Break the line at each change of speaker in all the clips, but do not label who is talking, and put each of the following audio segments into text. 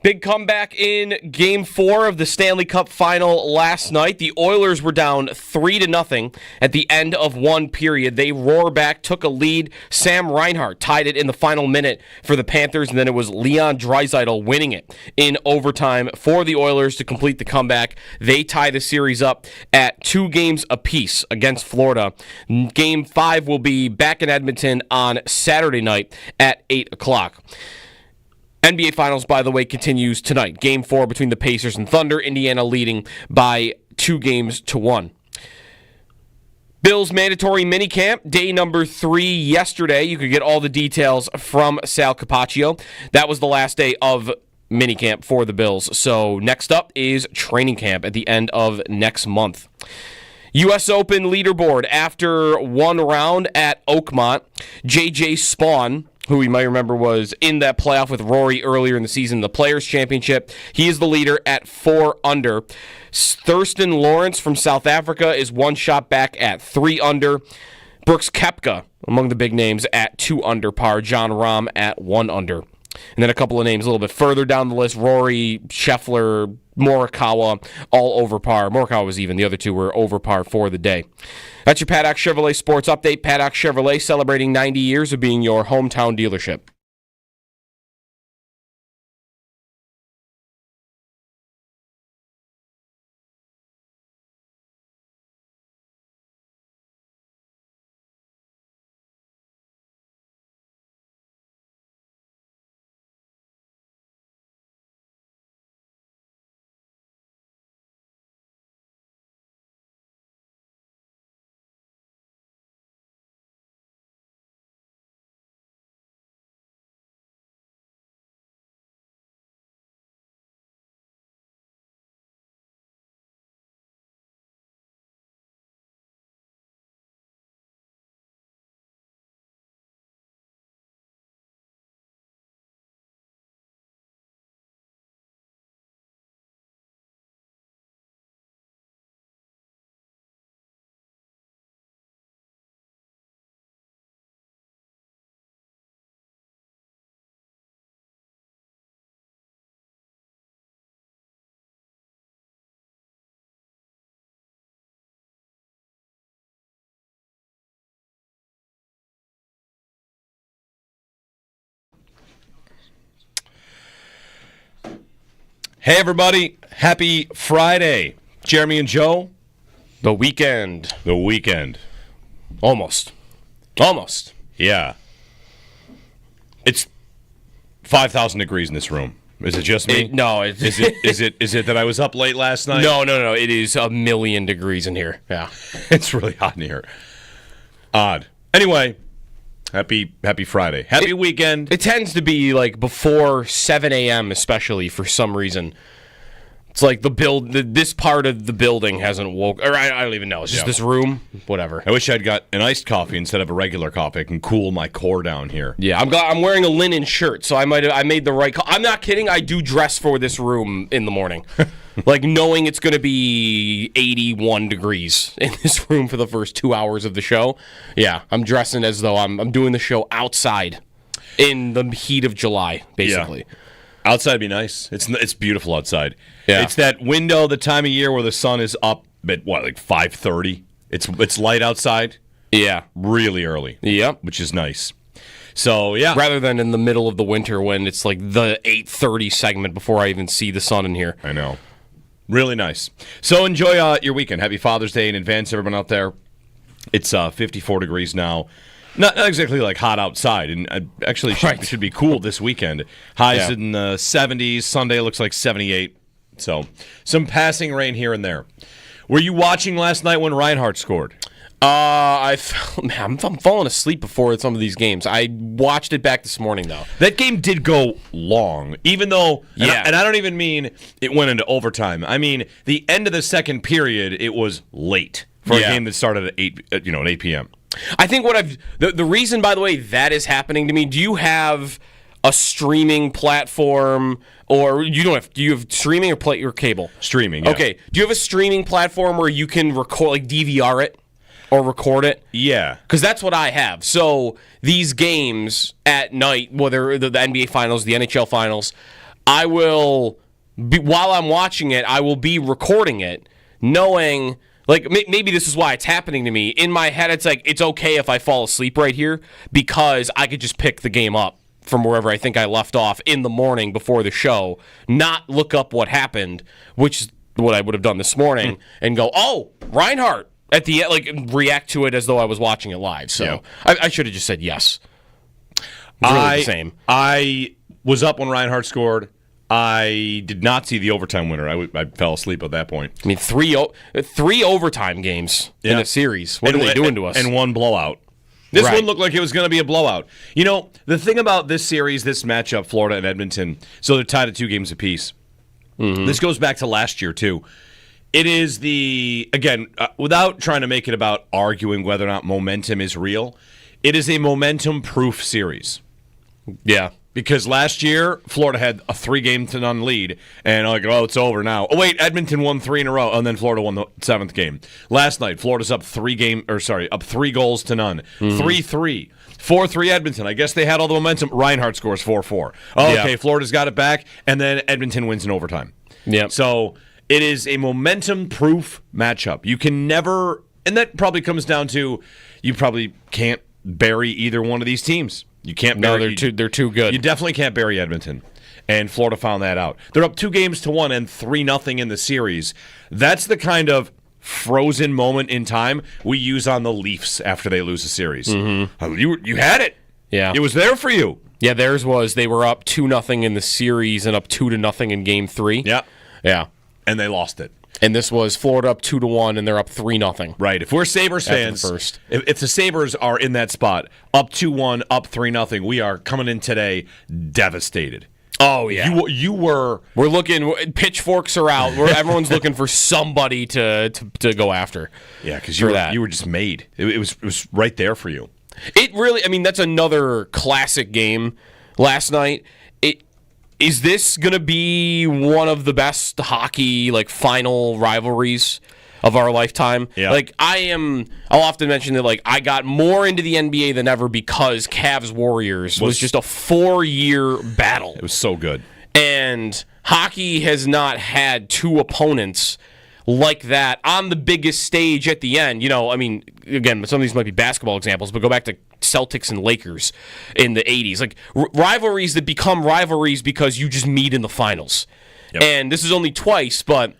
Big comeback in Game 4 of the Stanley Cup Final last night. The Oilers were down 3-0 at the end of one period. They roar back, took a lead. Sam Reinhart tied it in the final minute for the Panthers, and then it was Leon Draisaitl winning it in overtime for the Oilers to complete the comeback. They tie the series up at 2 games apiece against Florida. Game 5 will be back in Edmonton on Saturday night at 8 o'clock. NBA Finals, by the way, continues tonight. Game 4 between the Pacers and Thunder. Indiana leading by 2-1. Bills mandatory minicamp, day number 3 yesterday. You could get all the details from Sal Capaccio. That was the last day of minicamp for the Bills. So next up is training camp at the end of next month. U.S. Open leaderboard after one round at Oakmont. J.J. Spawn, who we might remember was in that playoff with Rory earlier in the season, the Players' Championship. He is the leader at 4 under. Thurston Lawrence from South Africa is 1 shot back at 3 under. Brooks Koepka, among the big names, at 2 under par. John Rahm at 1 under. And then a couple of names a little bit further down the list. Rory, Scheffler, Morikawa, all over par. Morikawa was even. The other 2 were over par for the day. That's your Paddock Chevrolet Sports Update. Paddock Chevrolet celebrating 90 years of being your hometown dealership.
Hey, everybody. Happy Friday. Jeremy and Joe.
The weekend.
The weekend.
Almost.
Yeah. It's 5,000 degrees in this room. Is it just me?
No.
Is it that I was up late last night?
No. It is 1,000,000 degrees in here. Yeah.
It's really hot in here. Odd. Anyway, happy Friday. Happy weekend.
It tends to be like before 7 a.m. especially for some reason. It's like this part of the building hasn't woke. Or I don't even know. It's just this room. Whatever.
I wish I'd got an iced coffee instead of a regular coffee. I can cool my core down here.
Yeah, I'm wearing a linen shirt, so I made the right call. I'm not kidding. I do dress for this room in the morning. Like knowing it's going to be 81 degrees in this room for the first 2 hours of the show. Yeah, I'm dressing as though I'm doing the show outside in the heat of July, basically.
Yeah. Outside would be nice. It's beautiful outside.
Yeah.
It's that window, the time of year where the sun is up at like 5:30. It's light outside.
Yeah,
really early.
Yep,
which is nice. So yeah,
rather than in the middle of the winter when it's like the 8:30 segment before I even see the sun in here.
I know. Really nice. So enjoy your weekend. Happy Father's Day in advance, everyone out there. It's 54 degrees now. Not exactly like hot outside, and actually should be cool this weekend. Highs in the 70s. Sunday looks like 78. So some passing rain here and there. Were you watching last night when Reinhart scored?
I'm falling asleep before some of these games. I watched it back this morning, though.
That game did go long, even though, and I don't even mean it went into overtime. I mean, the end of the second period, it was late for a game that started at 8 p.m.
I think the reason, by the way, that is happening to me, do you have a streaming platform, or you don't have, do you have streaming or your cable?
Streaming, yeah.
Okay. Do you have a streaming platform where you can record, like DVR it or record it?
Yeah.
Because that's what I have. So these games at night, whether the NBA Finals, the NHL Finals, I will be, while I'm watching it, I will be recording it, knowing like maybe this is why it's happening to me. In my head, it's like it's okay if I fall asleep right here because I could just pick the game up from wherever I think I left off in the morning before the show, not look up what happened, which is what I would have done this morning, and go, oh, Reinhart at the end, like react to it as though I was watching it live. So I should have just said yes. Really the same.
I was up when Reinhart scored. I did not see the overtime winner. I fell asleep at that point.
I mean, three overtime games in a series. What are they doing to us?
And one blowout. This one looked like it was going to be a blowout. You know, the thing about this series, this matchup, Florida and Edmonton, so they're tied at 2 games apiece. Mm-hmm. This goes back to last year, too. It is again, without trying to make it about arguing whether or not momentum is real, it is a momentum-proof series.
Yeah.
Because last year, Florida had a 3-0 lead, and it's over now. Oh, wait, Edmonton won 3 in a row, and then Florida won the 7th game. Last night, Florida's up 3 goals to none. 3-3. 4-3 Edmonton. I guess they had all the momentum. Reinhart scores 4-4. Okay, Florida's got it back, and then Edmonton wins in overtime.
Yeah.
So it is a momentum-proof matchup. You can never, and that probably comes down to you probably can't bury either one of these teams. You can't bury.
No, they're too good.
You definitely can't bury Edmonton, and Florida found that out. They're up 2-1 and 3-0 in the series. That's the kind of frozen moment in time we use on the Leafs after they lose a series. Mm-hmm. You had it.
Yeah,
it was there for you.
Yeah, theirs was they were up 2-0 in the series and up 2-0 in Game 3.
Yeah, and they lost it.
And this was Florida up 2-1, and they're up 3-0.
Right. If we're Sabres fans, if the Sabres are in that spot, up 2-1, up 3-0, we are coming in today devastated.
Oh yeah,
you were.
We're looking. Pitchforks are out. Everyone's looking for somebody to go after.
Yeah, because you were just made. It was right there for you.
It really. I mean, that's another classic game last night. Is this going to be one of the best hockey final rivalries of our lifetime?
Yeah.
I'll often mention that I got more into the NBA than ever because Cavs Warriors was just a 4-year battle.
It was so good.
And hockey has not had 2 opponents like that on the biggest stage at the end. Again, some of these might be basketball examples, but go back to Celtics and Lakers in the 80s. Rivalries that become rivalries because you just meet in the finals. Yep. And this is only twice, but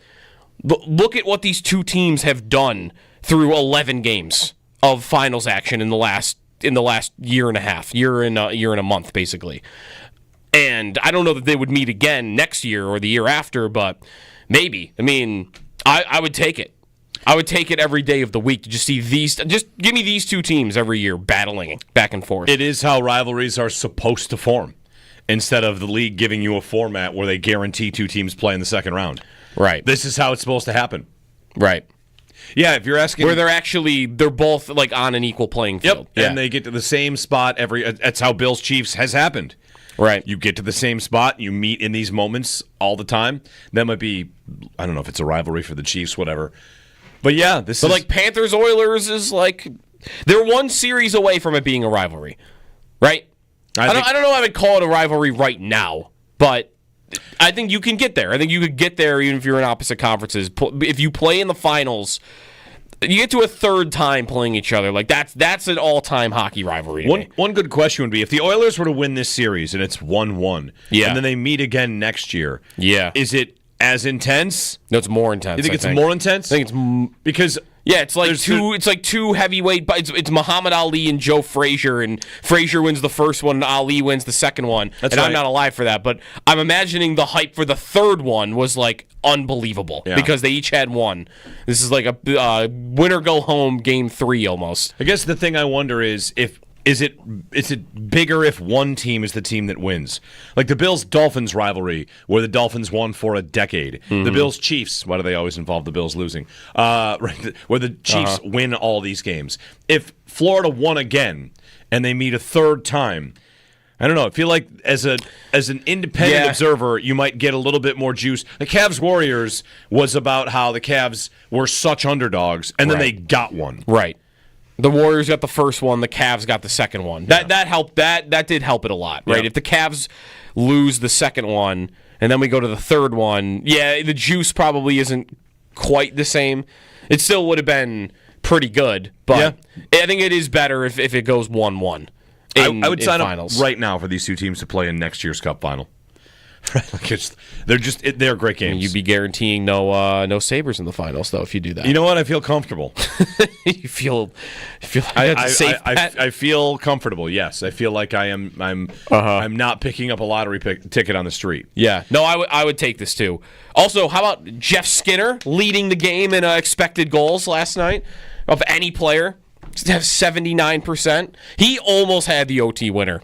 look at what these 2 teams have done through 11 games of finals action in the last year and a half, year and a month, basically. And I don't know that they would meet again next year or the year after, but maybe. I mean, I would take it. I would take it every day of the week to just see these. Just give me these 2 teams every year battling back and forth.
It is how rivalries are supposed to form, instead of the league giving you a format where they guarantee 2 teams play in the second round.
Right.
This is how it's supposed to happen.
Right.
Yeah, if you're asking,
where they're both on an equal playing field.
Yep. Yeah. And they get to the same spot that's how Bills Chiefs has happened.
Right.
You get to the same spot, you meet in these moments all the time. That might be, I don't know if it's a rivalry for the Chiefs, whatever. But yeah,
Panthers Oilers is they're 1 series away from it being a rivalry, right? I don't know if I would call it a rivalry right now, but I think you can get there. I think you could get there even if you're in opposite conferences. If you play in the finals, you get to a 3rd time playing each other. That's an all-time hockey rivalry.
One good question would be, if the Oilers were to win this series and it's 1-1, and then they meet again next year, is it as intense?
No, it's more intense.
You think it's more intense?
I think it's because it's like two heavyweight. It's Muhammad Ali and Joe Frazier, and Frazier wins the first one, and Ali wins the second one.
That's
and
right.
I'm not alive for that, but I'm imagining the hype for the 3rd one was unbelievable because they each had 1. This is like a winner go home game 3 almost.
I guess the thing I wonder is is it bigger if one team is the team that wins? Like the Bills-Dolphins rivalry, where the Dolphins won for a decade. Mm-hmm. The Bills-Chiefs, why do they always involve the Bills losing? Where the Chiefs win all these games. If Florida won again and they meet a 3rd time, I don't know. I feel like as an independent observer, you might get a little bit more juice. The Cavs-Warriors was about how the Cavs were such underdogs, and then they got one.
Right. The Warriors got the first one. The Cavs got the second one. That helped. That did help it a lot, right?
Yeah.
If the Cavs lose the second one And then we go to the third one. Yeah, the juice probably isn't quite the same. It still would have been pretty good, but I think it is better if it goes 1-1.
I would sign
finals.
up right now for these two teams to play in next year's Cup final. They're great games.
You'd be guaranteeing no Sabres in the finals, though, if you do that.
You know what? I feel comfortable.
you feel like that's a safe bet?
I feel comfortable. Yes, I feel like I'm not picking up a lottery ticket on the street.
Yeah, no, I would take this too. Also, how about Jeff Skinner leading the game in expected goals last night of any player? Have 79%. He almost had the OT winner.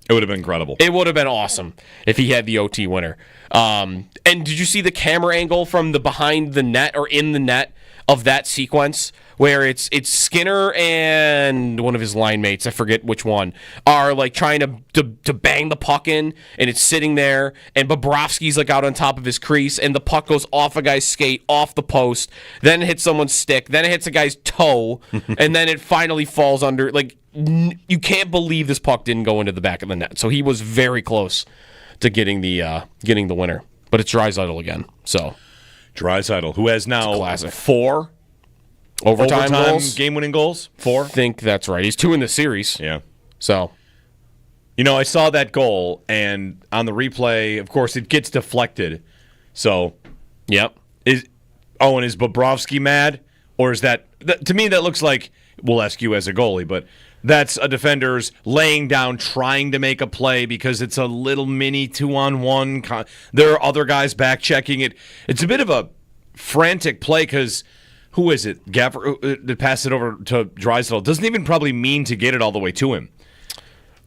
It would have been incredible.
It would have been awesome if he had the OT winner. And did you see the camera angle from the behind the net or in the net of that sequence where it's Skinner and one of his line mates, I forget which one, are like trying to bang the puck in, and it's sitting there, and Bobrovsky's like out on top of his crease, and the puck goes off a guy's skate, off the post, then it hits someone's stick, then it hits a guy's toe, and then it finally falls under. Like, you can't believe this puck didn't go into the back of the net. So he was very close to getting the winner. But it's Draisaitl again. So
Draisaitl, who has now 4
overtime goals,
game-winning goals. 4.
I think that's right. He's 2 in the series.
Yeah.
So,
I saw that goal, and on the replay, of course, it gets deflected. So,
yep.
Is Bobrovsky mad, or is that to me that looks like, we'll ask you as a goalie, but that's a defender's laying down, trying to make a play because it's a little mini 2-on-1. There are other guys back checking it. It's a bit of a frantic play because who is it? Gaffer that passed it over to Draisaitl doesn't even probably mean to get it all the way to him.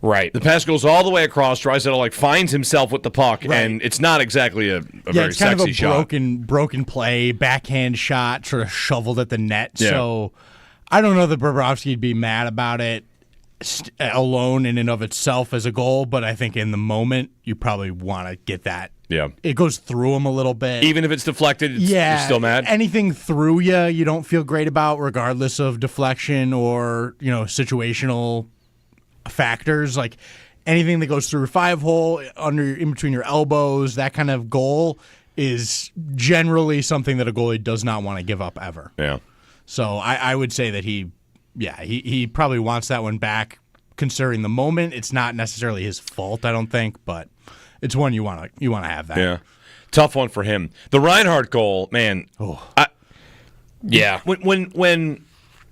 Right.
The pass goes all the way across. Draisaitl finds himself with the puck, and it's not exactly a very
it's kind
sexy shot.
Of a broken play, backhand shot, sort of shoveled at the net.
Yeah.
So I don't know that Bobrovsky'd be mad about it alone in and of itself as a goal, but I think in the moment you probably want to get that.
Yeah.
It goes through him a little bit.
Even if it's deflected, you're still mad?
Anything through you don't feel great about, regardless of deflection or, situational factors. Like anything that goes through a 5-hole, in between your elbows, that kind of goal is generally something that a goalie does not want to give up ever.
Yeah.
So I would say that he probably wants that one back. Considering the moment, it's not necessarily his fault, I don't think, but it's one you want to have that.
Yeah, tough one for him. The Reinhart goal, man.
Yeah.
When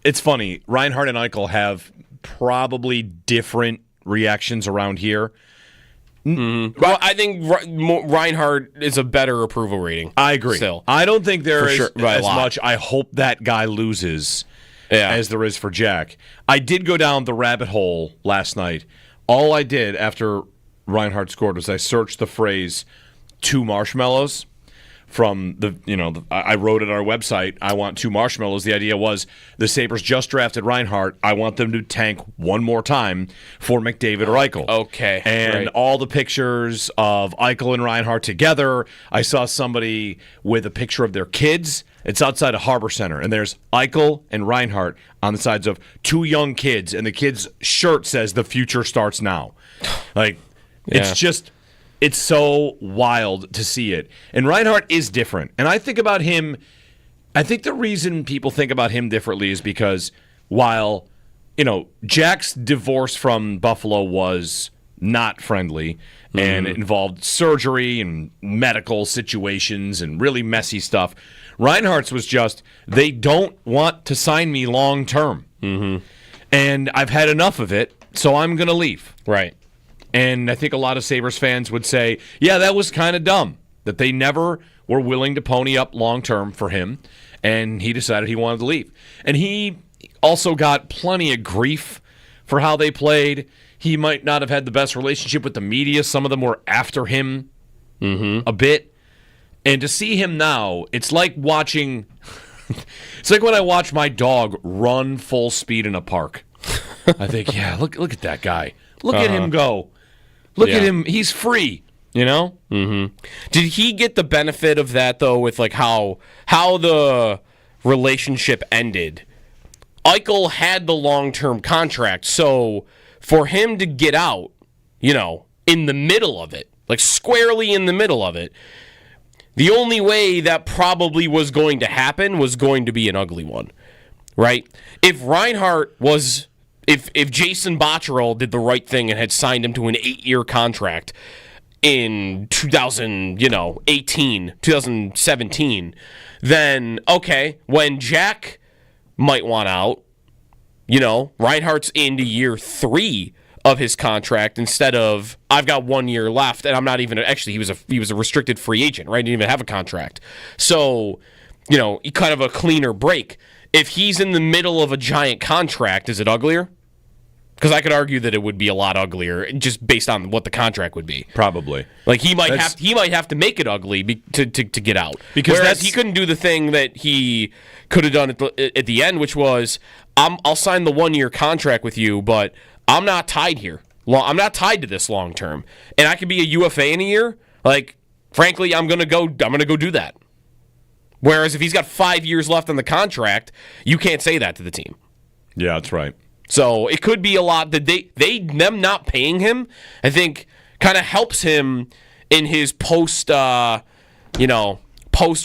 it's funny, Reinhart and Eichel have probably different reactions around here.
Mm-hmm. Well, I think Reinhart is a better approval rating.
I agree.
Still,
I don't think there is as
lot.
much. I hope that guy loses as there is for Jack. I did go down the rabbit hole last night. All I did after Reinhart scored was I searched the phrase 2 marshmallows from I wrote it on our website, I want 2 marshmallows. The idea was the Sabres just drafted Reinhart. I want them to tank one more time for McDavid or Eichel.
Okay.
And all the pictures of Eichel and Reinhart together. I saw somebody with a picture of their kids. It's outside of Harbor Center, and there's Eichel and Reinhart on the sides of 2 young kids, and the kid's shirt says "The future starts now." It's so wild to see it. And Reinhart is different. And I think about him, I think the reason people think about him differently is because while, Jack's divorce from Buffalo was not friendly and it involved surgery and medical situations and really messy stuff, Reinhart's was just, they don't want to sign me long term. Mm-hmm. And I've had enough of it, so I'm going to leave.
Right.
And I think a lot of Sabres fans would say, yeah, that was kind of dumb, that they never were willing to pony up long-term for him, and he decided he wanted to leave. And he also got plenty of grief for how they played. He might not have had the best relationship with the media. Some of them were after him a bit. And to see him now, it's like watching... it's like when I watch my dog run full speed in a park. I think, yeah, look at that guy. Look at him go. Look at him. He's free,
Mm-hmm. Did he get the benefit of that, though, with like how the relationship ended? Eichel had the long-term contract, so for him to get out, in the middle of it, like squarely in the middle of it. The only way that probably was going to happen was going to be an ugly one, right? If Reinhart was, if Jason Botterill did the right thing and had signed him to an 8-year contract in 2017, then okay, when Jack might want out, Reinhart's into year 3 of his contract instead of I've got 1 year left and I'm not even actually he was a restricted free agent, right? He didn't even have a contract. So, kind of a cleaner break. If he's in the middle of a giant contract, is it uglier? Because I could argue that it would be a lot uglier just based on what the contract would be.
Probably.
Like he might have to make it ugly to get out. Whereas he couldn't do the thing that he could have done at the end, which was I'll sign the 1 year contract with you, but I'm not tied here. I'm not tied to this long term, and I could be a UFA in a year. Like, frankly, I'm gonna go do that. Whereas if he's got 5 years left on the contract, you can't say that to the team.
Yeah, that's right.
So it could be a lot that them not paying him, I think, kind of helps him in his post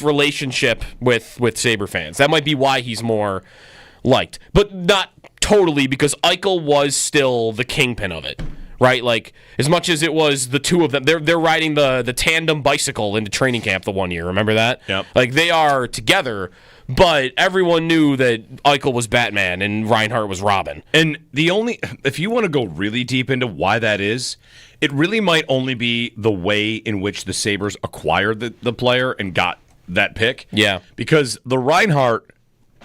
relationship with Sabre fans. That might be why he's more liked, but not totally, because Eichel was still the kingpin of it, right? Like, as much as it was the two of them, they're riding the tandem bicycle into training camp the 1 year. Remember that?
Yep.
Like, they are together, but everyone knew that Eichel was Batman and Reinhart was Robin.
And if you want to go really deep into why that is, it really might only be the way in which the Sabres acquired the player and got that pick.
Yeah.
Because the Reinhart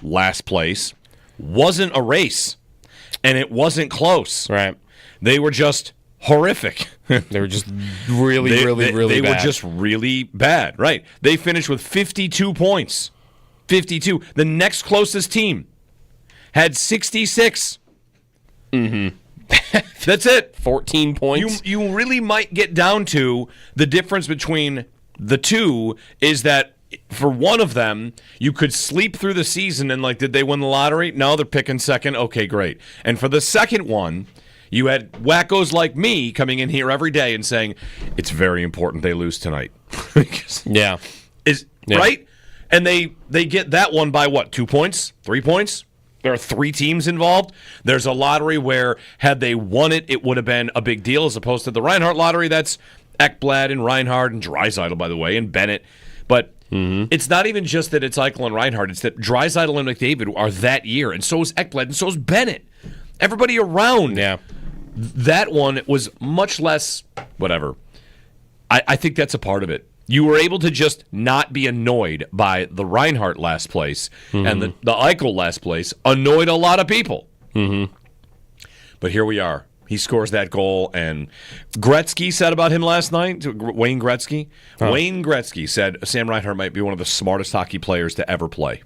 last place wasn't a race, and it wasn't close.
Right.
They were just horrific.
They were just really bad.
They were just really bad. Right. They finished with 52 points. 52. The next closest team had 66. Mm-hmm. That's it.
14 points.
You really might get down to the difference between the two is that for one of them, you could sleep through the season and did they win the lottery? No, they're picking second. Okay, great. And for the second one, you had wackos like me coming in here every day and saying, it's very important they lose tonight.
Yeah.
Right? And they get that one by what, 2 points? 3 points? There are 3 teams involved. There's a lottery where had they won it, it would have been a big deal, as opposed to the Reinhart lottery. That's Ekblad and Reinhart and Draisaitl, by the way, and Bennett. But it's not even just that it's Eichel and Reinhart. It's that Draisaitl and McDavid are that year, and so is Ekblad, and so is Bennett. Everybody around.
Yeah.
That one was much less whatever. I think that's a part of it. You were able to just not be annoyed by the Reinhart last place, and the Eichel last place annoyed a lot of people. Mm-hmm. But here we are. He scores that goal, and Gretzky said about him last night, Wayne Gretzky. Huh. Wayne Gretzky said Sam Reinhart might be one of the smartest hockey players to ever play.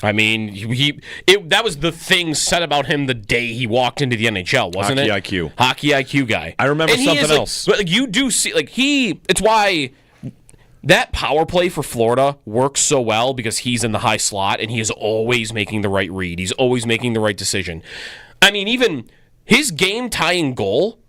I mean, that was the thing said about him the day he walked into the NHL, wasn't it? Hockey IQ guy.
I remember something else.
But you do see, it's why that power play for Florida works so well, because he's in the high slot, and he is always making the right read. He's always making the right decision. I mean, even his game-tying goal,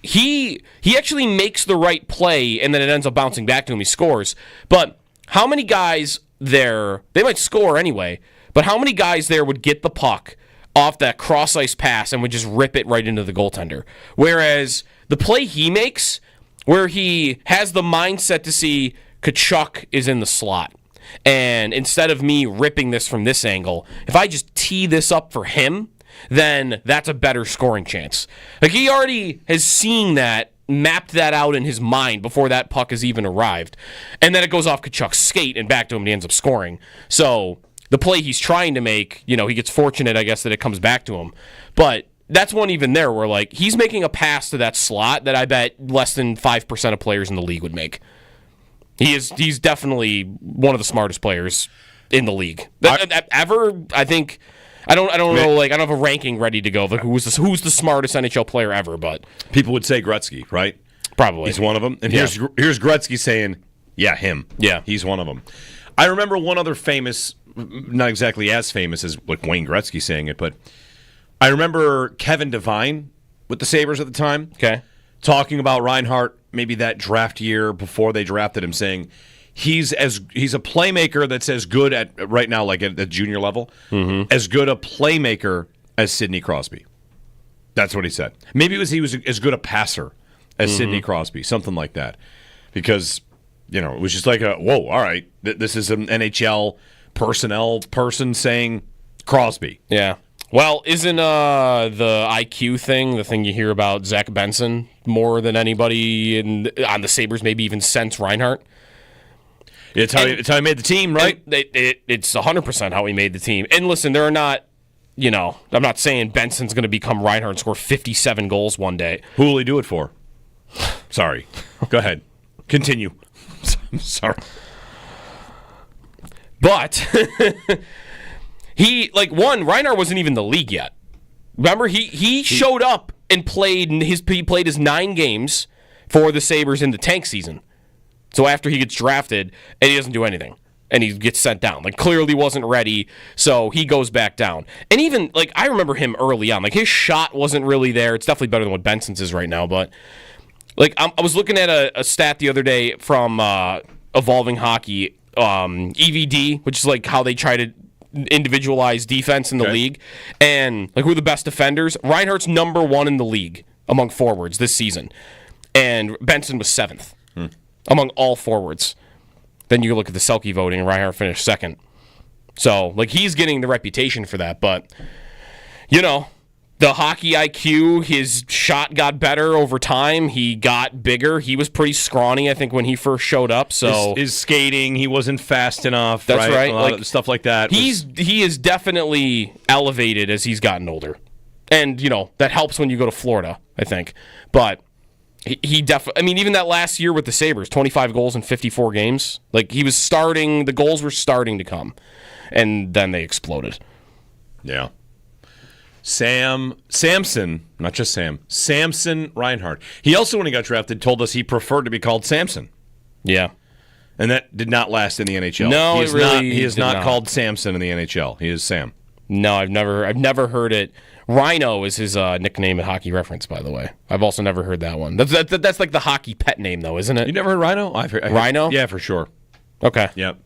he actually makes the right play, and then it ends up bouncing back to him. He scores. But how many guys there, they might score anyway, but how many guys there would get the puck off that cross-ice pass and would just rip it right into the goaltender? Whereas the play he makes, where he has the mindset to see Tkachuk is in the slot, and instead of me ripping this from this angle, if I just tee this up for him, then that's a better scoring chance. He already has seen that, mapped that out in his mind before that puck has even arrived. And then it goes off Tkachuk's skate and back to him, and he ends up scoring. So the play he's trying to make, he gets fortunate, I guess, that it comes back to him. But that's one even there where, he's making a pass to that slot that I bet less than 5% of players in the league would make. He's definitely one of the smartest players in the league. Ever, I think. I don't know. I don't have a ranking ready to go of who's the smartest NHL player ever, but
people would say Gretzky, right?
Probably
he's one of them. And here's Gretzky saying, "Yeah, him.
Yeah,
he's one of them." I remember one other famous, not exactly as famous as Wayne Gretzky saying it, but I remember Kevin Devine with the Sabres at the time,
talking
about Reinhart maybe that draft year before they drafted him, saying he's a playmaker that's as good at right now, like at the junior level, as good a playmaker as Sidney Crosby. That's what he said. Maybe he was as good a passer as Sidney Crosby, something like that. Because, it was just like whoa, all right, this is an NHL personnel person saying Crosby.
Yeah. Well, isn't the IQ thing the thing you hear about Zach Benson more than anybody on the Sabres, maybe even since Reinhart?
It's how he made the team, right?
It's 100% how he made the team. And listen, there are not, I'm not saying Benson's going to become Reinhart and score 57 goals one day.
Who will he do it for? Sorry. Go ahead. Continue. I'm sorry.
But Reinhart wasn't even in the league yet. Remember, he showed up and played his 9 games for the Sabres in the tank season. So after he gets drafted, and he doesn't do anything, and he gets sent down. Clearly wasn't ready, so he goes back down. And even, I remember him early on. His shot wasn't really there. It's definitely better than what Benson's is right now, but I was looking at a stat the other day from Evolving Hockey, EVD, which is how they try to individualize defense in the league, and who are the best defenders. Reinhart's number 1 in the league among forwards this season, and Benson was 7th among all forwards. Then you look at the Selke voting, and Reinhart finished 2nd. So he's getting the reputation for that, but the hockey IQ, his shot got better over time. He got bigger. He was pretty scrawny, I think, when he first showed up. So
his skating, he wasn't fast enough.
That's right.
A lot of stuff like that.
He is definitely elevated as he's gotten older, and that helps when you go to Florida, I think. But he definitely. I mean, even that last year with the Sabres, 25 goals in 54 games. He was starting. The goals were starting to come, and then they exploded.
Yeah. Samson Reinhart. He also, when he got drafted, told us he preferred to be called Samson.
Yeah.
And that did not last in the NHL.
No,
he is not called Samson in the NHL. He is Sam.
No, I've never heard it. Rhino is his nickname at Hockey Reference, by the way. I've also never heard that one. That's the hockey pet name, though, isn't it?
You never heard Rhino? I've heard
Rhino?
Yeah, for sure.
Okay.
Yep.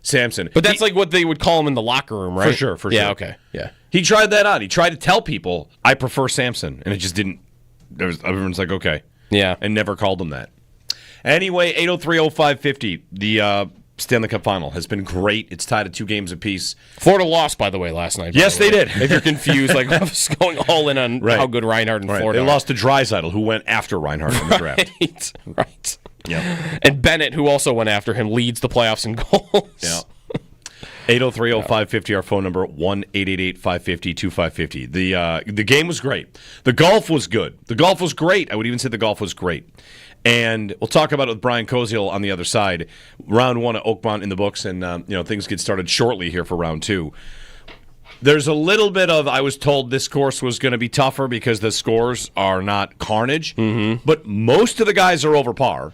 Samson.
But that's what they would call him in the locker room, right?
For sure.
Yeah, okay. Yeah.
He tried that out. He tried to tell people, I prefer Samson, and it just didn't. Everyone's like, okay.
Yeah.
And never called him that. Anyway, 803-0550, the Stanley Cup Final has been great. It's tied at 2 games apiece.
Florida lost, by the way, last night.
Yes, they did.
If you're confused, I was going all in on how good Reinhart and Florida
They
are.
lost to Draisaitl, who went after Reinhart in the draft.
Right.
Yeah.
And Bennett, who also went after him, leads the playoffs in goals.
Yeah. 803-0550, our phone number, 1-888-550-2550. The game was great. The golf was good. The golf was great. I would even say the golf was great. And we'll talk about it with Brian Koziel on the other side. Round 1 at Oakmont in the books, and things get started shortly here for round 2. There's a little bit of, I was told this course was going to be tougher because the scores are not carnage, but most of the guys are over par.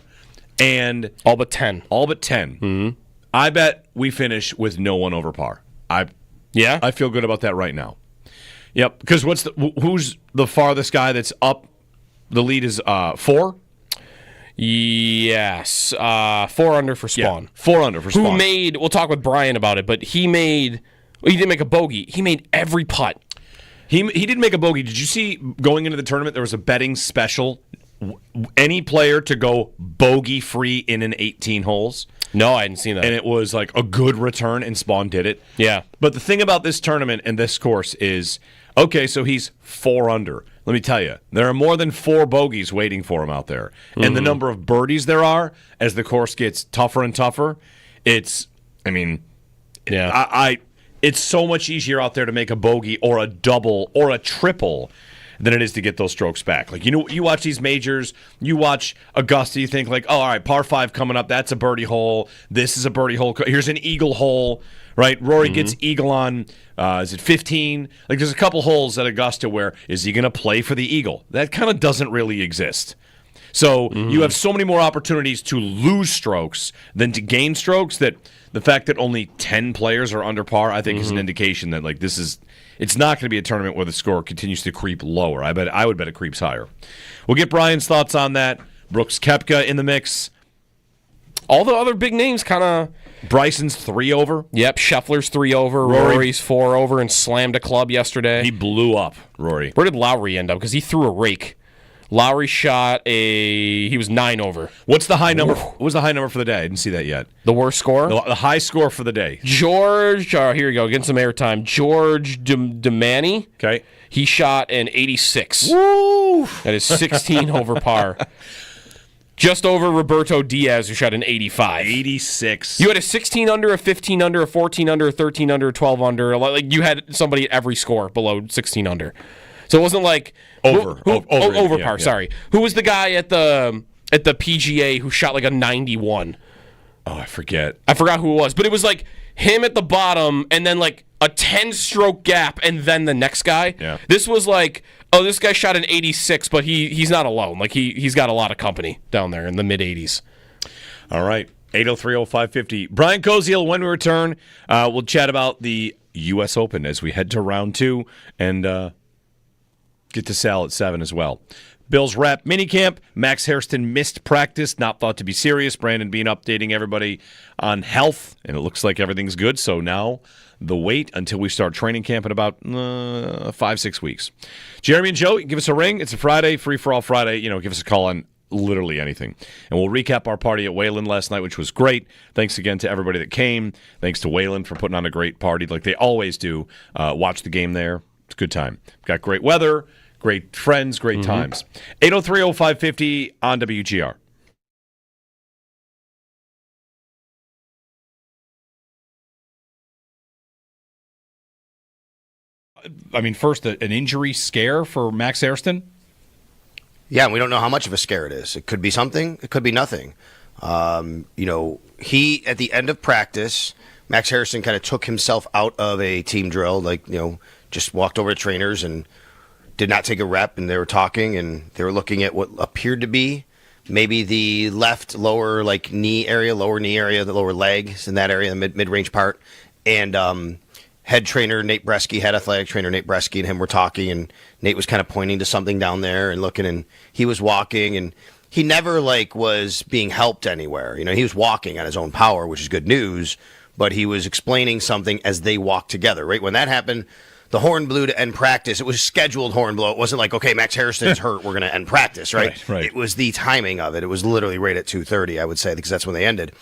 And
all but 10.
Mm-hmm. I bet we finish with no one over par. I feel good about that right now. Yep, because who's the farthest guy that's up? The lead is 4?
Yes. 4 under for Spawn.
Yeah, 4 under for Spawn.
We'll talk with Brian about it, but he didn't make a bogey. He made every putt.
He didn't make a bogey. Did you see going into the tournament there was a betting special? Any player to go bogey-free in an 18 holes?
No, I hadn't seen that.
And it was a good return, and Spawn did it.
Yeah.
But the thing about this tournament and this course is, okay, so he's 4 under. Let me tell you, there are more than 4 bogeys waiting for him out there. Mm-hmm. And the number of birdies there are, as the course gets tougher and tougher, it's so much easier out there to make a bogey or a double or a triple than it is to get those strokes back. You watch these majors, you watch Augusta, you think all right, par 5 coming up, that's a birdie hole. This is a birdie hole. Here's an eagle hole, right? Rory gets eagle on, is it 15? There's a couple holes at Augusta where, is he going to play for the eagle? That kind of doesn't really exist. So you have so many more opportunities to lose strokes than to gain strokes that the fact that only 10 players are under par, I think, is an indication that it's not going to be a tournament where the score continues to creep lower. I would bet it creeps higher. We'll get Brian's thoughts on that. Brooks Koepka in the mix.
All the other big names kind of...
Bryson's 3 over.
Yep, Scheffler's 3 over. Rory's 4 over and slammed a club yesterday.
He blew up, Rory.
Where did Lowry end up? Because he threw a rake. Lowry shot he was 9 over.
What's the high number? What was the high number for the day? I didn't see that yet.
The worst score?
The high score for the day.
George, here you go, getting some airtime. George DeManny.
Okay.
He shot an 86.
Woo!
That is 16 over par. Just over Roberto Diaz, who shot an 85.
86.
You had a 16 under, a 15 under, a 14 under, a 13 under, a 12 under. Like you had somebody at every score below 16 under. So it wasn't like over par. Sorry, who was the guy at the PGA who shot like a 91?
Oh, I forget.
I forgot who it was, but it was like him at the bottom, and then like a 10-stroke gap, and then the next guy.
Yeah.
This was like, oh, this guy shot an 86, but he's not alone. Like he's got a lot of company down there in the mid 80s.
All right, 803-0550. Brian Koziel, when we return, we'll chat about the U.S. Open as we head to round 2 and get to Sal at 7 as well. Bills wrap minicamp. Max Hairston missed practice, not thought to be serious. Brandon Bean updating everybody on health, and it looks like everything's good. So now the wait until we start training camp in about 5-6 weeks. Jeremy and Joe, give us a ring. It's a Friday, free-for-all Friday. Give us a call on literally anything. And we'll recap our party at Wayland last night, which was great. Thanks again to everybody that came. Thanks to Wayland for putting on a great party like they always do. Watch the game there. It's a good time. Got great weather. Great friends, great times. 803-0550 on WGR.
I mean, first, an injury scare for Max Hairston?
Yeah, we don't know how much of a scare it is. It could be something. It could be nothing. He, at the end of practice, Max Hairston kind of took himself out of a team drill, just walked over to trainers and did not take a rep, and they were talking, and they were looking at what appeared to be maybe the left lower knee area, the lower legs in that area, the mid-range part. And head trainer Nate Bresky, head athletic trainer Nate Bresky and him were talking, and Nate was kind of pointing to something down there and looking, and he was walking, and he never was being helped anywhere. He was walking on his own power, which is good news, but he was explaining something as they walked together. Right when that happened, the horn blew to end practice. It was scheduled horn blow. It wasn't like, okay, Max Hairston's hurt, we're going to end practice, right?
Right.
It was the timing of it. It was literally right at 2:30, I would say, because that's when they ended.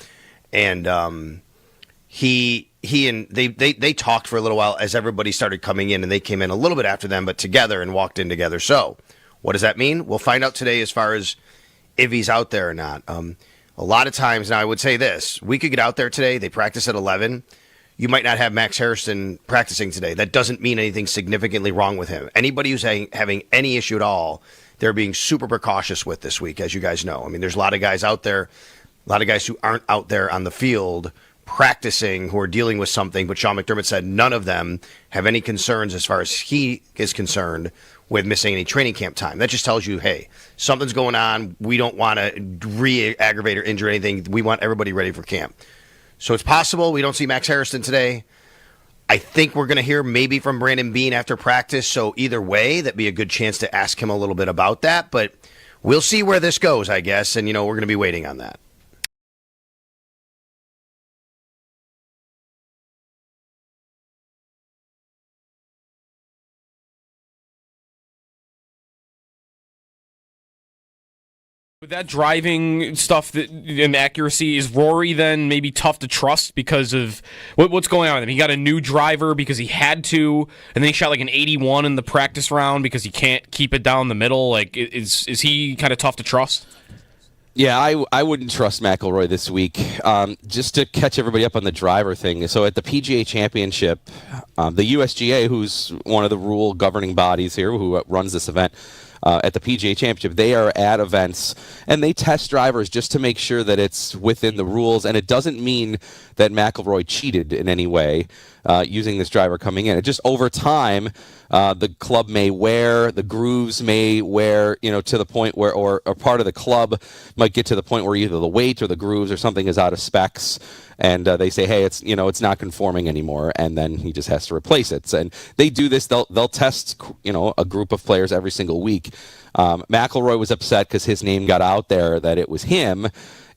And he and they talked for a little while as everybody started coming in, and they came in a little bit after them, but together and walked in together. So what does that mean? We'll find out today as far as if he's out there or not. A lot of times, now I would say this, we could get out there today. They practice at 11. You might not have Max Hairston practicing today. That doesn't mean anything significantly wrong with him. Anybody who's having any issue at all, they're being super precautious with this week, as you guys know. I mean, there's a lot of guys out there, a lot of guys who aren't out there on the field practicing who are dealing with something, but Sean McDermott said none of them have any concerns as far as he is concerned with missing any training camp time. That just tells you, hey, something's going on. We don't want to re-aggravate or injure anything. We want everybody ready for camp. So it's possible we don't see Max Hairston today. I think we're going to hear maybe from Brandon Bean after practice. So either way, that'd be a good chance to ask him a little bit about that. But we'll see where this goes, I guess. And, we're going to be waiting on that.
With that driving stuff and accuracy, is Rory then maybe tough to trust because of what's going on with him? He got a new driver because he had to, and then he shot an 81 in the practice round because he can't keep it down the middle. Is he kind of tough to trust?
Yeah, I wouldn't trust McIlroy this week. Just to catch everybody up on the driver thing. So at the PGA Championship, the USGA, who's one of the rule governing bodies here, who runs this event, at the PGA Championship, they are at events and they test drivers just to make sure that it's within the rules, and it doesn't mean that McIlroy cheated in any way. using this driver coming in. It just over time, the club may wear, the grooves may wear, to the point where, or part of the club might get to the point where either the weight or the grooves or something is out of specs, and they say, hey, it's not conforming anymore, and then he just has to replace it. And they do this. They'll test, a group of players every single week. McElroy was upset because his name got out there that it was him.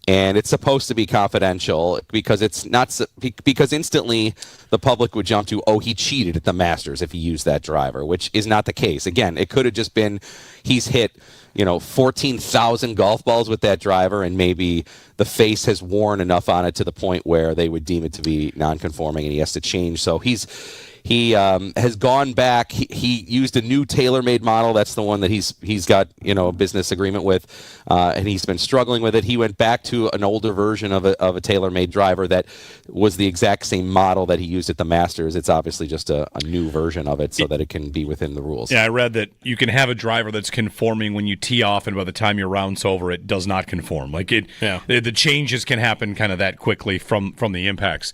And it's supposed to be confidential because it's not, because instantly the public would jump to, he cheated at the Masters if he used that driver, which is not the case. Again, it could have just been he's hit 14,000 golf balls with that driver, and maybe the face has worn enough on it to the point where they would deem it to be non-conforming, and he has to change. So he has gone back. He used a new tailor-made model. That's the one that he's got a business agreement with, and he's been struggling with it. He went back to an older version of a tailor-made driver that was the exact same model that he used at the Masters. It's obviously just a new version of it so that it can be within the rules.
Yeah, I read that you can have a driver that's conforming when you tee off, and by the time your round's over, it does not conform. Like the changes can happen kind of that quickly from the impacts.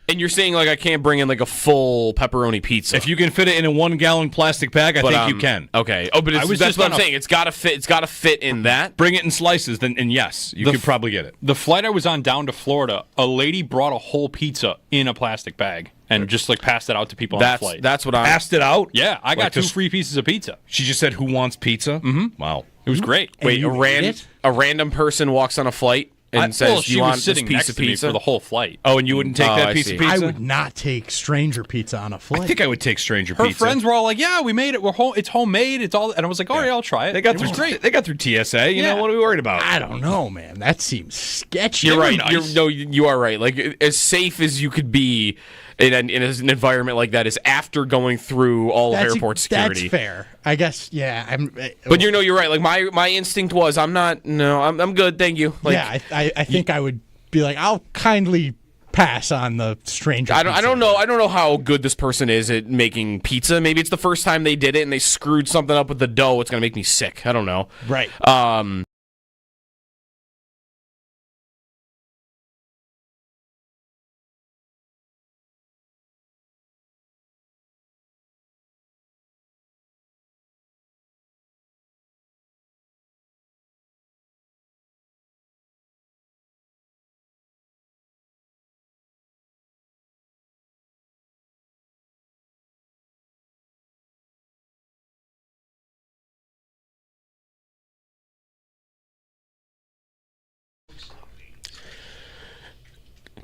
And you're saying I can't bring in a full pepperoni pizza.
If you can fit it in a 1-gallon plastic bag, I think you can.
Okay. Oh, but that's what I'm saying. It's got to fit. It's got to fit in that.
Bring it in slices, and yes, you could probably get it.
The flight I was on down to Florida, a lady brought a whole pizza in a plastic bag and just passed it out to people on the flight.
That's what I
passed it out.
Yeah, I got 2 free pieces of pizza.
She just said, "Who wants pizza?"
Mm-hmm.
Wow,
it was great.
Wait, a random person walks on a flight and says,
she
"You
was
want
sitting
this piece
next
of
to me
pizza?"
for the whole flight.
Oh, and you wouldn't take that
I
piece
see.
of pizza?
I would not take stranger pizza on a flight.
I think I would take stranger
Her
pizza.
friends were all like, "Yeah, we made it. We're home. It's homemade. It's all." And I was like, "All right, I'll try it."
It was great. They got through TSA. You know, what are we worried about?
I don't know, man. That seems sketchy.
You're right.
nice.
You are right. As safe as you could be in an environment like that is after going through all of airport security.
That's fair. I guess. Yeah.
But you're right. My instinct was I'm good. Thank you.
I think I would be like, I'll kindly pass on the stranger.
I don't know how good this person is at making pizza. Maybe it's the first time they did it and they screwed something up with the dough. It's gonna make me sick. I don't know.
Right.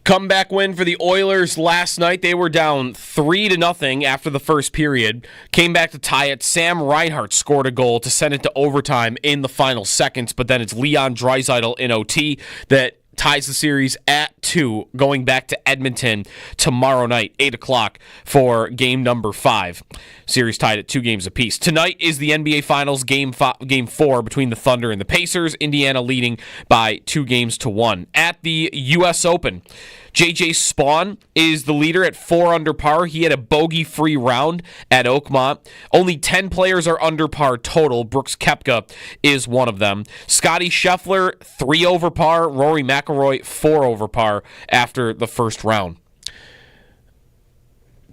Comeback win for the Oilers last night. They were down 3-0 after the first period. Came back to tie it. Sam Reinhart scored a goal to send it to overtime in the final seconds, but then it's Leon Draisaitl in OT that ties the series at 2, going back to Edmonton tomorrow night, 8 o'clock, for game number 5. Series tied at 2 games apiece. Tonight is the NBA Finals, game 4 between the Thunder and the Pacers. Indiana leading by 2-1. At the U.S. Open, J.J. Spawn is the leader at 4 under par. He had a bogey-free round at Oakmont. Only 10 players are under par total. Brooks Koepka is one of them. Scotty Scheffler, 3 over par. Rory McIlroy, 4 over par after the first round.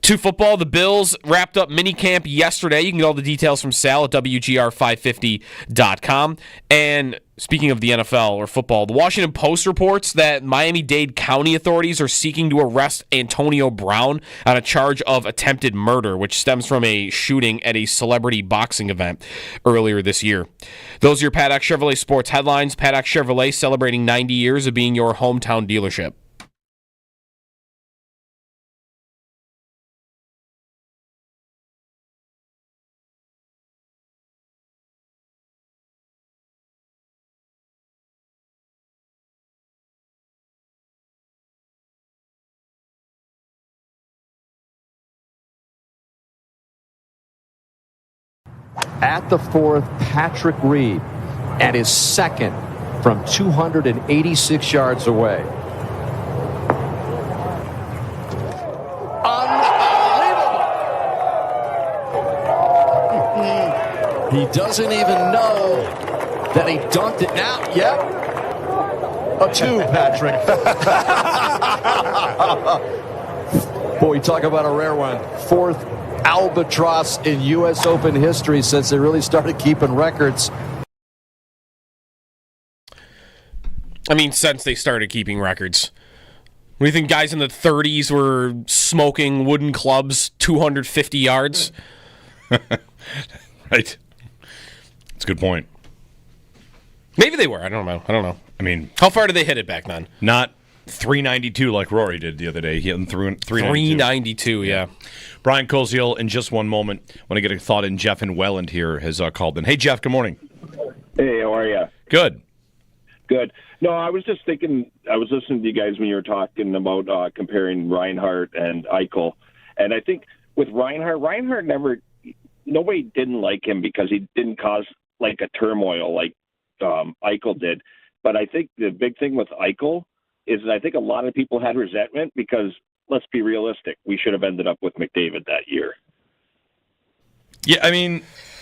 To football, the Bills wrapped up minicamp yesterday. You can get all the details from Sal at WGR550.com. And speaking of the NFL or football, the Washington Post reports that Miami-Dade County authorities are seeking to arrest Antonio Brown on a charge of attempted murder, which stems from a shooting at a celebrity boxing event earlier this year. Those are your Paddock Chevrolet sports headlines. Paddock Chevrolet celebrating 90 years of being your hometown dealership.
At the 4th, Patrick Reed at his 2nd from 286 yards away. Unbelievable! He doesn't even know Then he dunked it now. Yep. A 2, Patrick. Boy, talk about a rare one. 4th albatross in U.S. Open history since they really started keeping records.
I mean, since they started keeping records. What do you think guys in the 30s were smoking wooden clubs 250 yards?
Right. That's a good point.
Maybe they were. I don't know.
I mean,
how far did they hit it back then?
Not 392 like Rory did the other day. He hit
392, yeah.
Brian Koziel, in just one moment, want to get a thought in. Jeff in Welland here has called in. Hey, Jeff, good morning.
Hey, how are you?
Good.
Good. No, I was just thinking, I was listening to you guys when you were talking about comparing Reinhart and Eichel. And I think with Reinhart nobody didn't like him because he didn't cause like a turmoil like Eichel did. But I think the big thing with Eichel is that I think a lot of people had resentment because, let's be realistic, we should have ended up with McDavid that year.
Yeah, I mean,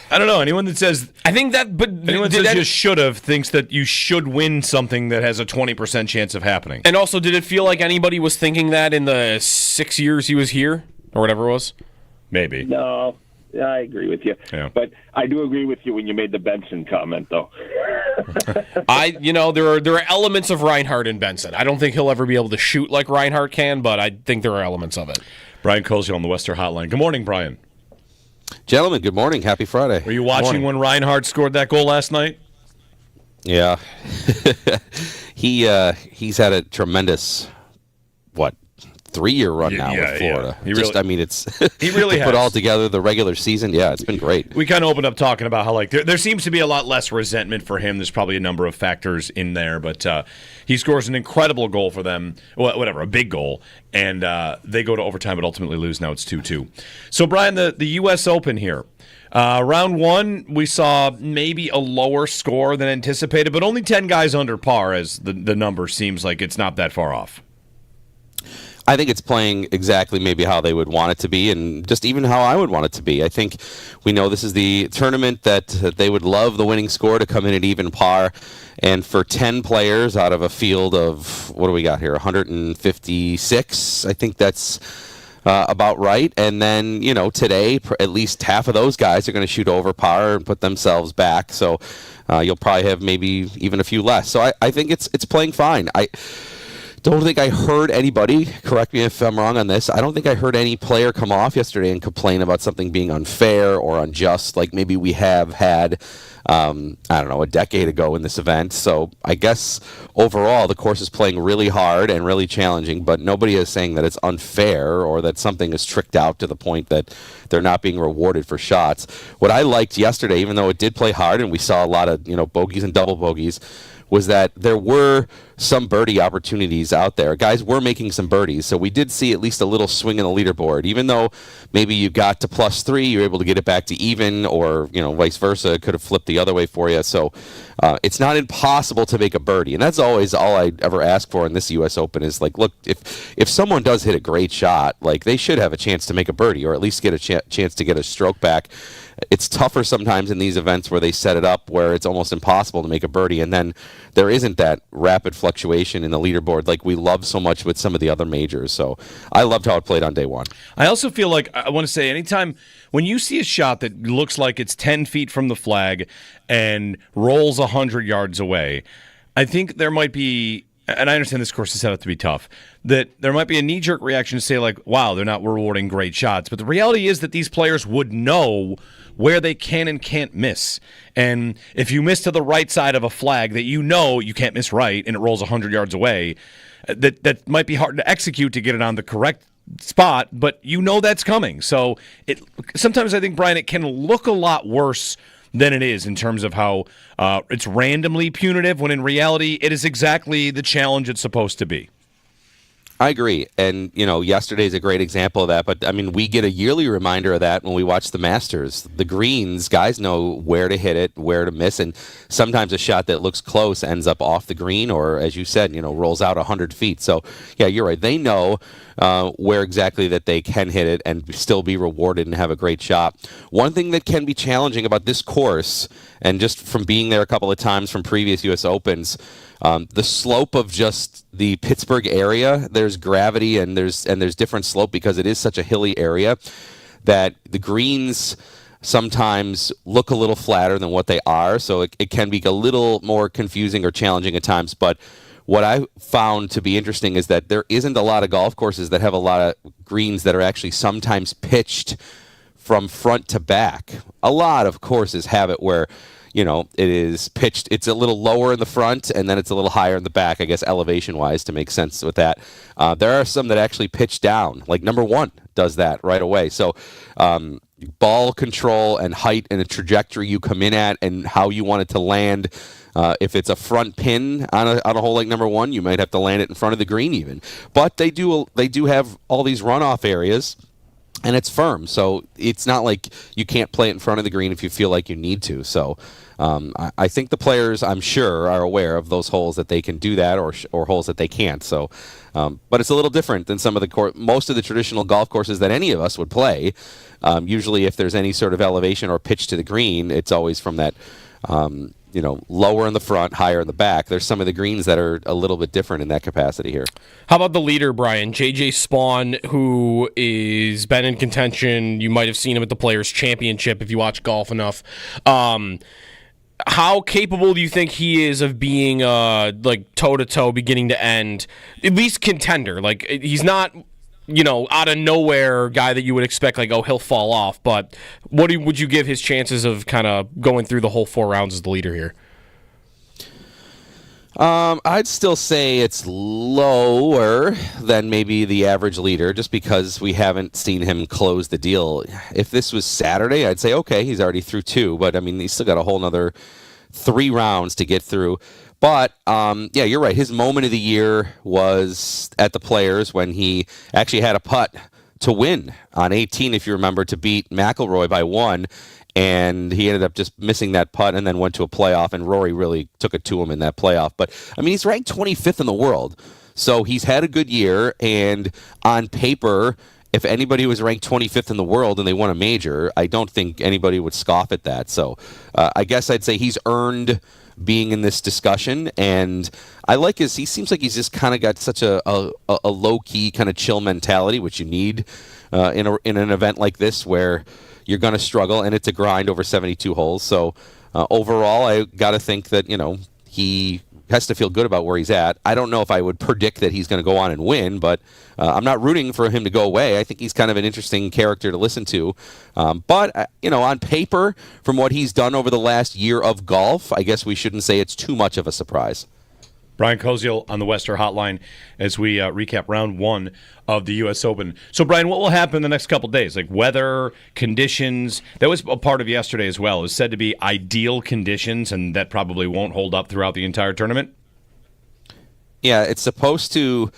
I don't know. Anyone that says
anyone that
says you should have thinks that you should win something that has a 20% chance of happening.
And also, did it feel like anybody was thinking that in the 6 years he was here or whatever it was?
Maybe.
No, I agree with you.
Yeah.
But I do agree with you when you made the Benson comment, though.
There are elements of Reinhart in Benson. I don't think he'll ever be able to shoot like Reinhart can, but I think there are elements of it.
Brian Koziel on the Western Hotline. Good morning, Brian.
Gentlemen, good morning. Happy Friday.
Were you watching when Reinhart scored that goal last night?
Yeah. He's had a tremendous, 3-year run now with Florida.
Yeah. He really has.
Put all together the regular season. Yeah, it's been great.
We kind of opened up talking about how there seems to be a lot less resentment for him. There's probably a number of factors in there, but he scores an incredible goal for them. A big goal, and they go to overtime but ultimately lose. Now it's 2-2. So, Brian, the U.S. Open here. Round one, we saw maybe a lower score than anticipated, but only 10 guys under par, as the number seems like it's not that far off.
I think it's playing exactly maybe how they would want it to be, and just even how I would want it to be. I think we know this is the tournament that they would love the winning score to come in at even par, and for 10 players out of a field of, what do we got here, 156, I think that's about right. And then, today, at least half of those guys are going to shoot over par and put themselves back, so you'll probably have maybe even a few less. So I think it's playing fine. I don't think I heard anybody, correct me if I'm wrong on this, I don't think I heard any player come off yesterday and complain about something being unfair or unjust like maybe we have had, a decade ago in this event. So I guess overall the course is playing really hard and really challenging, but nobody is saying that it's unfair or that something is tricked out to the point that they're not being rewarded for shots. What I liked yesterday, even though it did play hard and we saw a lot of bogeys and double bogeys, was that there were some birdie opportunities out there. Guys were making some birdies, so we did see at least a little swing in the leaderboard. Even though maybe you got to +3, you were able to get it back to even, or vice versa. It could have flipped the other way for you. So it's not impossible to make a birdie, and that's always all I ever ask for in this U.S. Open is look, if someone does hit a great shot, they should have a chance to make a birdie, or at least get a chance to get a stroke back. It's tougher sometimes in these events where they set it up where it's almost impossible to make a birdie, and then there isn't that rapid fluctuation in the leaderboard like we love so much with some of the other majors. So I loved how it played on day one.
I also feel like, I want to say, anytime when you see a shot that looks like it's 10 feet from the flag and rolls 100 yards away, I think there might be, and I understand this course is set up to be tough, that there might be a knee-jerk reaction to say, wow, they're not rewarding great shots. But the reality is that these players would know where they can and can't miss. And if you miss to the right side of a flag that you can't miss right and it rolls 100 yards away, that might be hard to execute to get it on the correct spot, but that's coming. So sometimes I think, Brian, it can look a lot worse than it is in terms of how it's randomly punitive, when in reality it is exactly the challenge it's supposed to be.
I agree. And, yesterday's a great example of that. But, we get a yearly reminder of that when we watch the Masters. The greens, guys know where to hit it, where to miss. And sometimes a shot that looks close ends up off the green or, as you said, rolls out 100 feet. So, yeah, you're right. They know where exactly that they can hit it and still be rewarded and have a great shot. One thing that can be challenging about this course, And just from being there a couple of times from previous U.S. Opens, the slope of just the Pittsburgh area, there's gravity and there's different slope because it is such a hilly area that the greens sometimes look a little flatter than what they are. So it can be a little more confusing or challenging at times. But what I found to be interesting is that there isn't a lot of golf courses that have a lot of greens that are actually sometimes pitched from front to back. A lot of courses have it where, it is pitched, it's a little lower in the front and then it's a little higher in the back, I guess, elevation-wise, to make sense with that. There are some that actually pitch down, like number 1 does that right away. So ball control and height and the trajectory you come in at and how you want it to land. If it's a front pin on a hole like number 1, you might have to land it in front of the green even. But they do have all these runoff areas, and it's firm. So it's not like you can't play it in front of the green if you feel like you need to. So I think the players, I'm sure, are aware of those holes that they can do that or holes that they can't. So, but it's a little different than some of most of the traditional golf courses that any of us would play. Usually if there's any sort of elevation or pitch to the green, it's always from that lower in the front, higher in the back. There's some of the greens that are a little bit different in that capacity here. How
about the leader, Brian? J.J. Spawn, who is been in contention. You might have seen him at the Players' Championship if you watch golf enough. How capable do you think he is of being toe-to-toe, beginning to end, at least contender? Like, he's not out of nowhere guy that you would expect, he'll fall off. But would you give his chances of kind of going through the whole 4 rounds as the leader here?
I'd still say it's lower than maybe the average leader, just because we haven't seen him close the deal. If this was Saturday, I'd say, okay, he's already through 2. But, he's still got a whole another 3 rounds to get through. But, you're right. His moment of the year was at the Players when he actually had a putt to win on 18, if you remember, to beat McIlroy by 1. And he ended up just missing that putt and then went to a playoff, and Rory really took it to him in that playoff. But, he's ranked 25th in the world. So he's had a good year, and on paper, if anybody was ranked 25th in the world and they won a major, I don't think anybody would scoff at that. So I guess I'd say he's earned being in this discussion, and I like he seems like he's just kind of got such a low-key kind of chill mentality, which you need in an event like this where you're going to struggle, and it's a grind over 72 holes. So overall, I got to think that, he has to feel good about where he's at. I don't know if I would predict that he's going to go on and win, but I'm not rooting for him to go away. I think he's kind of an interesting character to listen to. But on paper, from what he's done over the last year of golf, I guess we shouldn't say it's too much of a surprise.
Brian Koziel on the Wester Hotline as we recap round 1 of the U.S. Open. So, Brian, what will happen the next couple days? Like weather, conditions, that was a part of yesterday as well. It was said to be ideal conditions, and that probably won't hold up throughout the entire tournament?
Yeah, it's supposed to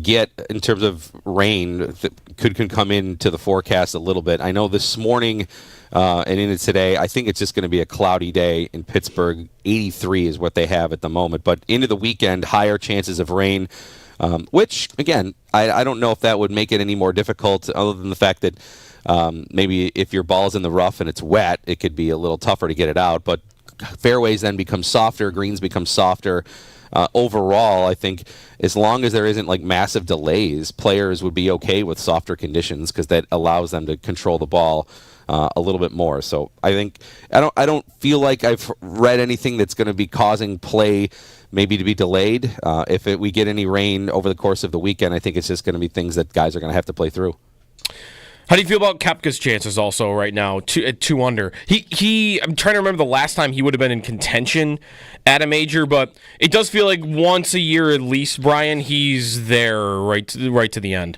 get, in terms of rain, that could come into the forecast a little bit. I know this morning and into today, I think it's just going to be a cloudy day in Pittsburgh. 83 is what they have at the moment. But into the weekend, higher chances of rain, which, again, I don't know if that would make it any more difficult, other than the fact that maybe if your ball's in the rough and it's wet, it could be a little tougher to get it out. But fairways then become softer, greens become softer. Overall, I think as long as there isn't massive delays, players would be okay with softer conditions because that allows them to control the ball a little bit more. So I think I don't feel like I've read anything that's going to be causing play maybe to be delayed. If we get any rain over the course of the weekend, I think it's just going to be things that guys are going to have to play through.
How do you feel about Koepka's chances also right now at 2 under? I'm trying to remember the last time he would have been in contention at a major, but it does feel like once a year at least, Brian, he's there right to the end.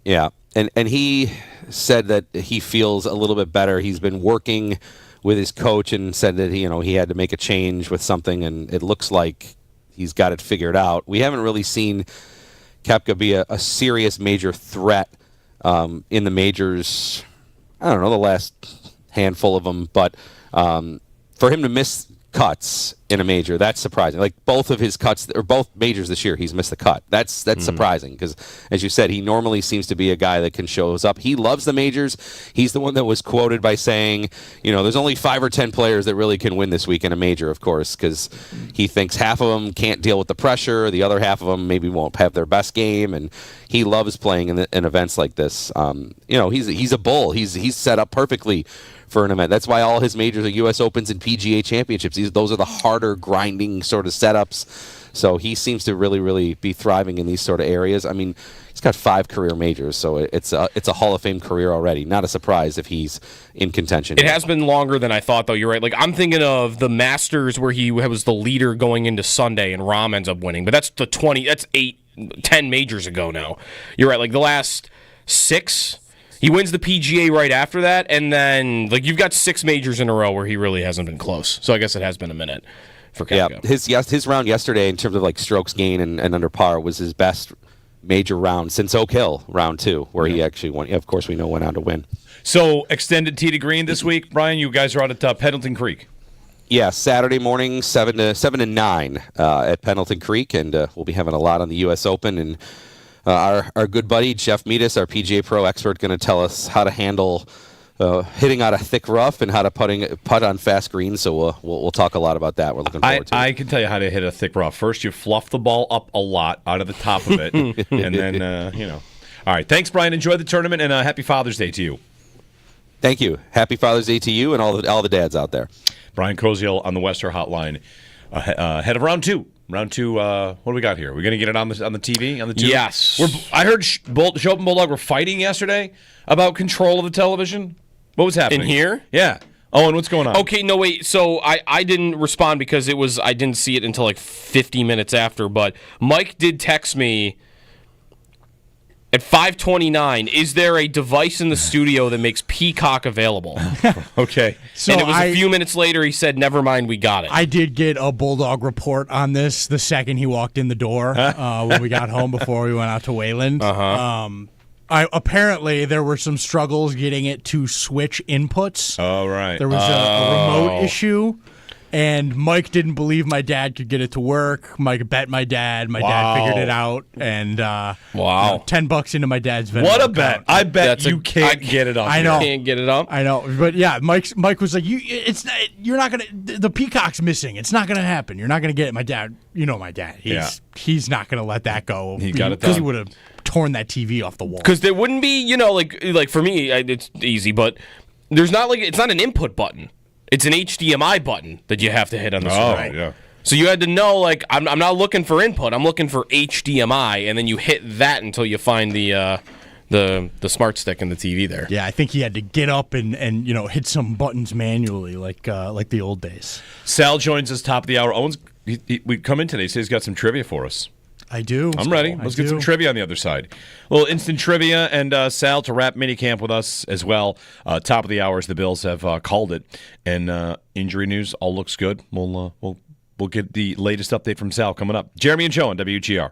Yeah, and he said that he feels a little bit better. He's been working with his coach and said that he had to make a change with something, and it looks like he's got it figured out. We haven't really seen Koepka be a serious major threat in the majors, the last handful of them. But for him to miss cuts in a major. That's surprising. Like both of his cuts, or both majors this year, he's missed the cut. That's surprising because, as you said, he normally seems to be a guy that can show us up. He loves the majors. He's the one that was quoted by saying, there's only 5 or 10 players that really can win this week in a major, of course, because he thinks half of them can't deal with the pressure, the other half of them maybe won't have their best game, and he loves playing in events like this. He's a bull. He's set up perfectly for an event. That's why all his majors are U.S. Opens and PGA Championships. Those are the harder, grinding sort of setups. So he seems to really, really be thriving in these sort of areas. I mean, he's got 5 career majors, so it's a Hall of Fame career already. Not a surprise if he's in contention.
It has been longer than I thought, though. You're right. Like, I'm thinking of the Masters where he was the leader going into Sunday and Rahm ends up winning. But that's 10 majors ago now. You're right. Like, the last 6... He wins the PGA right after that, and then you've got 6 majors in a row where he really hasn't been close. So I guess it has been a minute for Koepka.
Yeah, his round yesterday in terms of strokes gain and under par was his best major round since Oak Hill round 2, where he actually won. Yeah, of course, we know went on to win.
So extended tee to green this week, Brian. You guys are out at Pendleton Creek.
Yeah, Saturday morning, 7 to 9 at Pendleton Creek, and we'll be having a lot on the U.S. Open and. Our good buddy Jeff Meadis, our PGA Pro expert, going to tell us how to handle hitting out a thick rough and how to putt on fast greens. So we'll talk a lot about that. We're looking forward to it.
I can tell you how to hit a thick rough. First, you fluff the ball up a lot out of the top of it, and then All right, thanks, Brian. Enjoy the tournament, and Happy Father's Day to you.
Thank you. Happy Father's Day to you and all the dads out there.
Brian Koziel on the Western Hotline, ahead of round 2. Round 2, what do we got here? We're going to get it on the TV? On the tube?
Yes.
I heard Shope and Bulldog were fighting yesterday about control of the television. What was happening?
In here?
Yeah. Oh, and what's going on?
Okay, no, wait. So I didn't respond because I didn't see it until 50 minutes after, but Mike did text me at 5:29, is there a device in the studio that makes Peacock available?
Okay.
So and it was a few minutes later, he said, never mind, we got it.
I did get a Bulldog report on this the second he walked in the door when we got home before we went out to Wayland. Apparently, there were some struggles getting it to switch inputs.
Oh, right.
There was a remote issue. And Mike didn't believe my dad could get it to work. Mike bet my dad. My dad figured it out. And $10 into my dad's Venmo
What a
account.
bet! I bet you can't get it up.
I know.
You can't get it up.
I know, but yeah, Mike was like, "You're not gonna. The Peacock's missing. It's not gonna happen. You're not gonna get it." My dad, my dad. He's not gonna let that go.
He got it done.
He would have torn that TV off the wall.
Because there wouldn't be, like for me, it's easy, but there's not it's not an input button. It's an HDMI button that you have to hit on the screen.
Yeah.
So you had to know, I'm not looking for input. I'm looking for HDMI, and then you hit that until you find the smart stick in the TV there.
Yeah, I think he had to get up and hit some buttons manually, like the old days.
Sal joins us top of the hour. Owens, we come in today. He says he's got some trivia for us.
I do.
I'm ready. Let's get some trivia on the other side. A little instant trivia, and Sal to wrap minicamp with us as well. Top of the hour, as the Bills have called it, and injury news all looks good. We'll get the latest update from Sal coming up. Jeremy and Joe on WGR.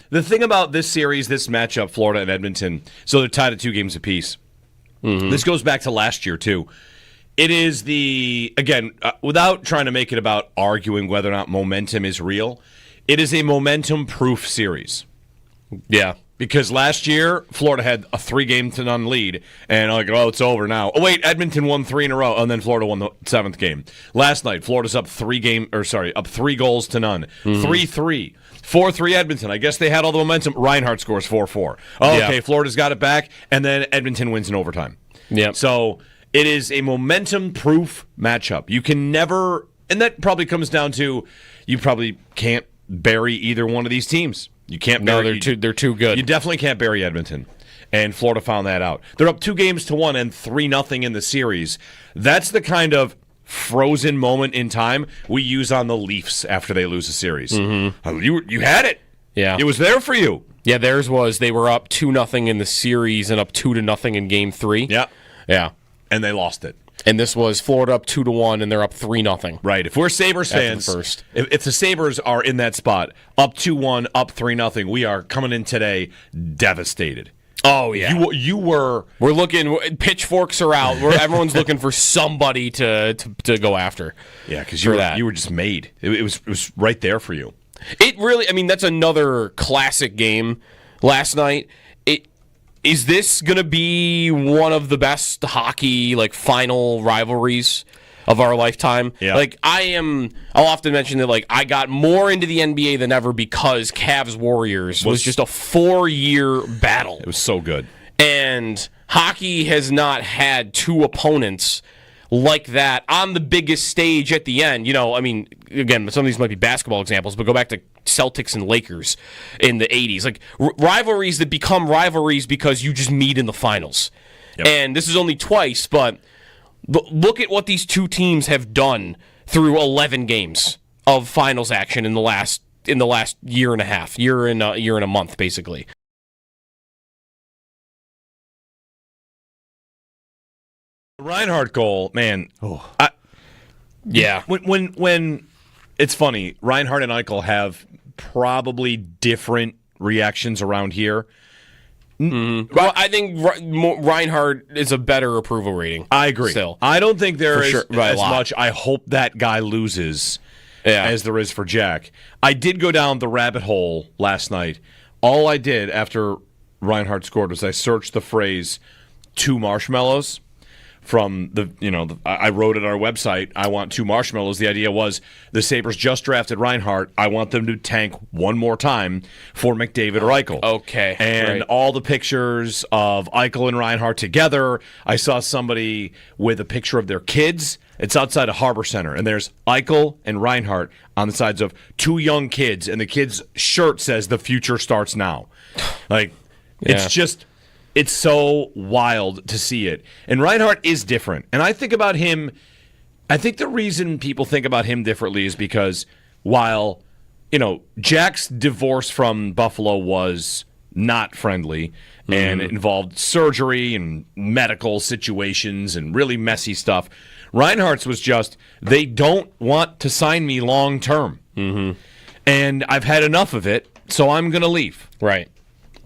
The thing about this series, this matchup, Florida and Edmonton, so they're tied at 2 games apiece. Mm-hmm. This goes back to last year, too. It is without trying to make it about arguing whether or not momentum is real, it is a momentum-proof series.
Yeah.
Because last year, Florida had a 3-0 lead, and it's over now. Oh, wait, Edmonton won 3 in a row, and then Florida won the 7th game. Last night, Florida's up 3 goals to none. 3-3. 4-3 Edmonton. I guess they had all the momentum. Reinhart scores 4-4. Okay, Florida's got it back, and then Edmonton wins in overtime.
Yeah.
So it is a momentum-proof matchup. You can never, and that probably comes down to you probably can't bury either one of these teams. You can't.
No, they're too good.
You definitely can't bury Edmonton, and Florida found that out. They're up 2-1 and 3-0 in the series. That's the kind of frozen moment in time we use on the Leafs after they lose a series. Mm-hmm. You had it.
Yeah,
it was there for you.
Yeah, theirs was they were up 2-0 in the series and up 2-0 in Game 3.
Yeah, and they lost it.
And this was Florida up 2-1, and they're up 3-0.
Right. If we're Sabres fans, if the Sabres are in that spot, up 2-1, up 3-0, we are coming in today devastated.
Oh yeah,
you were.
We're looking. Pitchforks are out. Everyone's looking for somebody to go after.
Yeah, because you were just made. It was right there for you.
It really. I mean, that's another classic game last night. Is this going to be one of the best hockey final rivalries of our lifetime?
Yeah.
I'll often mention that I got more into the NBA than ever because Cavs Warriors was just a 4-year battle.
It was so good.
And hockey has not had two opponents like that on the biggest stage at the end. Again, some of these might be basketball examples, but go back to Celtics and Lakers in the 80s. Rivalries that become rivalries because you just meet in the finals. Yep. And this is only twice, but look at what these two teams have done through 11 games of finals action in the last year and a half, year and a month, basically.
The Reinhart goal, man.
Yeah.
When it's funny, Reinhart and Eichel have probably different reactions around here.
Mm-hmm. Well, I think Reinhart is a better approval rating.
I agree.
Still.
I don't think there is as
lot.
much. I hope that guy loses as there is for Jack. I did go down the rabbit hole last night. All I did after Reinhart scored was I searched the phrase 2 marshmallows. From I wrote at our website, I want 2 marshmallows. The idea was the Sabres just drafted Reinhart. I want them to tank one more time for McDavid or Eichel.
Okay.
And all the pictures of Eichel and Reinhart together. I saw somebody with a picture of their kids. It's outside of Harbor Center, and there's Eichel and Reinhart on the sides of 2 young kids, and the kid's shirt says "The future starts now." It's just. It's so wild to see it. And Reinhart is different. And I think about him, I think the reason people think about him differently is because while, Jack's divorce from Buffalo was not friendly and it involved surgery and medical situations and really messy stuff, Reinhart's was just, they don't want to sign me long term. Mm-hmm. And I've had enough of it, so I'm going to leave.
Right.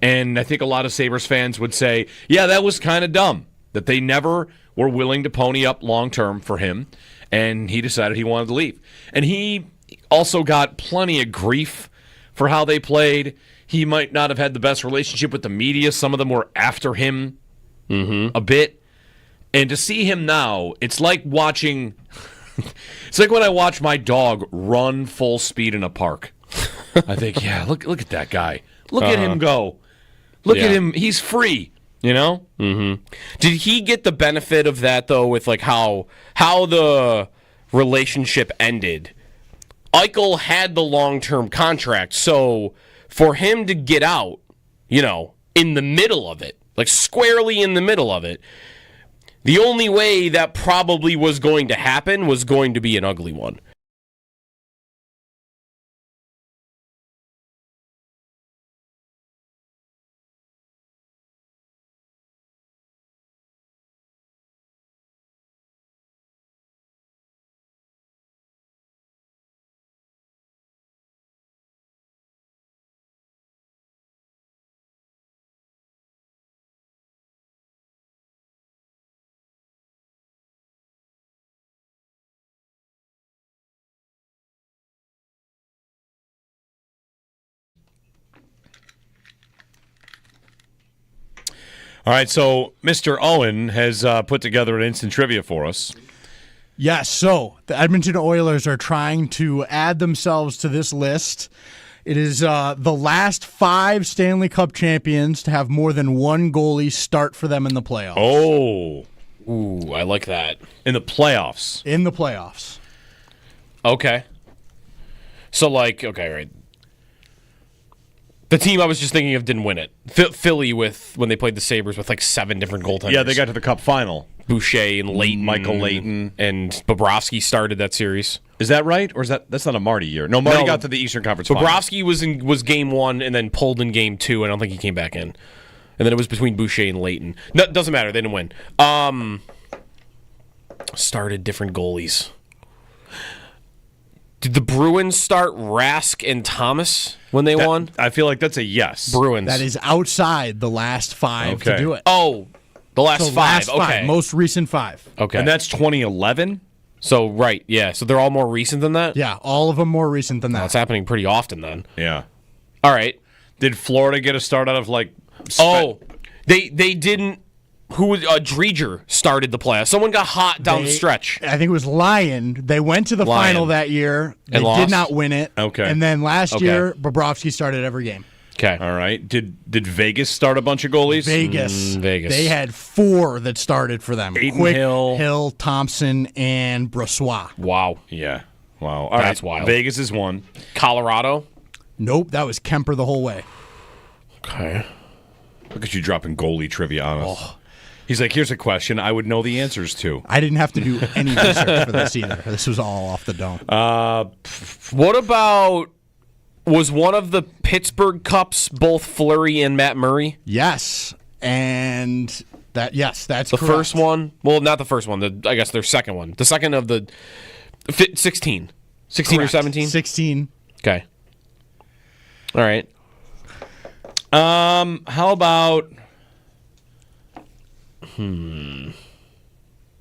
And I think a lot of Sabres fans would say, yeah, that was kind of dumb, that they never were willing to pony up long-term for him, and he decided he wanted to leave. And he also got plenty of grief for how they played. He might not have had the best relationship with the media. Some of them were after him a bit. And to see him now, it's like watching... it's like when I watch my dog run full speed in a park. I think, yeah, look at that guy. Look at him go. Look at him. He's free,
Mm-hmm. Did he get the benefit of that, though, with how the relationship ended? Eichel had the long-term contract, so for him to get out, in the middle of it, squarely in the middle of it, the only way that probably was going to happen was going to be an ugly one.
All right, so Mr. Owen has put together an instant trivia for us.
Yes, so the Edmonton Oilers are trying to add themselves to this list. It is the last 5 Stanley Cup champions to have more than one goalie start for them in the playoffs.
Oh.
Ooh, I like that.
In the playoffs.
In the playoffs.
Okay. So, okay, right. The team I was just thinking of didn't win it. Philly when they played the Sabres with like 7 different goaltenders.
Yeah, they got to the Cup final.
Boucher and Leighton.
Michael Leighton.
And Bobrovsky started that series.
Is that right? Or is that's not a Marty year? No, Marty got to the Eastern Conference final.
Bobrovsky was game 1 and then pulled in game 2. I don't think he came back in. And then it was between Boucher and Leighton. No, it doesn't matter. They didn't win. Started different goalies. Did the Bruins start Rask and Thomas when they won?
I feel like that's a yes.
Bruins.
That is outside the last 5 to do it.
Oh, the last
So
5.
last
Okay.
5, most recent 5.
Okay.
And that's 2011?
So, right, yeah. So they're all more recent than that?
Yeah, all of them more recent than that.
That's happening pretty often then.
Yeah.
All right.
Did Florida get a start out of like...
They didn't... Who was Dreger started the playoffs. Someone got hot down the stretch.
I think it was Lyon. They went to the final that year. They
And lost?
did not win it.
Okay.
And then last year, Bobrovsky started every game.
Okay.
All right. Did Vegas start a bunch of goalies?
Vegas.
Vegas.
They had 4 that started for them.
Aiden
Quick,
Hill.
Thompson, and Brossois.
Wow.
Yeah. Wow. All
That's
right.
wild.
Vegas is one.
Colorado.
Nope, that was Kemper the whole way.
Okay.
Look at you dropping goalie trivia on us. He's like, here's a question I would know the answers to.
I didn't have to do any research for this either. This was all off the dome.
What about... Was one of the Pittsburgh Cups both Fleury and Matt Murray?
Yes. And that's
The
correct.
first one? Well, not the first one. I guess their second one. The second of the 16. 16
Correct.
or 17?
16.
Okay. All right.
How about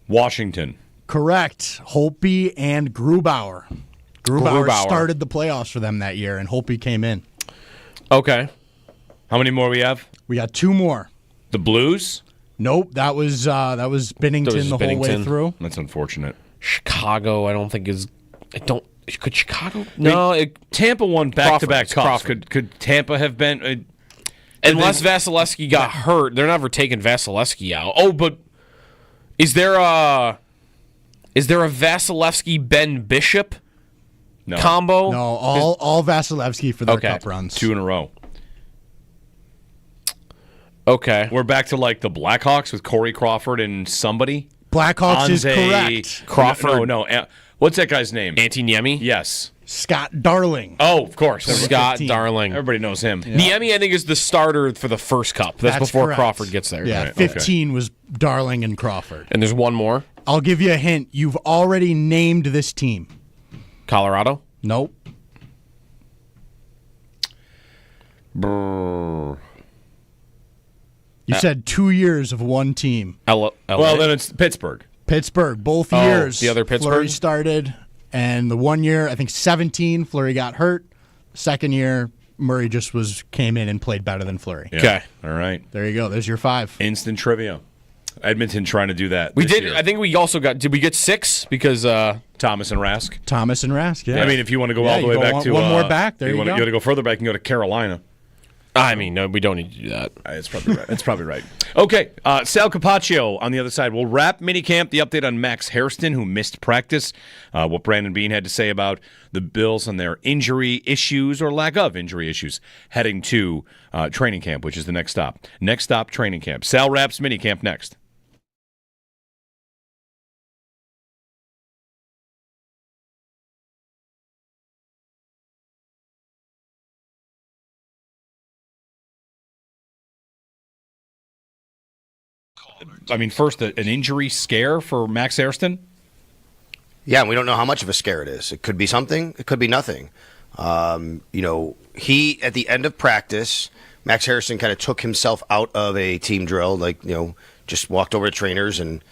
Washington?
Correct. Holtby and Grubauer. Grubauer
Grubauer.
started the playoffs for them that year, and Holtby came in.
Okay.
How many more we have?
We got 2 more.
The Blues?
Nope, that was Binnington
That was
the whole way
Binnington.
through.
That's unfortunate.
Chicago, I don't think is... I don't... Could Chicago... No,
Tampa won back-to-back cups.
Crawford.
Could Tampa have been...
unless Vasilevsky got hurt, they're never taking Vasilevsky out. Oh, but is there a Vasilevsky Ben Bishop combo?
No, all Vasilevsky for their
Okay.
cup runs.
2 in a row.
Okay.
We're back to like the Blackhawks with Corey Crawford and somebody.
Blackhawks is
Anze
correct.
Crawford. No. What's that guy's name?
Antti Niemi?
Yes.
Scott Darling.
Oh, of course.
Scott
15.
Darling.
Everybody knows him.
Niemi, I think, is the starter for the first cup. That's before
correct.
Crawford gets there.
Yeah,
Right, okay.
15 was Darling and Crawford.
And there's one more.
I'll give you a hint. You've already named this team.
Colorado?
Nope. You said 2 years of one team.
LA?
Well, then it's Pittsburgh.
Pittsburgh, both
Oh,
years.
the other Pittsburgh?
Fleury started, and the 1 year, I think 17, Fleury got hurt. Second year, Murray just came in and played better than Fleury.
Yeah.
Okay.
All right.
There you go. There's your 5.
Instant trivia. Edmonton trying to do that.
We
this
did.
year.
I think we also got. Did we get 6? Because
Thomas and Rask.
Thomas and Rask, yeah.
I mean, if you want to go
Yeah,
all the
you
way
go
back
one-
to
one more back, there
you
you
want
go.
to go further back and go to Carolina.
I mean, no, we don't need to do that.
That's probably right. That's probably right. Okay, Sal Capaccio on the other side. We'll wrap minicamp. The update on Max Hairston, who missed practice. What Brandon Bean had to say about the Bills and their injury issues or lack of injury issues heading to training camp, which is the next stop. Next stop, training camp. Sal wraps minicamp next. I mean, first, an injury scare for Max Hairston?
Yeah, and we don't know how much of a scare it is. It could be something. It could be nothing. He, at the end of practice, Max Harrison kind of took himself out of a team drill, just walked over to trainers and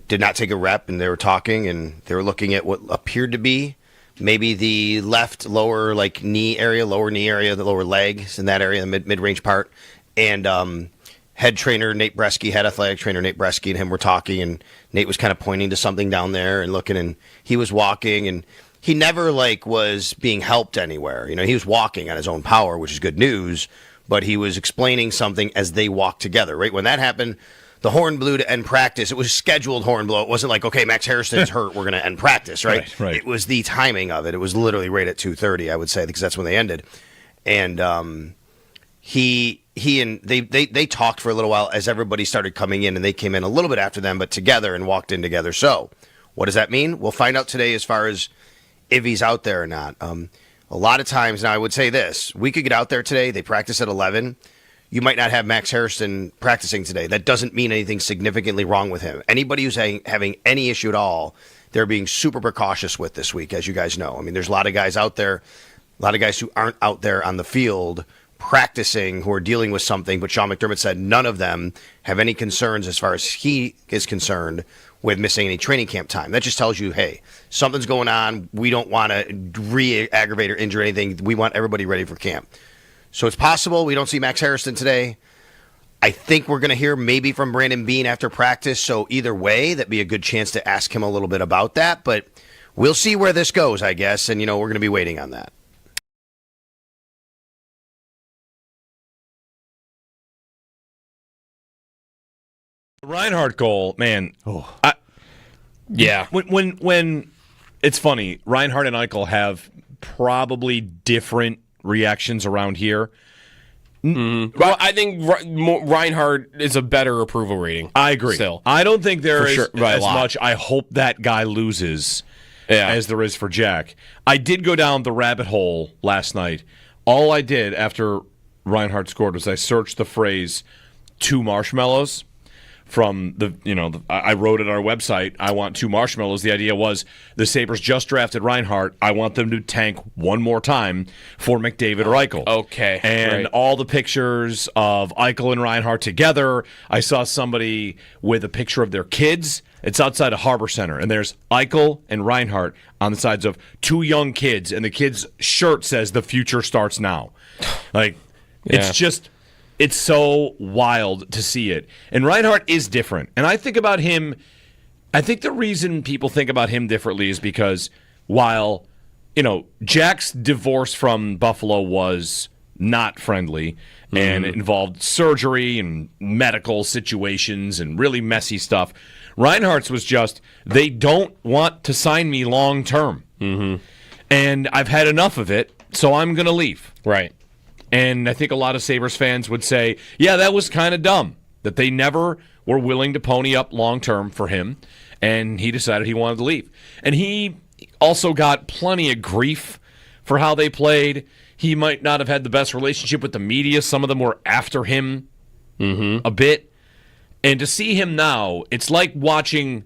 did not take a rep, and they were talking, and they were looking at what appeared to be maybe the left lower knee area, the lower legs in that area, the mid-range part. And head trainer Nate Bresky, head athletic trainer Nate Bresky, and him were talking, and Nate was kind of pointing to something down there and looking, and he was walking, and he never was being helped anywhere. He was walking on his own power, which is good news, but he was explaining something as they walked together. Right when that happened, the horn blew to end practice. It was scheduled horn blow. It wasn't like, okay, Max Harrison's hurt, we're going to end practice, right?
Right.
It was the timing of it. It was literally right at 2:30, I would say, because that's when they ended. And they talked for a little while as everybody started coming in, and they came in a little bit after them, but together and walked in together. So what does that mean? We'll find out today as far as if he's out there or not. A lot of times now, I would say this: we could get out there today. They practice at 11. You might not have Max Harrison practicing today. That doesn't mean anything significantly wrong with him. Anybody who's having any issue at all, they're being super precautious with this week, as you guys know. I mean, there's a lot of guys out there, a lot of guys who aren't out there on the field practicing who are dealing with something, but Sean McDermott said none of them have any concerns as far as he is concerned with missing any training camp time. That just tells you, hey, something's going on. We don't want to re-aggravate or injure anything. We want everybody ready for camp. So it's possible we don't see Max Harrison today. I think we're going to hear maybe from Brandon Beane after practice. So either way, that'd be a good chance to ask him a little bit about that. But we'll see where this goes, I guess. And, we're going to be waiting on that.
The Reinhart goal, man.
Yeah.
When it's funny, Reinhart and Eichel have probably different reactions around here.
Mm-hmm. Well, I think Reinhart is a better approval rating.
I agree.
Still,
I don't think there is
as
much. I hope that guy loses as there is for Jack. I did go down the rabbit hole last night. All I did after Reinhart scored was I searched the phrase "two marshmallows." From I wrote it on our website, I want 2 marshmallows. The idea was the Sabres just drafted Reinhart. I want them to tank one more time for McDavid or Eichel.
Okay.
And all the pictures of Eichel and Reinhart together. I saw somebody with a picture of their kids. It's outside of Harbor Center, and there's Eichel and Reinhart on the sides of 2 young kids, and the kid's shirt says "The future starts now." It's just... It's so wild to see it. And Reinhart is different. And I think about him, I think the reason people think about him differently is because while, Jack's divorce from Buffalo was not friendly and it involved surgery and medical situations and really messy stuff, Reinhart's was just, they don't want to sign me long term. Mm-hmm. And I've had enough of it, so I'm going to leave.
Right.
And I think a lot of Sabres fans would say, yeah, that was kind of dumb, that they never were willing to pony up long-term for him, and he decided he wanted to leave. And he also got plenty of grief for how they played. He might not have had the best relationship with the media. Some of them were after him a bit. And to see him now, it's like watching...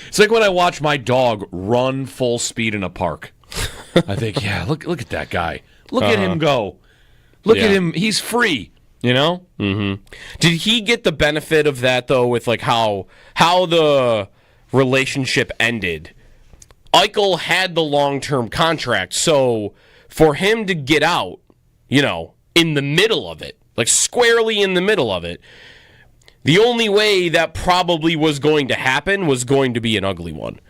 it's like when I watch my dog run full speed in a park. I think, yeah, look at that guy. Look at him go. Look at him. He's free,
Mm-hmm. Did he get the benefit of that, though, with how the relationship ended? Eichel had the long-term contract, so for him to get out, in the middle of it, squarely in the middle of it, the only way that probably was going to happen was going to be an ugly one.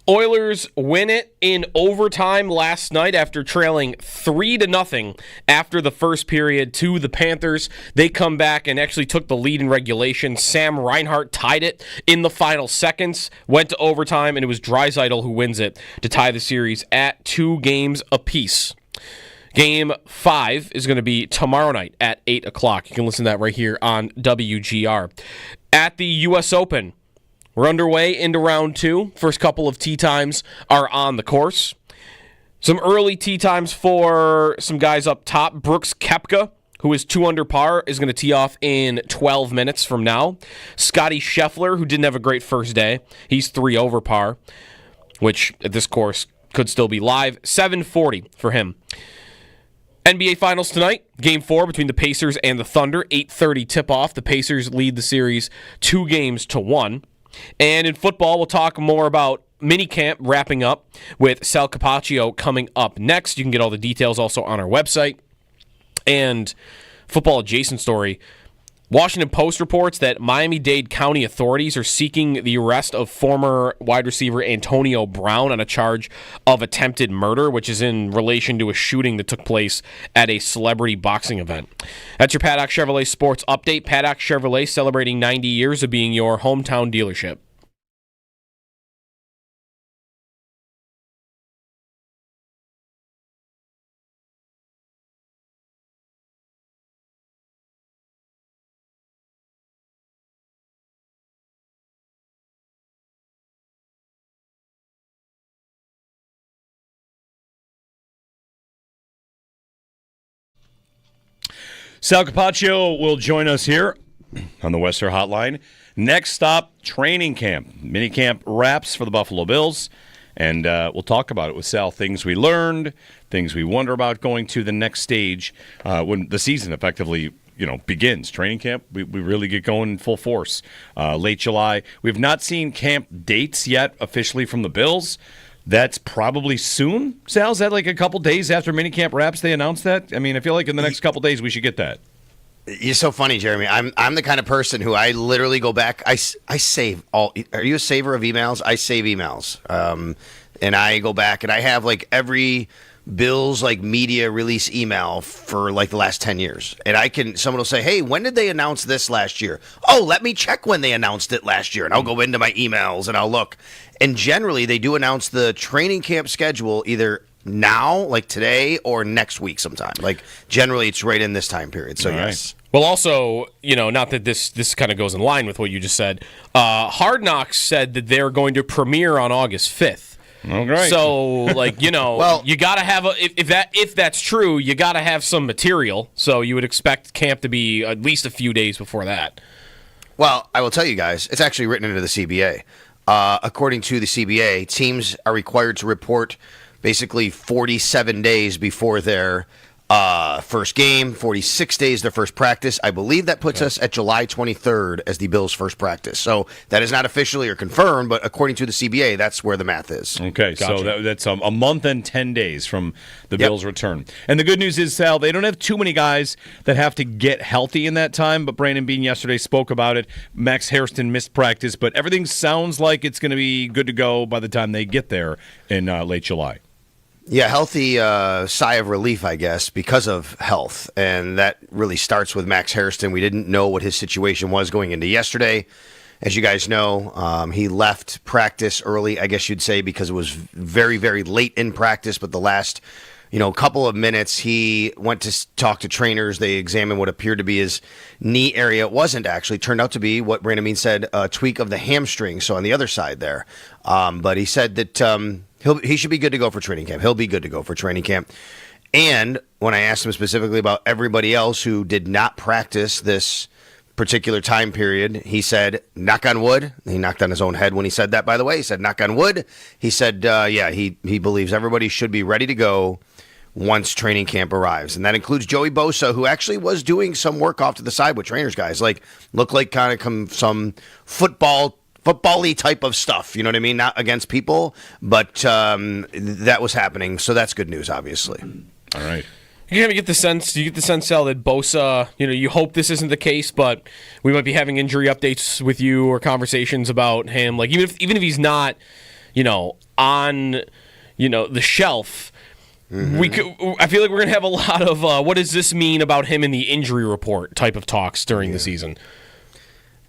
Oilers win it in overtime last night after trailing 3-0 after the first period to the Panthers. They come back and actually took the lead in regulation. Sam Reinhart tied it in the final seconds, went to overtime, and it was Draisaitl who wins it to tie the series at 2 games apiece. Game 5 is going to be tomorrow night at 8 o'clock. You can listen to that right here on WGR. At the U.S. Open, we're underway into round 2. First couple of tee times are on the course. Some early tee times for some guys up top. Brooks Koepka, who is 2 under par, is going to tee off in 12 minutes from now. Scotty Scheffler, who didn't have a great first day, he's 3 over par, which at this course could still be live. 7:40 for him. NBA Finals tonight, Game 4 between the Pacers and the Thunder, 8:30 tip-off. The Pacers lead the series 2-1. And in football, we'll talk more about minicamp wrapping up with Sal Capaccio coming up next. You can get all the details also on our website. And football adjacent story, Washington Post reports that Miami-Dade County authorities are seeking the arrest of former wide receiver Antonio Brown on a charge of attempted murder, which is in relation to a shooting that took place at a celebrity boxing event. That's your Paddock Chevrolet Sports Update. Paddock Chevrolet celebrating 90 years of being your hometown dealership.
Sal Capaccio will join us here on the Western Hotline. Next stop, training camp. Minicamp wraps for the Buffalo Bills. And we'll talk about it with Sal. Things we learned, things we wonder about going to the next stage when the season effectively begins. Training camp, we really get going in full force. Late July. We've not seen camp dates yet officially from the Bills. That's probably soon, Sal? Is that like a couple days after minicamp wraps they announced that? I mean, I feel like in the next couple days we should get that.
You're so funny, Jeremy. I'm the kind of person who I literally go back. I save all. Are you a saver of emails? I save emails. And I go back and I have like every Bills like media release email for like the last 10 years. And someone will say, hey, when did they announce this last year? Oh, let me check when they announced it last year. And I'll go into my emails and I'll look. And generally they do announce the training camp schedule either now, like today, or next week sometime. Like generally it's right in this time period. So yes.
Well, also, not that this kind of goes in line with what you just said. Hard Knocks said that they're going to premiere on August 5th.
Oh, great.
So, well, you got to have if that's true, you got to have some material. So you would expect camp to be at least a few days before that.
Well, I will tell you guys, it's actually written into the CBA. According to the CBA, teams are required to report basically 47 days before their first game, 46 days their first practice. I believe that puts us at July 23rd as the Bills' first practice. So that is not officially or confirmed, but according to the CBA, that's where the math is.
Okay, gotcha. So that's a month and 10 days from the Bills' return. And the good news is, Sal, they don't have too many guys that have to get healthy in that time, but Brandon Beane yesterday spoke about it. Max Hairston missed practice, but everything sounds like it's going to be good to go by the time they get there in late July.
Yeah, healthy sigh of relief, I guess, because of health. And that really starts with Max Hairston. We didn't know what his situation was going into yesterday. As you guys know, he left practice early, I guess you'd say, because it was very, very late in practice. But the last, couple of minutes, he went to talk to trainers. They examined what appeared to be his knee area. It wasn't actually. Turned out to be what Brandon Beane said, a tweak of the hamstring. So on the other side there. But he said that he should be good to go for training camp. He'll be good to go for training camp. And when I asked him specifically about everybody else who did not practice this particular time period, he said, knock on wood. He knocked on his own head when he said that, by the way. He said, knock on wood. He said, he believes everybody should be ready to go once training camp arrives. And that includes Joey Bosa, who actually was doing some work off to the side with trainers, guys. Looked like kind of some football-y type of stuff, you know what I mean? Not against people, but that was happening, so that's good news, obviously.
All right.
You get the sense, Sal, that Bosa, you hope this isn't the case, but we might be having injury updates with you or conversations about him. Like even if he's not, on, the shelf. I feel like we're going to have a lot of what does this mean about him in the injury report type of talks during the season.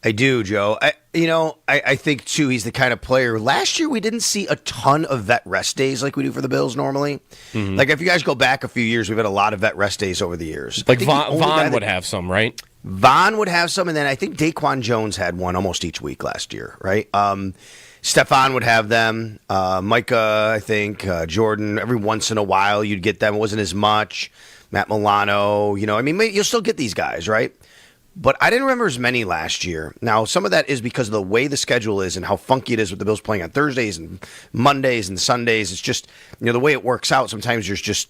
I do, Joe. I think, too, he's the kind of player. Last year, we didn't see a ton of vet rest days like we do for the Bills normally. Mm-hmm. Like, if you guys go back a few years, we've had a lot of vet rest days over the years.
Like, Vaughn would have some, right?
Vaughn would have some, and then I think Daquan Jones had one almost each week last year, right? Stephon would have them. Micah, I think. Jordan, every once in a while you'd get them. It wasn't as much. Matt Milano, you'll still get these guys, right? But I didn't remember as many last year. Now, some of that is because of the way the schedule is and how funky it is with the Bills playing on Thursdays and Mondays and Sundays. It's just, the way it works out, sometimes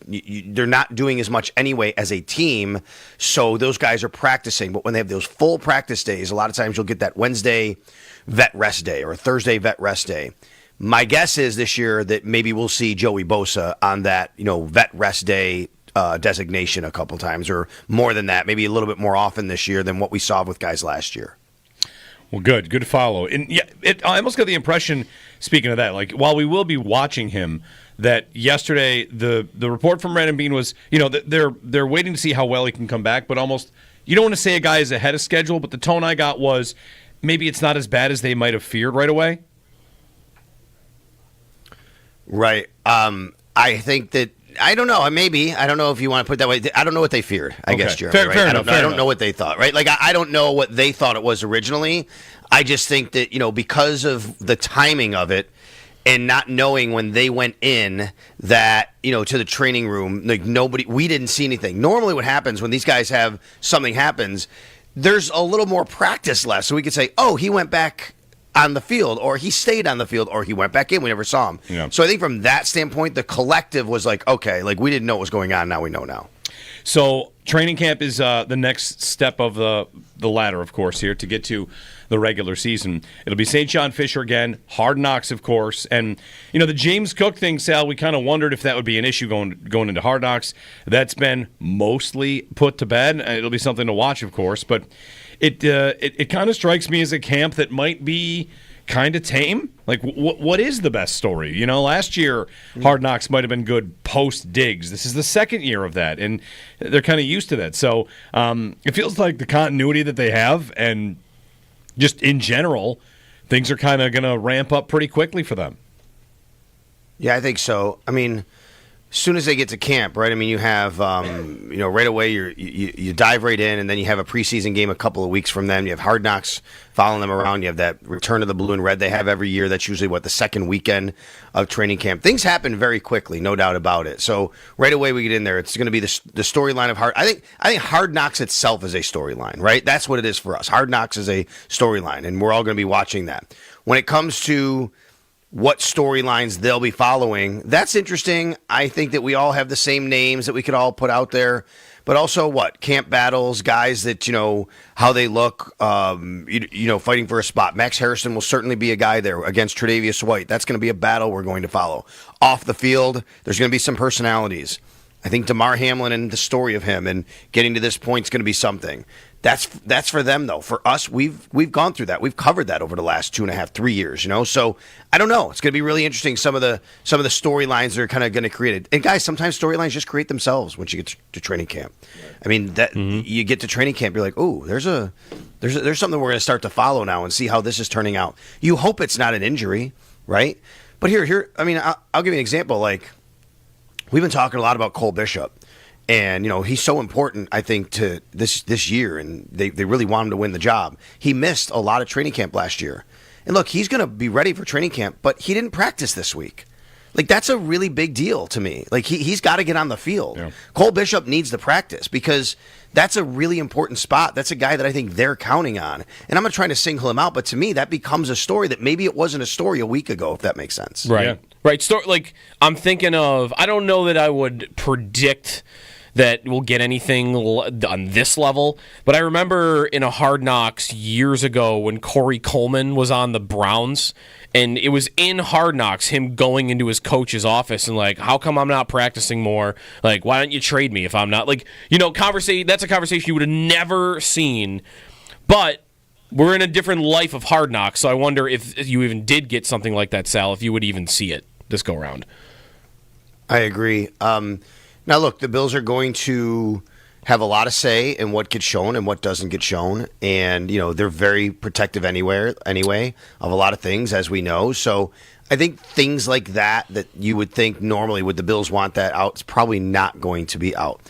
they're not doing as much anyway as a team, so those guys are practicing. But when they have those full practice days, a lot of times you'll get that Wednesday vet rest day or a Thursday vet rest day. My guess is this year that maybe we'll see Joey Bosa on that, vet rest day designation a couple times, or more than that, maybe a little bit more often this year than what we saw with guys last year.
Well, good to follow. And I almost got the impression, speaking of that, like while we will be watching him, that yesterday the report from Brandon Beane was, they're waiting to see how well he can come back, but almost you don't want to say a guy is ahead of schedule, but the tone I got was maybe it's not as bad as they might have feared right away.
Right. I think that. I don't know. Maybe. I don't know if you want to put it that way. I don't know what they feared, I guess, Jeremy.
Fair enough.
I don't know what they thought, right? Like, I don't know what they thought it was originally. I just think that, because of the timing of it and not knowing when they went in that, to the training room, like we didn't see anything. Normally what happens when these guys have something happens, there's a little more practice left. So we could say, oh, he went back on the field, or he stayed on the field, or he went back in. We never saw him. Yeah. So I think from that standpoint, the collective was like, okay, like we didn't know what was going on. Now we know now.
So training camp is the next step of the ladder, of course, here to get to the regular season. It'll be St. John Fisher again, Hard Knocks, of course. And, the James Cook thing, Sal, we kind of wondered if that would be an issue going into Hard Knocks. That's been mostly put to bed. It'll be something to watch, of course, but it kind of strikes me as a camp that might be kind of tame. Like, what is the best story? Last year, Hard Knocks might have been good post-Diggs. This is the second year of that, and they're kind of used to that. So it feels like the continuity that they have, and just in general, things are kind of going to ramp up pretty quickly for them.
Yeah, I think so. As soon as they get to camp, right? You have, right away you dive right in, and then you have a preseason game a couple of weeks from then. You have Hard Knocks following them around. You have that return to the blue and red they have every year. That's usually the second weekend of training camp. Things happen very quickly, no doubt about it. So right away we get in there. It's going to be the storyline of I think Hard Knocks itself is a storyline, right? That's what it is for us. Hard Knocks is a storyline, and we're all going to be watching that. When it comes to what storylines they'll be following, that's interesting. I think that we all have the same names that we could all put out there, but also camp battles, guys that, how they look, fighting for a spot. Max Harrison will certainly be a guy there against Tre'Davious White. That's going to be a battle we're going to follow. Off the field, there's going to be some personalities. I think DeMar Hamlin and the story of him and getting to this point is going to be something. That's for them, though. For us, we've gone through that. We've covered that over the last 2.5, 3 years, So I don't know. It's going to be really interesting. Some of the storylines that are kind of going to create it. And guys, sometimes storylines just create themselves once you get to training camp. You get to training camp, you're like, oh, there's something we're going to start to follow now and see how this is turning out. You hope it's not an injury, right? But here, I'll give you an example. Like, we've been talking a lot about Cole Bishop. And, he's so important, I think, to this year, and they really want him to win the job. He missed a lot of training camp last year. And look, he's going to be ready for training camp, but he didn't practice this week. Like, that's a really big deal to me. Like, he's got to get on the field. Yeah. Cole Bishop needs to practice because that's a really important spot. That's a guy that I think they're counting on. And I'm not trying to single him out, but to me, that becomes a story that maybe it wasn't a story a week ago, if that makes sense.
Right. Yeah. Right. I'm thinking of, I don't know that I would predict that we'll get anything on this level. But I remember in a Hard Knocks years ago when Corey Coleman was on the Browns, and it was in Hard Knocks, him going into his coach's office and like, how come I'm not practicing more? Like, why don't you trade me if I'm not? Like, that's a conversation you would have never seen. But we're in a different life of Hard Knocks, so I wonder if you even did get something like that, Sal, if you would even see it this go around.
I agree. Now, look, the Bills are going to have a lot of say in what gets shown and what doesn't get shown. And, they're very protective anyway, of a lot of things, as we know. So I think things like that you would think normally would the Bills want that out, it's probably not going to be out.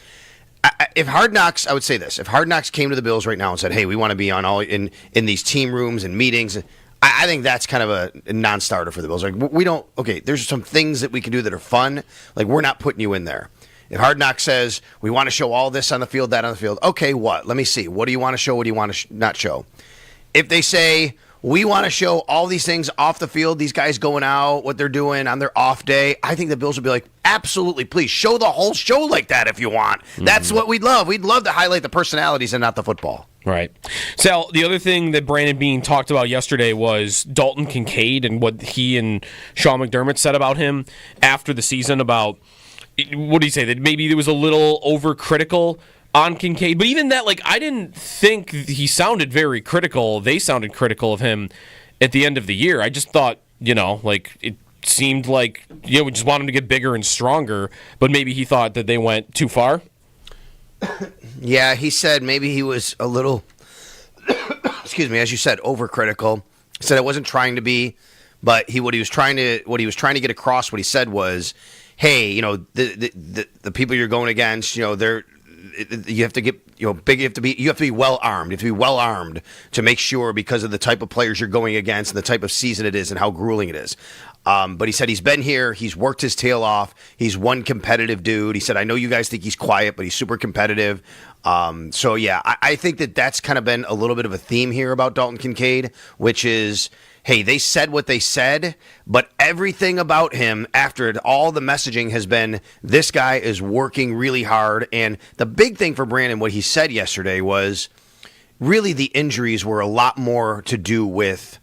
If Hard Knocks, I would say this, if Hard Knocks came to the Bills right now and said, hey, we want to be on all in these team rooms and meetings, I think that's kind of a non-starter for the Bills. Like, there's some things that we can do that are fun. Like, we're not putting you in there. If Hard Knocks says, we want to show all this on the field, that on the field, okay, what? Let me see. What do you want to show? What do you want to not show? If they say, we want to show all these things off the field, these guys going out, what they're doing on their off day, I think the Bills would be like, absolutely, please, show the whole show like that if you want. Mm-hmm. That's what we'd love. We'd love to highlight the personalities and not the football.
Right. Sal, the other thing that Brandon Beane talked about yesterday was Dalton Kincaid and what he and Sean McDermott said about him after the season about, what did he say, that maybe there was a little overcritical on Kincaid. But even that, I didn't think he sounded very critical. They sounded critical of him at the end of the year. I just thought, it seemed like, we just want him to get bigger and stronger. But maybe he thought that they went too far.
Yeah, he said maybe he was a little, excuse me, as you said, overcritical. He said it wasn't trying to be, but what he was trying to get across, what he said was, hey, the people you're going against, you have to get big. You have to be well armed. You have to be well armed to make sure, because of the type of players you're going against and the type of season it is and how grueling it is. But he said he's been here. He's worked his tail off. He's one competitive dude. He said, I know you guys think he's quiet, but he's super competitive. So, yeah, I think that's kind of been a little bit of a theme here about Dalton Kincaid, which is, hey, they said what they said, but everything about him after it, all the messaging has been, this guy is working really hard. And the big thing for Brandon, what he said yesterday was really the injuries were a lot more to do with,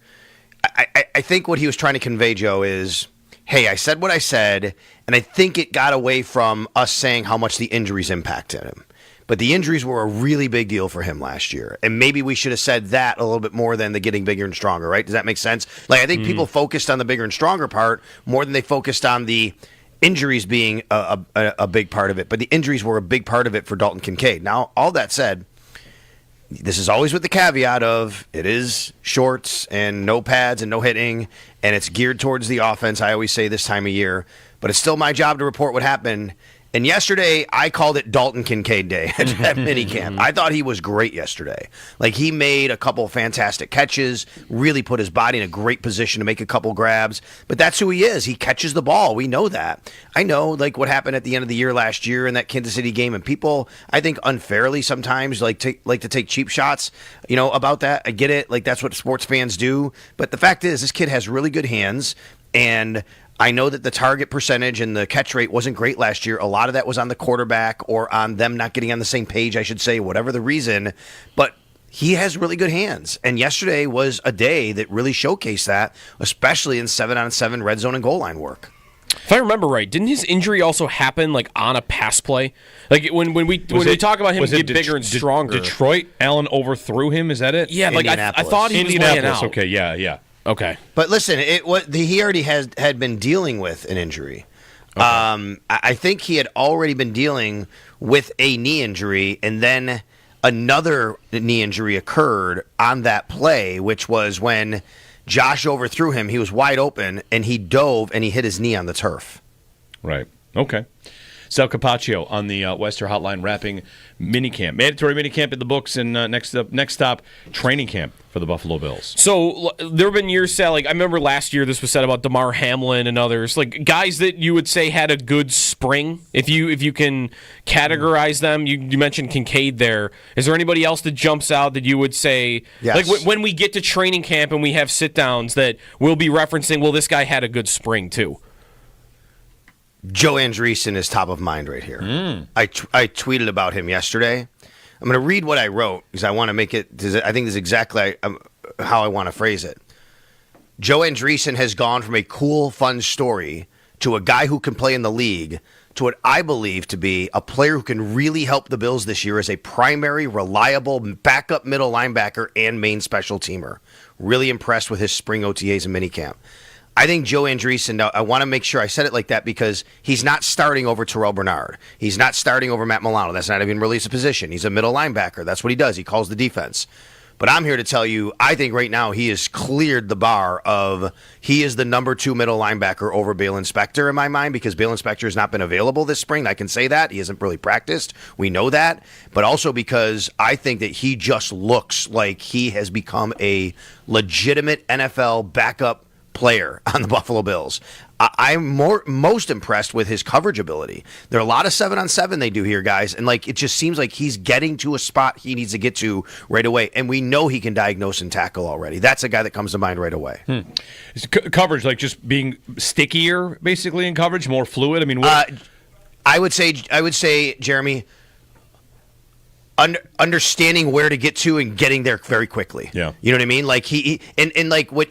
I think what he was trying to convey, Joe, is, hey, I said what I said, and I think it got away from us saying how much the injuries impacted him. But the injuries were a really big deal for him last year. And maybe we should have said that a little bit more than the getting bigger and stronger, right? Does that make sense? I think people focused on the bigger and stronger part more than they focused on the injuries being a big part of it. But the injuries were a big part of it for Dalton Kincaid. Now, all that said, this is always with the caveat of it is shorts and no pads and no hitting, and it's geared towards the offense, I always say this time of year. But it's still my job to report what happened. And yesterday, I called it Dalton Kincaid Day at minicamp. I thought he was great yesterday. He made a couple of fantastic catches, really put his body in a great position to make a couple grabs. But that's who he is. He catches the ball. We know that. I know, what happened at the end of the year last year in that Kansas City game, and people, I think, unfairly sometimes like to take cheap shots, about that. I get it. That's what sports fans do. But the fact is, this kid has really good hands, and I know that the target percentage and the catch rate wasn't great last year. A lot of that was on the quarterback or on them not getting on the same page, I should say, whatever the reason. But he has really good hands. And yesterday was a day that really showcased that, especially in 7-on-7 red zone and goal line work.
If I remember right, didn't his injury also happen on a pass play? When we talk about him getting bigger and stronger.
Detroit, Allen overthrew him. Is that it?
Yeah, I thought he was laying out.
Okay, yeah.
Okay.
But listen, he already had been dealing with an injury. Okay. I think he had already been dealing with a knee injury, and then another knee injury occurred on that play, which was when Josh overthrew him. He was wide open, and he dove, and he hit his knee on the turf.
Right. Okay. Sal Capaccio on the Western Hotline wrapping minicamp. Mandatory minicamp in the books, and next stop, training camp for the Buffalo Bills.
So there have been years, Sal, I remember last year this was said about DeMar Hamlin and others, guys that you would say had a good spring, if you can categorize them. You mentioned Kincaid there. Is there anybody else that jumps out that you would say,
yes,
when we get to training camp and we have sit-downs that we'll be referencing, well, this guy had a good spring too?
Joe Andreessen is top of mind right here. I tweeted about him yesterday. I'm going to read what I wrote because I want to make it. I think this is exactly how I want to phrase it. Joe Andreessen has gone from a cool, fun story to a guy who can play in the league to what I believe to be a player who can really help the Bills this year as a primary, reliable backup middle linebacker and main special teamer. Really impressed with his spring OTAs and minicamp. I think Joe Andreessen, I want to make sure I said it like that because he's not starting over Terrell Bernard. He's not starting over Matt Milano. That's not even really his position. He's a middle linebacker. That's what he does. He calls the defense. But I'm here to tell you, I think right now he has cleared the bar of he is the number 2 middle linebacker over Balen Spector in my mind because Balen Spector has not been available this spring. I can say that. He hasn't really practiced. We know that. But also because I think that he just looks like he has become a legitimate NFL backup player on the Buffalo Bills. I'm most impressed with his coverage ability. There are a lot of 7-on-7 they do here, guys, and it just seems like he's getting to a spot he needs to get to right away. And we know he can diagnose and tackle already. That's a guy that comes to mind right away.
Is coverage just being stickier, basically in coverage, more fluid? I mean,
I would say, Jeremy, understanding where to get to and getting there very quickly.
Yeah.
You know what I mean?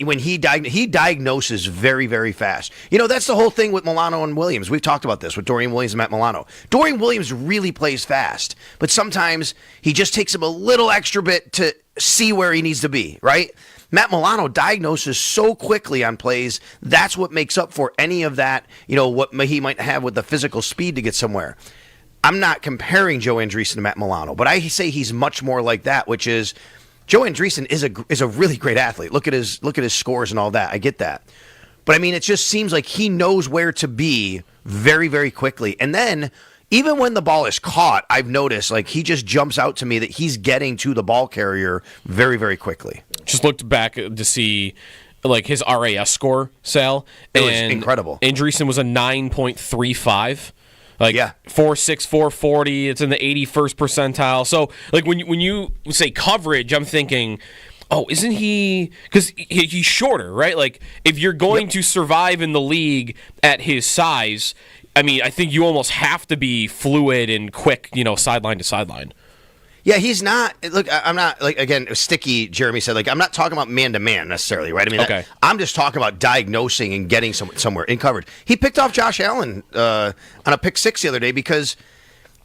When he diagnoses very, very fast. That's the whole thing with Milano and Williams. We've talked about this with Dorian Williams and Matt Milano. Dorian Williams really plays fast, but sometimes he just takes him a little extra bit to see where he needs to be, right? Matt Milano diagnoses so quickly on plays. That's what makes up for any of that, what he might have with the physical speed to get somewhere. I'm not comparing Joe Andreessen to Matt Milano, but I say he's much more like that, which is Joe Andreessen is a really great athlete. Look at his scores and all that. I get that. But I mean, it just seems like he knows where to be very, very quickly. And then even when the ball is caught, I've noticed he just jumps out to me that he's getting to the ball carrier very, very quickly.
Just looked back to see his RAS score, Sal.
It was incredible.
Andreessen was a 9.35. 4.6, 440. It's in the 81st percentile. So, when you say coverage, I'm thinking, isn't he? Because he's shorter, right? If you're going to survive in the league at his size, I mean, I think you almost have to be fluid and quick, sideline to sideline.
Yeah, he's not. Look, I'm not again sticky. Jeremy said I'm not talking about man to man necessarily, right? I mean,
okay.
I'm just talking about diagnosing and getting somewhere in coverage. He picked off Josh Allen on a pick 6 the other day because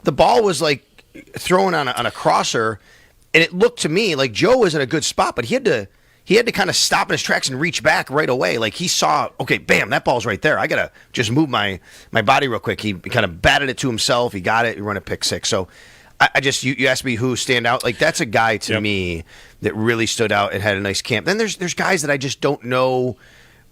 the ball was thrown on a crosser, and it looked to me like Joe was in a good spot, but he had to kind of stop in his tracks and reach back right away. He saw, okay, bam, that ball's right there. I gotta just move my body real quick. He kind of batted it to himself. He got it. He run a pick 6. So. I just you asked me who stand out. That's a guy to me that really stood out and had a nice camp. Then there's guys that I just don't know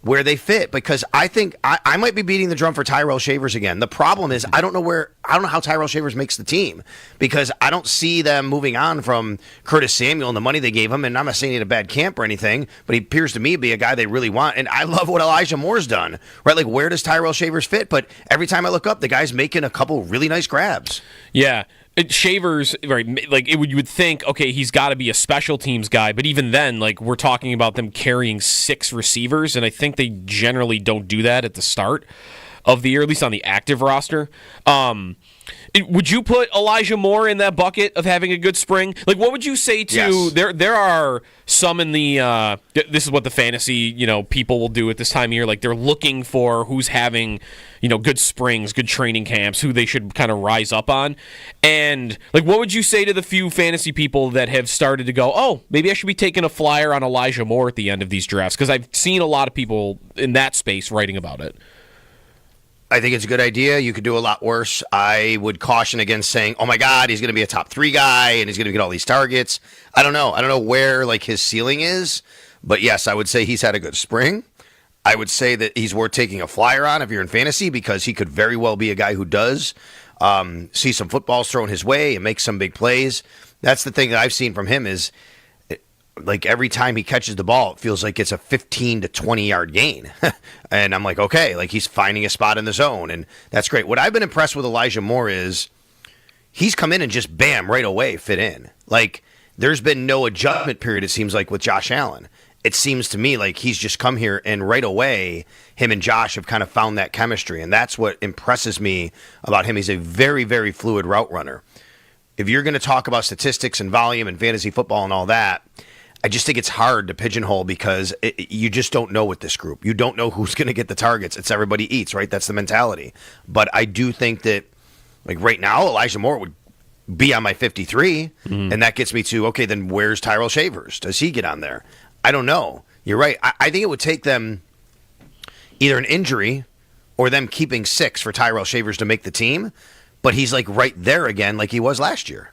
where they fit because I think I might be beating the drum for Tyrell Shavers again. The problem is I don't know how Tyrell Shavers makes the team because I don't see them moving on from Curtis Samuel and the money they gave him. And I'm not saying he had a bad camp or anything, but he appears to me to be a guy they really want. And I love what Elijah Moore's done, right? Where does Tyrell Shavers fit? But every time I look up, the guy's making a couple really nice grabs.
Yeah. Shavers, right? You would think, okay, he's got to be a special teams guy, but even then, we're talking about them carrying 6 receivers, and I think they generally don't do that at the start of the year, at least on the active roster. Would you put Elijah Moore in that bucket of having a good spring? What would you say to
yes.
There are some in the this is what the fantasy people will do at this time of year. They're looking for who's having good springs, good training camps, who they should kind of rise up on. And what would you say to the few fantasy people that have started to go, oh, maybe I should be taking a flyer on Elijah Moore at the end of these drafts? Because I've seen a lot of people in that space writing about it.
I think it's a good idea. You could do a lot worse. I would caution against saying, oh my God, he's going to be a top 3 guy and he's going to get all these targets. I don't know where his ceiling is, but yes, I would say he's had a good spring. I would say that he's worth taking a flyer on if you're in fantasy because he could very well be a guy who does see some footballs thrown his way and make some big plays. That's the thing that I've seen from him is every time he catches the ball, it feels like it's a 15 to 20 yard gain. And I'm okay, he's finding a spot in the zone. And that's great. What I've been impressed with Elijah Moore is he's come in and just bam, right away fit in. There's been no adjustment period, it seems like, with Josh Allen. It seems to me like he's just come here and right away, him and Josh have kind of found that chemistry. And that's what impresses me about him. He's a very, very fluid route runner. If you're going to talk about statistics and volume and fantasy football and all that, I just think it's hard to pigeonhole because you just don't know with this group. You don't know who's going to get the targets. It's everybody eats, right? That's the mentality. But I do think that, like right now, Elijah Moore would be on my 53, and that gets me to, okay, then where's Tyrell Shavers? Does he get on there? I don't know. You're right. I think it would take them either an injury or them keeping 6 for Tyrell Shavers to make the team, but he's like right there again like he was last year.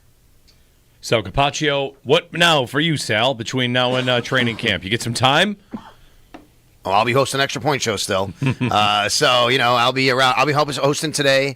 Sal Capaccio, what now for you, Sal, between now and training camp? You get some time?
Oh, I'll be hosting Extra Point Show still. So, I'll be around. I'll be hosting today.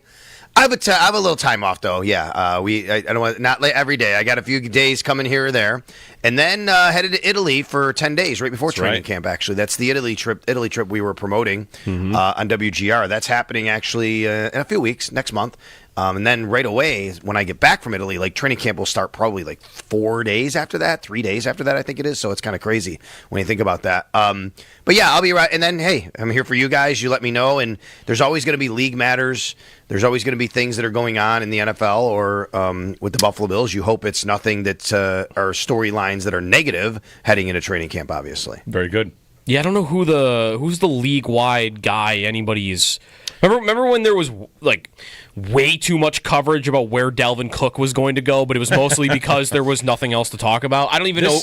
I have a little time off though. Yeah, I don't want not late every day. I got a few days coming here or there, and then headed to Italy for 10 days right before training camp. Actually, that's the Italy trip we were promoting on WGR. That's happening actually in a few weeks, next month. And then right away, when I get back from Italy, like training camp will start probably like 4 days after that, 3 days after that, I think it is. So it's kind of crazy when you think about that. But yeah, I'll be right. And then, hey, I'm here for you guys. You let me know. And there's always going to be league matters. There's always going to be things that are going on in the NFL or with the Buffalo Bills. You hope it's nothing that are storylines that are negative heading into training camp, obviously.
Very good.
Yeah, I don't know who's the league-wide guy anybody's... Remember when there was like way too much coverage about where Dalvin Cook was going to go, but it was mostly because there was nothing else to talk about. I don't even know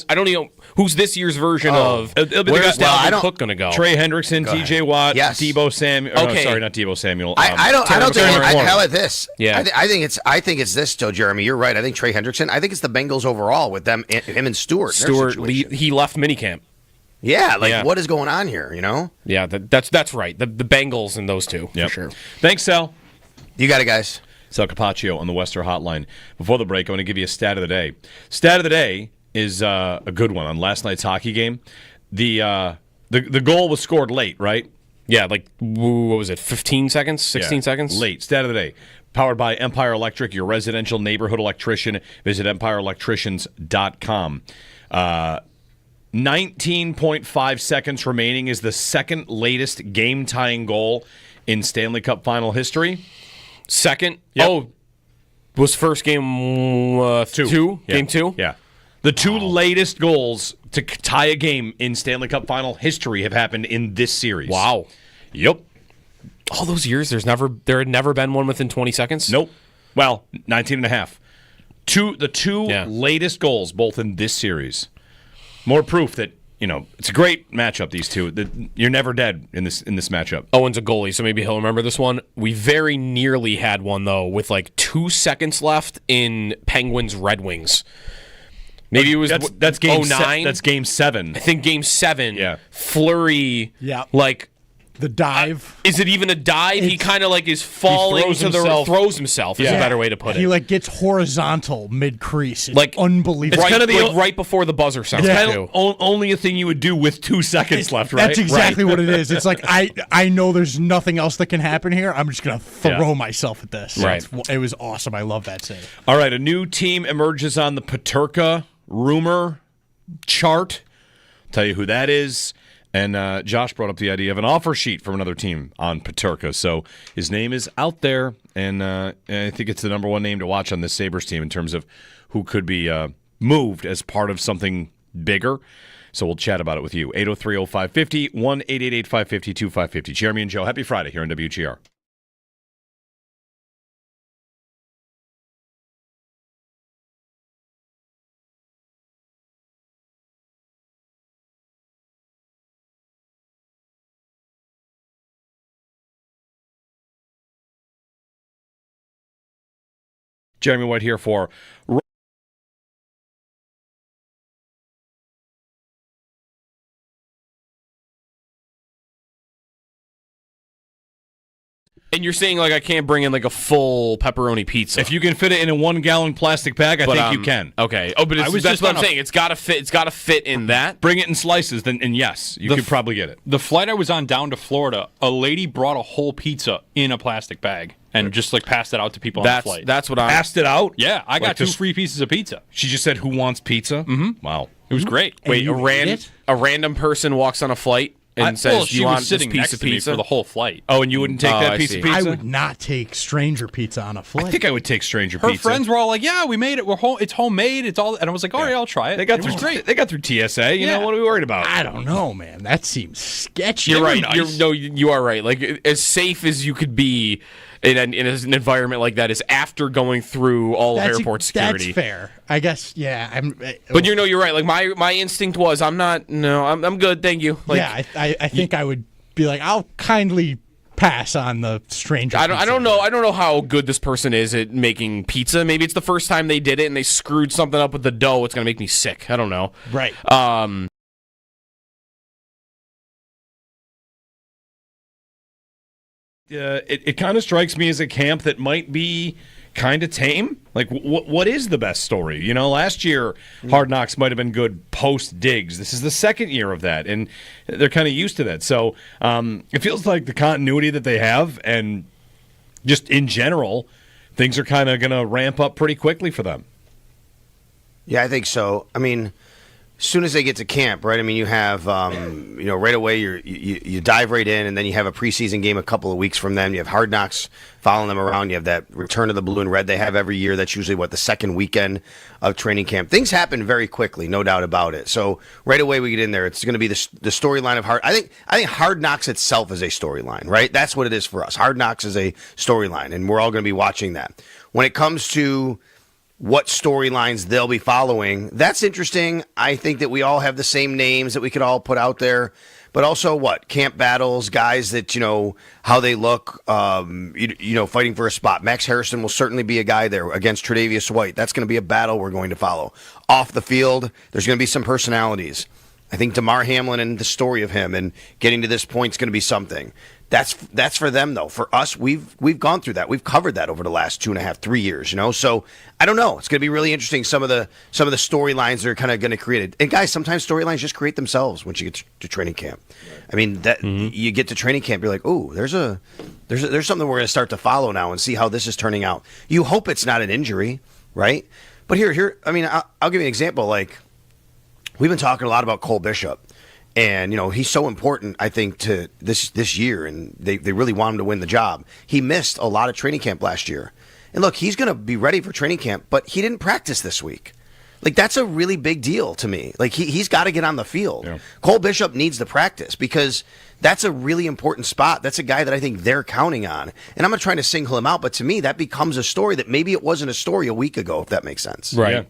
who's this year's version of where's Dalvin Cook going to go.
Trey Hendrickson, TJ Watt,
yes.
Debo Samuel.
Okay.
No, sorry, not Debo Samuel.
I don't think. How about this?
Yeah,
I think it's this. Joe Jeremy, you're right. I think Trey Hendrickson. I think it's the Bengals overall with them, him and Stewart.
He left minicamp.
Yeah, what is going on here,
Yeah, that's right. The Bengals and those two, for sure.
Thanks, Sal.
You got it, guys.
Sal Capaccio on the Western Hotline. Before the break, I want to give you a stat of the day. Stat of the day is a good one on last night's hockey game. The goal was scored late, right?
Yeah, like, what was it, 15 seconds, 16 seconds?
Late. Stat of the day. Powered by Empire Electric, your residential neighborhood electrician. Visit EmpireElectricians.com. 19.5 seconds remaining is the second latest game-tying goal in Stanley Cup final history.
Second?
Yep.
Oh, was first game two?
Yeah.
Game 2?
Yeah. The two latest goals to tie a game in Stanley Cup final history have happened in this series.
Wow.
Yep.
All those years, there had never been one within 20 seconds?
Nope. Well, 19 and a half. The two latest goals, both in this series. More proof that, it's a great matchup, these two. That you're never dead in this matchup.
Owen's a goalie, so maybe he'll remember this one. We very nearly had one, though, with like 2 seconds left in Penguins Red Wings. Maybe it was
that's game
09.
That's game 7.
I think game 7.
Yeah.
Fleury.
Yeah.
Like
the dive.
Is it even a dive? He kind of like is falling throws himself. Is a better way to put it.
He like gets horizontal mid crease. It's
like
unbelievable.
It's kind of right before the buzzer sounds.
It's kind of only a thing you would do with 2 seconds left, right?
That's exactly what it is. It's like I know there's nothing else that can happen here. I'm just gonna throw myself at this.
Right.
It was awesome. I love that save.
All right, a new team emerges on the Peterka rumor chart. I'll tell you who that is. And Josh brought up the idea of an offer sheet from another team on Peterka. So his name is out there, and I think it's the number one name to watch on this Sabres team in terms of who could be moved as part of something bigger. So we'll chat about it with you. 803-0550, 1-888-550-2550. Jeremy and Joe, happy Friday here on WGR. Jeremy White here for
And you're saying like I can't bring in like a full pepperoni pizza.
If you can fit it in a 1-gallon plastic bag, I think you can.
Okay. Oh, but that's what I'm saying. It's got to fit. It's got to fit in that.
Bring it in slices, and yes, you could probably get it.
The flight I was on down to Florida, a lady brought a whole pizza in a plastic bag and just like passed it out to people on the flight.
That's what I
passed it out.
Yeah, I got 2 free pieces of pizza.
She just said, "Who wants pizza?"
Mm-hmm.
Wow,
it was great.
Wait, a random person walks on a flight and says, "Do
she
you
was
want this
sitting
piece
next
of
to me
pizza?"
for the whole flight.
Oh, and you wouldn't take that
I
piece
see.
of pizza?
I would not take stranger pizza on a flight.
I think I would take stranger
Her
pizza.
friends were all like, "Yeah, we made it. We're home. It's homemade. It's all." And I was like, "All right, I'll try it."
They got
It
through
was great.
They got through TSA. You know,
Yeah.
what are we worried about?
I don't know, man. That seems sketchy.
You're right.
nice.
You are right. Like as safe as you could be in an environment like that is after going through all of airport security.
That's fair. I guess. Yeah.
But you're right. Like my instinct was, I'm good, thank you. Like,
yeah. I think I would be like, I'll kindly pass on the stranger.
I don't
pizza.
know. I don't know how good this person is at making pizza. Maybe it's the first time they did it and they screwed something up with the dough. It's gonna make me sick. I don't know.
Right.
It kind of strikes me as a camp that might be kind of tame. Like, what is the best story? You know, last year, Hard Knocks might have been good post-Diggs. This is the second year of that, and they're kind of used to that. So it feels like the continuity that they have, and just in general, things are kind of going to ramp up pretty quickly for them.
Yeah, I think so. I mean, as soon as they get to camp, right? I mean, you have, right away you dive right in, and then you have a preseason game a couple of weeks from then. You have Hard Knocks following them around. You have that return of the blue and red they have every year. That's usually, the second weekend of training camp. Things happen very quickly, no doubt about it. So right away we get in there. It's going to be the storyline of Hard. I think Hard Knocks itself is a storyline, right? That's what it is for us. Hard Knocks is a storyline, and we're all going to be watching that. When it comes to what storylines they'll be following, that's interesting. I think that we all have the same names that we could all put out there, but also camp battles, guys that, how they look, fighting for a spot. Max Harrison will certainly be a guy there against Tre'Davious White. That's going to be a battle we're going to follow. Off the field, there's going to be some personalities. I think DeMar Hamlin and the story of him and getting to this point is going to be something. That's for them, though. For us, we've gone through that. We've covered that over the last 2.5, 3 years. So I don't know. It's going to be really interesting. Some of the storylines that are kind of going to create it. And guys, sometimes storylines just create themselves once you get to training camp. I mean, you get to training camp, you're like, oh, there's something we're going to start to follow now and see how this is turning out. You hope it's not an injury, right? But here. I mean, I'll give you an example. Like, we've been talking a lot about Cole Bishop. And, he's so important, I think, to this year, and they really want him to win the job. He missed a lot of training camp last year. And look, he's going to be ready for training camp, but he didn't practice this week. Like, that's a really big deal to me. Like, he's got to get on the field. Yeah. Cole Bishop needs to practice because that's a really important spot. That's a guy that I think they're counting on. And I'm not trying to single him out, but to me, that becomes a story that maybe it wasn't a story a week ago, if that makes sense.
Right.
Yeah.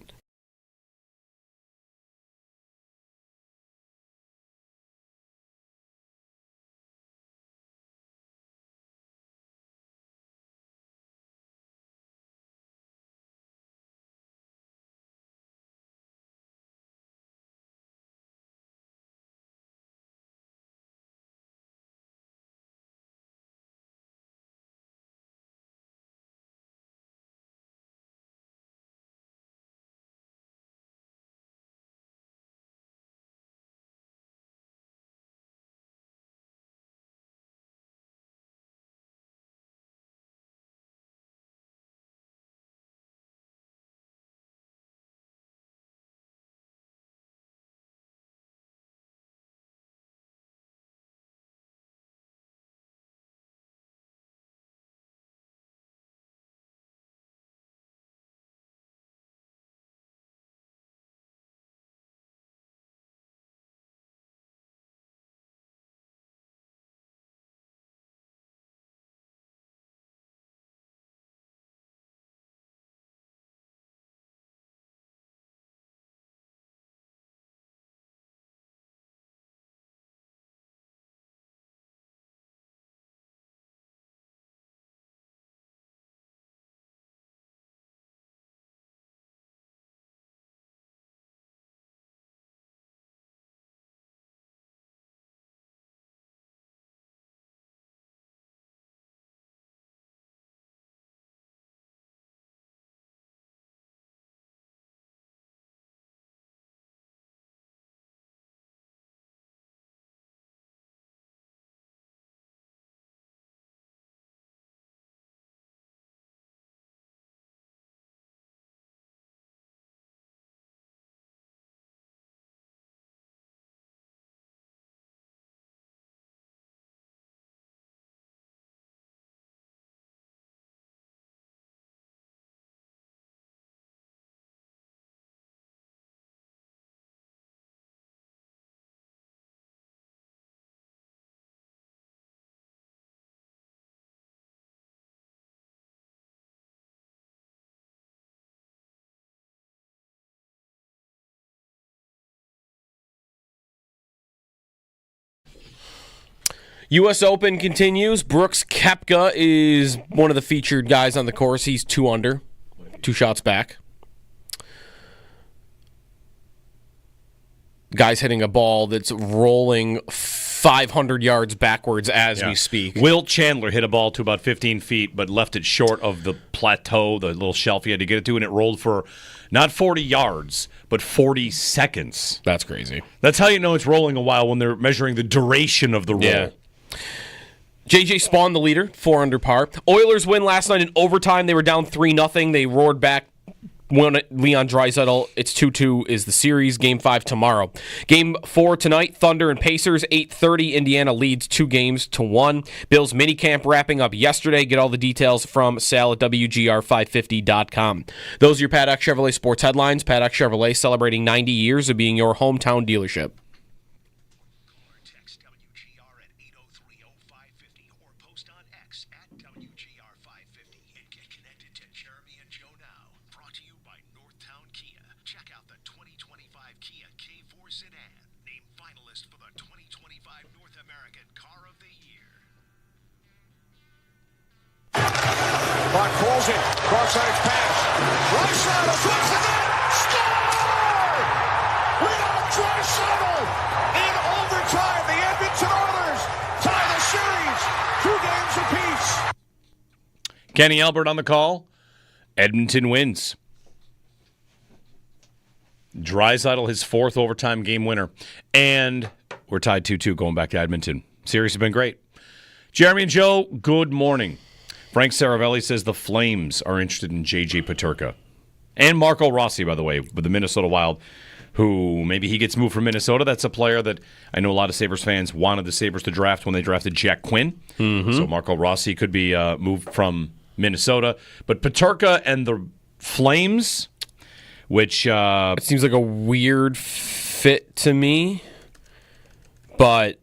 U.S. Open continues. Brooks Koepka is one of the featured guys on the course. He's 2 under, 2 shots back. Guy's hitting a ball that's rolling 500 yards backwards as we speak.
Will Chandler hit a ball to about 15 feet, but left it short of the plateau, the little shelf he had to get it to, and it rolled for not 40 yards, but 40 seconds.
That's crazy.
That's how you know it's rolling a while, when they're measuring the duration of the roll.
Yeah. JJ Spawn, the leader, 4 under par. Oilers win last night in overtime. They were down 3-0. They roared back. Leon Draisaitl. It's 2-2 is the series. Game 5 tomorrow. Game 4 tonight, Thunder and Pacers, 8:30. Indiana leads 2-1. Bills minicamp wrapping up yesterday. Get all the details from Sal at WGR550.com. Those are your Paddock Chevrolet sports headlines. Paddock Chevrolet celebrating 90 years of being your hometown dealership.
Text WGR at 803-0550 or post on X at WGR550 and get connected to Jeremy and Joe now. Brought to you by Northtown Kia. Check out the 2025 Kia K4 sedan, named finalist for the 2025 North American Car of the Year.
Clock calls it. Cross-side pass. Right side of the net. Score! Leon Draisaitl in overtime. The Edmonton Oilers tie the series 2 games apiece.
Kenny Albert on the call. Edmonton wins. Draisaitl, his 4th overtime game winner. And we're tied 2-2 going back to Edmonton. Series has been great. Jeremy and Joe, good morning. Frank Saravelli says the Flames are interested in J.J. Peterka. And Marco Rossi, by the way, with the Minnesota Wild, who maybe he gets moved from Minnesota. That's a player that I know a lot of Sabres fans wanted the Sabres to draft when they drafted Jack Quinn. Mm-hmm. So Marco Rossi could be moved from Minnesota. But Peterka and the Flames, which...
it seems like a weird fit to me. But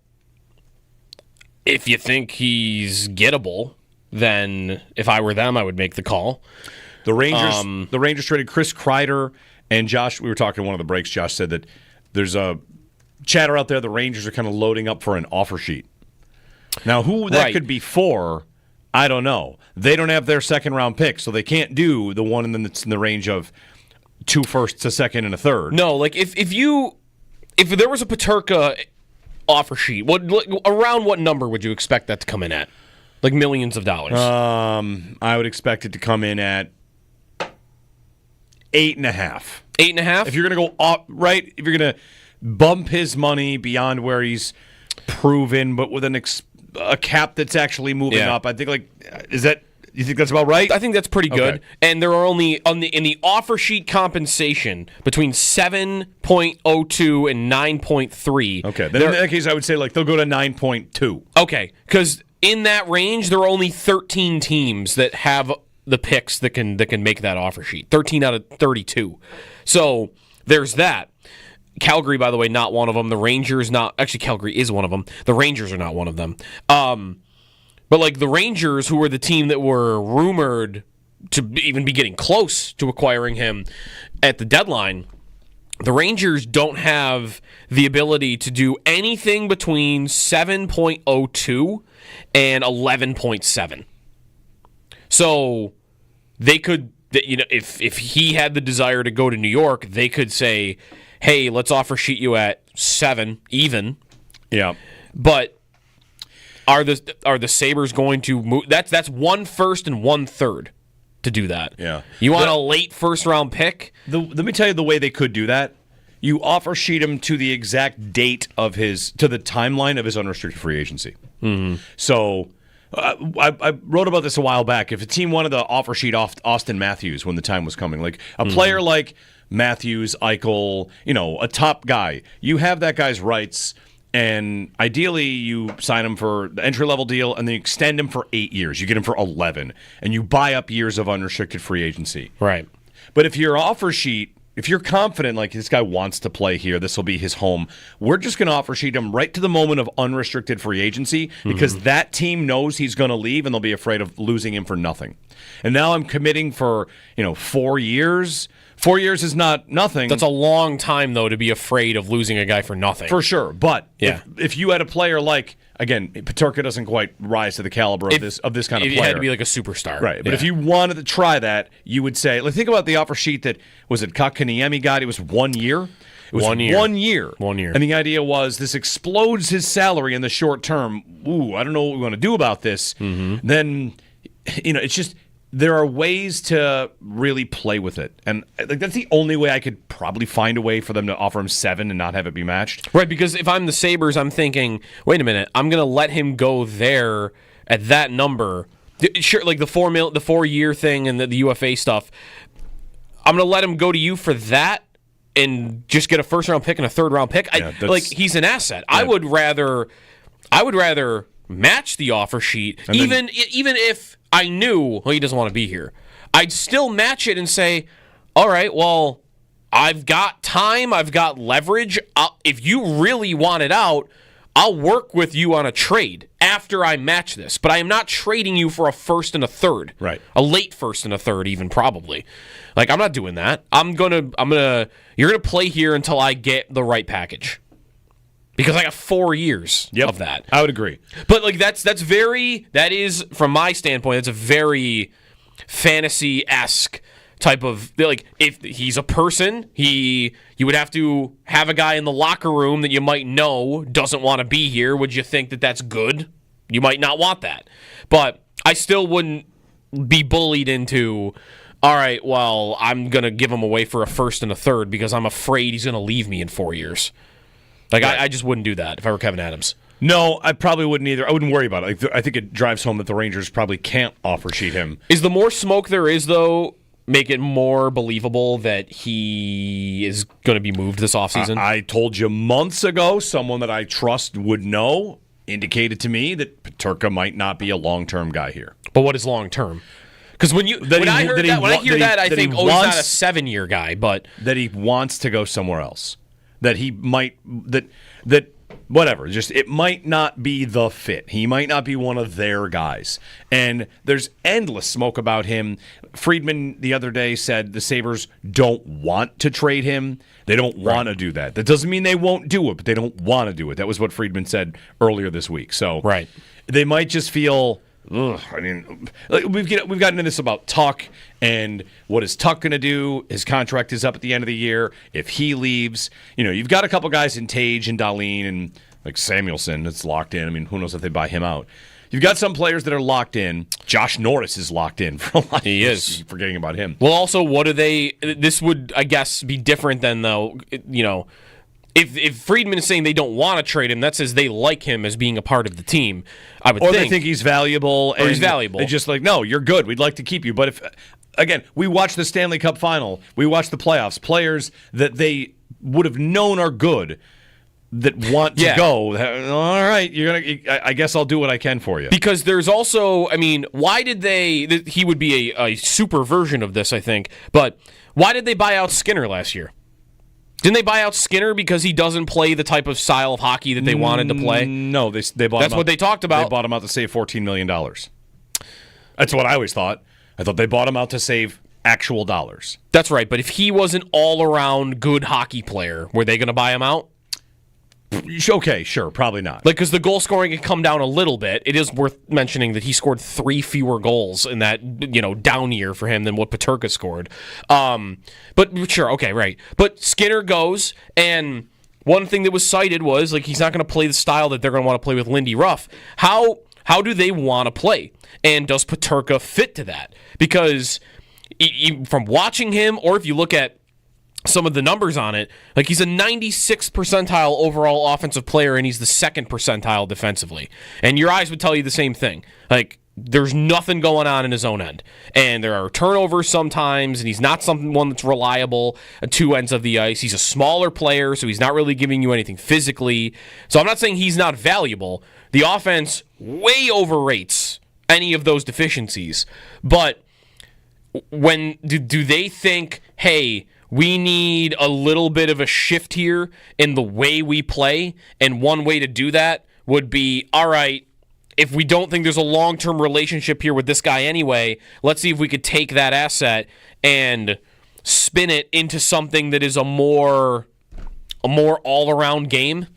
if you think he's gettable, then if I were them, I would make the call.
The Rangers traded Chris Kreider and Josh. We were talking in one of the breaks. Josh said that there's a chatter out there. The Rangers are kind of loading up for an offer sheet. Now, who that could be for, I don't know. They don't have their 2nd-round pick, so they can't do the one that's in the range of 2 firsts, a second, and a third.
No, like if there was a Peterka offer sheet, around what number would you expect that to come in at? Like millions of dollars.
I would expect it to come in at 8.5.
8.5?
If you're going to go up, right? If you're going to bump his money beyond where he's proven, but with a cap that's actually moving up, I think you think that's about right?
I think that's pretty good.
Okay.
And there are only in the offer sheet compensation between 7.02 and 9.3.
Okay. Then in that case, I would say they'll go to 9.2.
Okay, because in that range, there are only 13 teams that have the picks that can make that offer sheet. 13 out of 32. So there's that. Calgary, by the way, not one of them. The Rangers, not actually. Calgary is one of them. The Rangers are not one of them. But the Rangers, who were the team that were rumored to even be getting close to acquiring him at the deadline, the Rangers don't have the ability to do anything between 7.02 and 11.7. So they could, if he had the desire to go to New York, they could say, hey, let's offer sheet you at 7 even.
Yeah.
But are the Sabres going to move? That's 1 first and 1 third to do that.
Yeah.
You want a late 1st-round pick?
Let me tell you the way they could do that. You offer sheet him to the exact date to the timeline of his unrestricted free agency.
Mm-hmm.
So I wrote about this a while back. If a team wanted to offer sheet off Austin Matthews when the time was coming, like a player like Matthews, Eichel, a top guy, you have that guy's rights. And ideally, you sign him for the entry-level deal, and then you extend him for 8 years. You get him for 11, and you buy up years of unrestricted free agency.
Right.
But if your offer sheet, if you're confident, this guy wants to play here, this will be his home, we're just going to offer sheet him right to the moment of unrestricted free agency because that team knows he's going to leave, and they'll be afraid of losing him for nothing. And now I'm committing for 4 years 4 years is not nothing.
That's a long time, though, to be afraid of losing a guy for nothing.
For sure. But
Yeah.
if you had a player like, again, Peterka doesn't quite rise to the caliber of this kind of player.
It had to be like a superstar.
Right. But if you wanted to try that, you would say, like, think about the offer sheet that, was it Kotkaniemi got? It was 1 year? It was
1 year.
1 year.
1 year.
And the idea was this explodes his salary in the short term. Ooh, I don't know what we want to do about this.
Mm-hmm.
Then, it's just, there are ways to really play with it. And like that's the only way I could probably find a way for them to offer him 7 and not have it be matched.
Right, because if I'm the Sabres, I'm thinking, wait a minute, I'm going to let him go there at that number. Sure, like the 4 year thing and the UFA stuff. I'm going to let him go to you for that and just get a first round pick and a third round pick. Like he's an asset. Yeah. I would rather match the offer sheet, even if I knew he doesn't want to be here. I'd still match it and say, all right, well, I've got time, I've got leverage. If you really want it out, I'll work with you on a trade after I match this. But I am not trading you for a first and a third.
Right.
A late first and a third, even probably. Like, I'm not doing that. You're gonna play here until I get the right package. Because I got 4 years of that.
I would agree.
But like that is from my standpoint, that's a very fantasy-esque type of, like, if he's a person, you would have to have a guy in the locker room that you might know doesn't want to be here. Would you think that that's good? You might not want that. But I still wouldn't be bullied into, all right, well, I'm going to give him away for a first and a third because I'm afraid he's going to leave me in 4 years. Like, right. I just wouldn't do that if I were Kevin Adams.
No, I probably wouldn't either. I wouldn't worry about it. I think it drives home that the Rangers probably can't offer sheet him.
Is the more smoke there is, though, make it more believable that he is going to be moved this offseason?
I told you months ago, someone that I trust would know indicated to me that Peterka might not be a long-term guy here.
But what is long-term? Because when I hear that, I think, he's not a 7-year guy, but
that he wants to go somewhere else. That he might that whatever, just it might not be the fit. He might not be one of their guys. And there's endless smoke about him. Friedman the other day said the Sabres don't want to trade him. They don't want to do that. That doesn't mean they won't do it, but they don't want to do it. That was what Friedman said earlier this week. So they might just feel, I mean, we've gotten into this about Tuck and what is Tuck going to do? His contract is up at the end of the year. If he leaves, you've got a couple guys in Tage and Dahlin and like Samuelson that's locked in. I mean, who knows if they buy him out? You've got some players that are locked in. Josh Norris is locked in for a lot.
He is.
Forgetting about him.
Well, also, what do they? This would, I guess, be different than though. If Friedman is saying they don't want to trade him, that says they like him as being a part of the team. I would think.
Or they think he's valuable.
Or he's valuable.
They're just like, no, you're good. We'd like to keep you. But if, again, we watched the Stanley Cup final. We watched the playoffs. Players that they would have known are good that want to go. All right, I guess I'll do what I can for you.
Because there's also, I mean, why did they? He would be a super version of this, I think. But why did they buy out Skinner last year? Didn't they buy out Skinner because he doesn't play the type of style of hockey that they wanted to play?
No, they bought him out.
That's what they talked about.
They bought him out to save $14 million. That's what I always thought. I thought they bought him out to save actual dollars.
That's right, but if he was an all-around good hockey player, were they going to buy him out?
Okay, sure, probably not.
Like, because the goal scoring can come down a little bit. It is worth mentioning that he scored 3 fewer goals in that, down year for him than what Peterka scored. But sure, okay, right. But Skinner goes, and one thing that was cited was, like, he's not going to play the style that they're going to want to play with Lindy Ruff. How do they want to play? And does Peterka fit to that? Because from watching him, or if you look at some of the numbers on it, like, he's a 96th percentile overall offensive player, and he's the 2nd percentile defensively. And your eyes would tell you the same thing. Like, there's nothing going on in his own end. And there are turnovers sometimes, and he's not one that's reliable at 2 ends of the ice. He's a smaller player, so he's not really giving you anything physically. So I'm not saying he's not valuable. The offense way overrates any of those deficiencies. But when do they think, hey, we need a little bit of a shift here in the way we play, and one way to do that would be, all right, if we don't think there's a long-term relationship here with this guy anyway, let's see if we could take that asset and spin it into something that is a more all-around game.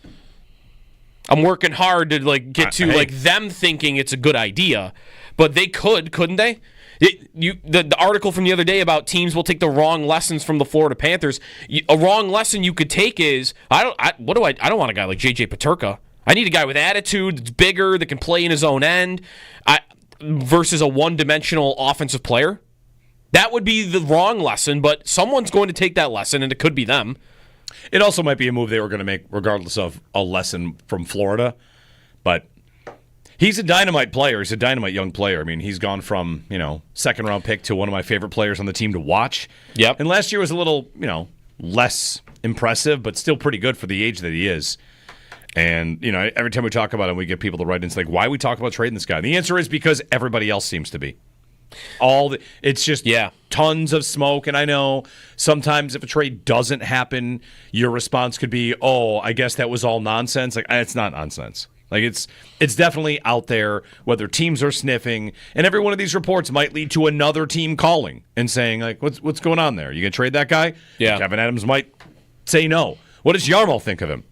I'm working hard to get to them thinking it's a good idea, but they couldn't they? The article from the other day about teams will take the wrong lessons from the Florida Panthers. A wrong lesson you could take is I don't want a guy like JJ Peterka. I need a guy with attitude that's bigger, that can play in his own end, versus a one-dimensional offensive player. That would be the wrong lesson, but someone's going to take that lesson, and it could be them.
It also might be a move they were going to make regardless of a lesson from Florida, but he's a dynamite player. He's a dynamite young player. I mean, he's gone from, second-round pick to one of my favorite players on the team to watch.
Yep.
And last year was a little, less impressive, but still pretty good for the age that he is. And, every time we talk about him, we get people to write in, it's like, why are we talking about trading this guy? And the answer is because everybody else seems to be. It's just tons of smoke, and I know sometimes if a trade doesn't happen, your response could be, "Oh, I guess that was all nonsense." Like, it's not nonsense. Like, it's definitely out there, whether teams are sniffing, and every one of these reports might lead to another team calling and saying, like, what's going on there? You gonna trade that guy?
Yeah.
Kevin Adams might say no. What does Jarmo think of him?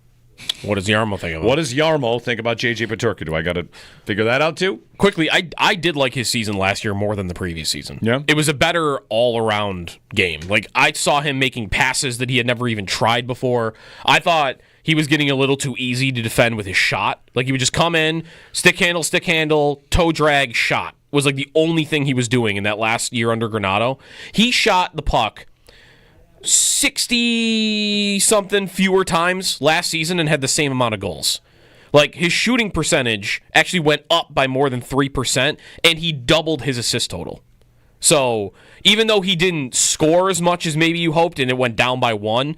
What does Jarmo think of him?
What does Jarmo think about JJ Peterka? Do I got to figure that out too?
Quickly, I did like his season last year more than the previous season.
Yeah.
It was a better all-around game. Like, I saw him making passes that he had never even tried before. I thought he was getting a little too easy to defend with his shot. Like, he would just come in, stick handle, toe drag, shot. Was like the only thing he was doing in that last year under Granato. He shot the puck 60-something fewer times last season and had the same amount of goals. Like, his shooting percentage actually went up by more than 3%, and he doubled his assist total. So, even though he didn't score as much as maybe you hoped, and it went down by 1,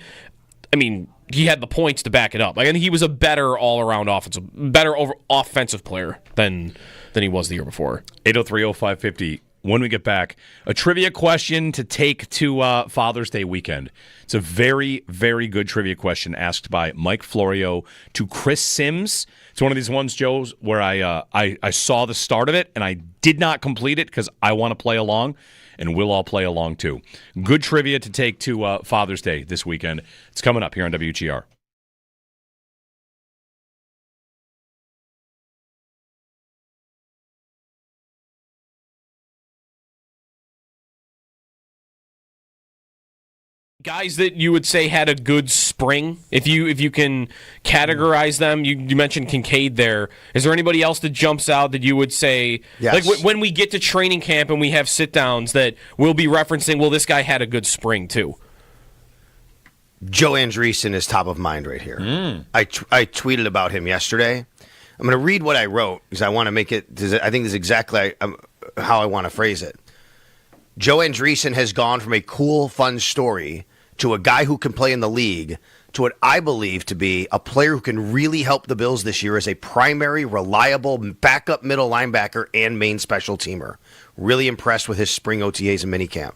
I mean, he had the points to back it up. Like, I think he was a better all-around offensive player than he was the year before.
803-0550. When we get back, a trivia question to take to Father's Day weekend. It's a very, very good trivia question asked by Mike Florio to Chris Sims. It's one of these ones, Joe, where I saw the start of it, and I did not complete it because I want to play along, and we'll all play along too. Good trivia to take to Father's Day this weekend. It's coming up here on WGR.
Guys that you would say had a good spring, if you can categorize them, you mentioned Kincaid there. Is there anybody else that jumps out that you would say,
yes,
like when we get to training camp and we have sit-downs that we'll be referencing, well, this guy had a good spring too?
Joe Andreessen is top of mind right here. I tweeted about him yesterday. I'm going to read what I wrote because I want to make it, I think this is exactly how I want to phrase it. Joe Andreessen has gone from a cool, fun story to a guy who can play in the league to what I believe to be a player who can really help the Bills this year as a primary, reliable backup middle linebacker and main special teamer. Really impressed with his spring OTAs and minicamp.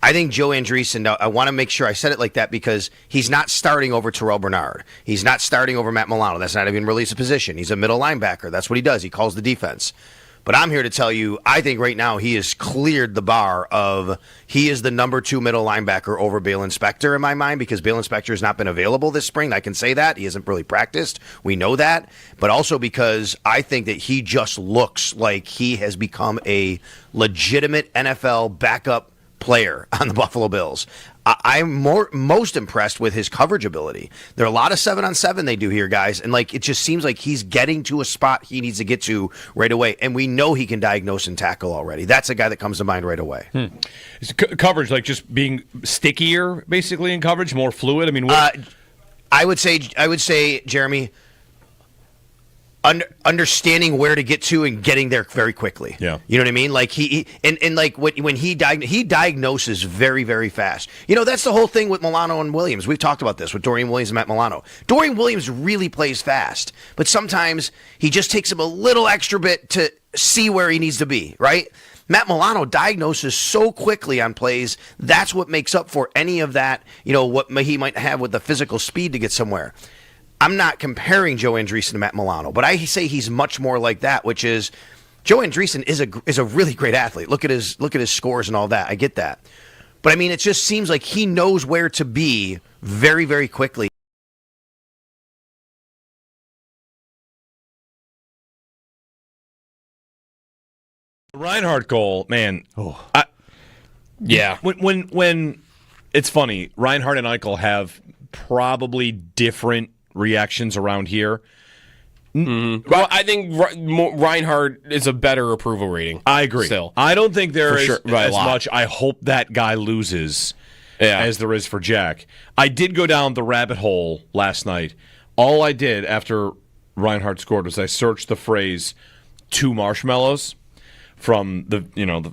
I think Joe Andreessen, now I want to make sure I said it like that because he's not starting over Terrell Bernard. He's not starting over Matt Milano. That's not even really his position. He's a middle linebacker. That's what he does. He calls the defense. But I'm here to tell you, I think right now he has cleared the bar of he is the number 2 middle linebacker over Balen Spector in my mind because Balen Spector has not been available this spring. I can say that. He hasn't really practiced. We know that. But also because I think that he just looks like he has become a legitimate NFL backup player on the Buffalo Bills. I'm most impressed with his coverage ability. There are a lot of 7-on-7 they do here, guys, and it just seems like he's getting to a spot he needs to get to right away. And we know he can diagnose and tackle already. That's a guy that comes to mind right away.
Is coverage like just being stickier, basically in coverage, more fluid? I mean,
I would say, Jeremy, understanding where to get to and getting there very quickly.
Yeah.
You know what I mean? Like when he diagnoses very, very fast. You know, that's the whole thing with Milano and Williams. We've talked about this with Dorian Williams and Matt Milano. Dorian Williams really plays fast, but sometimes he just takes him a little extra bit to see where he needs to be, right? Matt Milano diagnoses so quickly on plays. That's what makes up for any of that, what he might have with the physical speed to get somewhere. I'm not comparing Joe Andreessen to Matt Milano, but I say he's much more like that, which is Joe Andreessen is a really great athlete. Look at his scores and all that. I get that. But I mean, it just seems like he knows where to be very, very quickly.
Reinhart goal, man.
Yeah.
When it's funny, Reinhart and Eichel have probably different reactions around here.
Well, I think Reinhart is a better approval rating.
I agree.
Still.
I don't think there
For
is
sure, by a
as
lot.
much. I hope that guy loses as there is for Jack. I did go down the rabbit hole last night. All I did after Reinhart scored was I searched the phrase 2 marshmallows from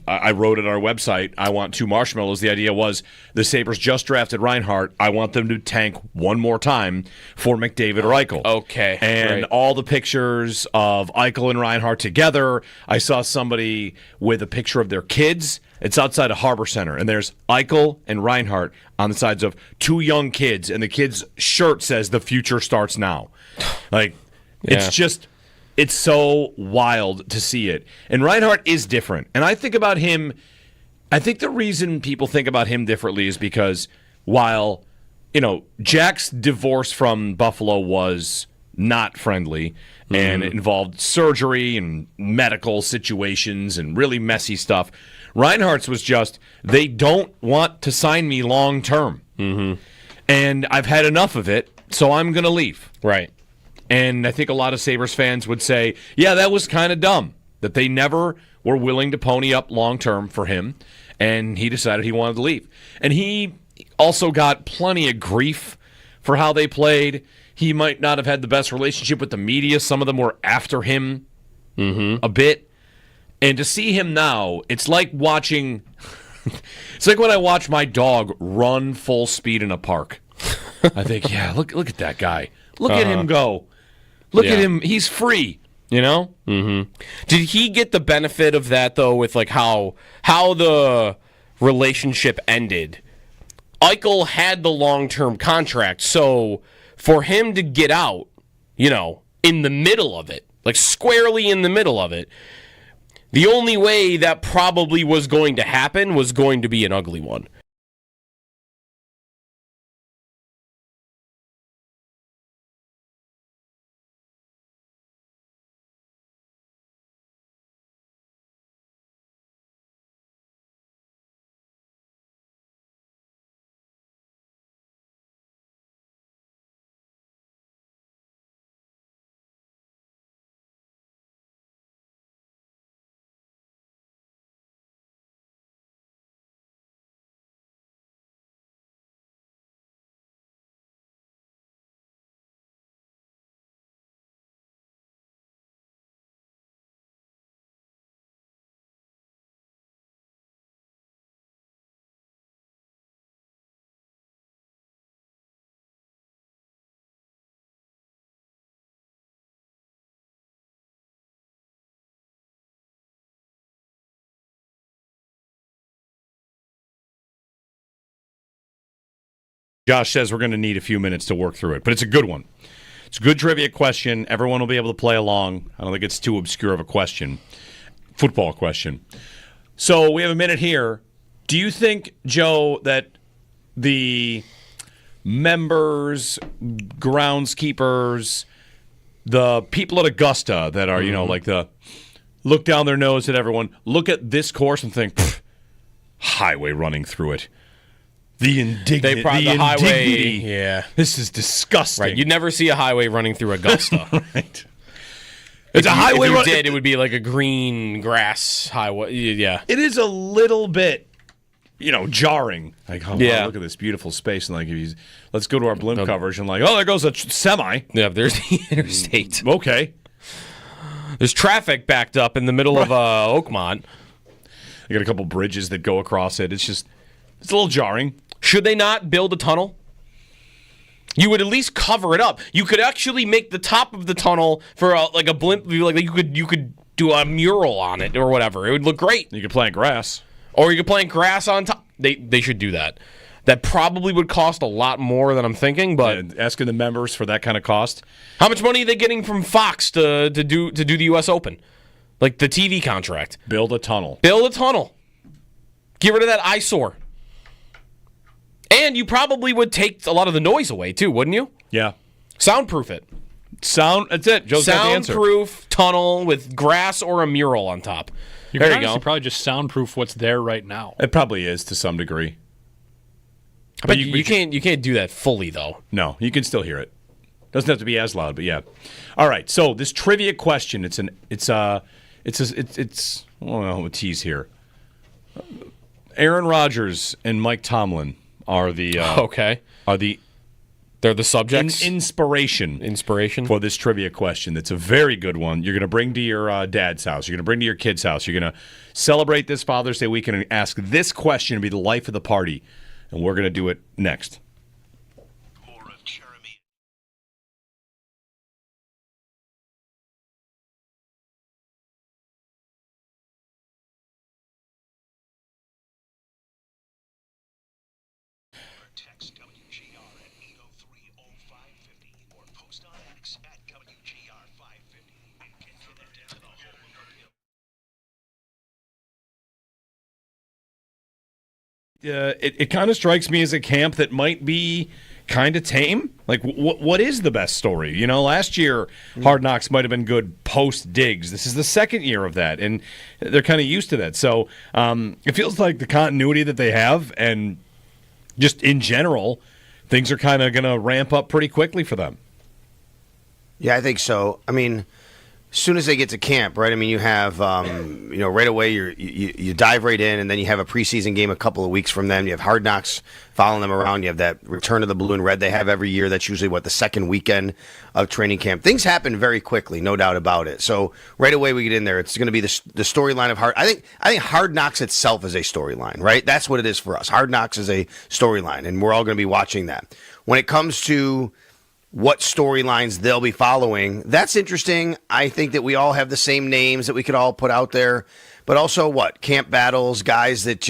I wrote it on our website, I want 2 marshmallows. The idea was the Sabres just drafted Reinhart. I want them to tank one more time for McDavid or Eichel.
Okay.
And all the pictures of Eichel and Reinhart together. I saw somebody with a picture of their kids. It's outside of Harbor Center, and there's Eichel and Reinhart on the sides of 2 young kids, and the kid's shirt says "The future starts now." It's so wild to see it. And Reinhart is different. And I think about him, I think the reason people think about him differently is because while, Jack's divorce from Buffalo was not friendly and it involved surgery and medical situations and really messy stuff, Reinhart's was just, they don't want to sign me long term. And I've had enough of it, so I'm going to leave.
Right.
And I think a lot of Sabres fans would say, yeah, that was kind of dumb, that they never were willing to pony up long-term for him, and he decided he wanted to leave. And he also got plenty of grief for how they played. He might not have had the best relationship with the media. Some of them were after him a bit. And to see him now, it's like watching... it's like when I watch my dog run full speed in a park. I think, yeah, look at that guy. Look at him go. Look at him. He's free,
Mm-hmm. Did he get the benefit of that, though, with how the relationship ended? Eichel had the long-term contract, so for him to get out, in the middle of it, like squarely in the middle of it, the only way that probably was going to happen was going to be an ugly one.
Josh says we're going to need a few minutes to work through it, but it's a good one. It's a good trivia question. Everyone will be able to play along. I don't think it's too obscure of a question. Football question. So we have a minute here. Do you think, Joe, that the members, groundskeepers, the people at Augusta that are, like the look down their nose at everyone, look at this course and think, highway running through it. The indignity.
Highway. Yeah.
This is disgusting.
Right. You'd never see a highway running through Augusta.
Right. It's a highway.
If you did, it would be like a green grass highway. Yeah.
It is a little bit, jarring. Like, wow, look at this beautiful space. And let's go to our blimp coverage and there goes a semi.
Yeah, there's the interstate.
Okay.
There's traffic backed up in the middle of Oakmont.
You got a couple bridges that go across it. It's a little jarring.
Should they not build a tunnel? You would at least cover it up. You could actually make the top of the tunnel for a blimp. You could do a mural on it or whatever. It would look great.
You could plant grass,
or you could plant grass on top. They should do that. That probably would cost a lot more than I'm thinking. But
asking the members for that kind of cost.
How much money are they getting from Fox to do the U.S. Open? Like the TV contract.
Build a tunnel.
Build a tunnel. Get rid of that eyesore. And you probably would take a lot of the noise away, too, wouldn't you?
Yeah.
Soundproof it.
That's it. Joe's got the answer.
Soundproof tunnel with grass or a mural on top. There you go.
Probably just soundproof what's there right now.
It probably is to some degree.
But you can't do that fully, though.
No, you can still hear it. Doesn't have to be as loud, but yeah. All right. So this trivia question, I don't know, a tease here. Aaron Rodgers and Mike Tomlin are the
they're the subjects.
Inspiration for this trivia question. That's a very good one. You're going to bring to your dad's house. You're going to bring to your kid's house. You're going to celebrate this Father's Day weekend and ask this question to be the life of the party. And we're going to do it next.
Text WGR at 803-0550 or post on X at WGR550 and get connected to the home of the Bills.
It kind of strikes me as a camp that might be kind of tame. Like, what is the best story? You know, last year, Hard Knocks might have been good post-Diggs. This is the second year of that, and they're kind of used to that. So it feels like the continuity that they have and just in general, things are kind of going to ramp up pretty quickly for them.
Yeah, I think so. I mean, as soon as they get to camp, right? I mean, you have, right away you dive right in, and then you have a preseason game a couple of weeks from then. You have Hard Knocks following them around. You have that Return of the Blue and Red they have every year. That's usually, the second weekend of training camp. Things happen very quickly, no doubt about it. So right away we get in there. It's going to be the storyline of I think Hard Knocks itself is a storyline, right? That's what it is for us. Hard Knocks is a storyline, and we're all going to be watching that. When it comes to what storylines they'll be following, that's interesting. I think that we all have the same names that we could all put out there, but also camp battles, guys that,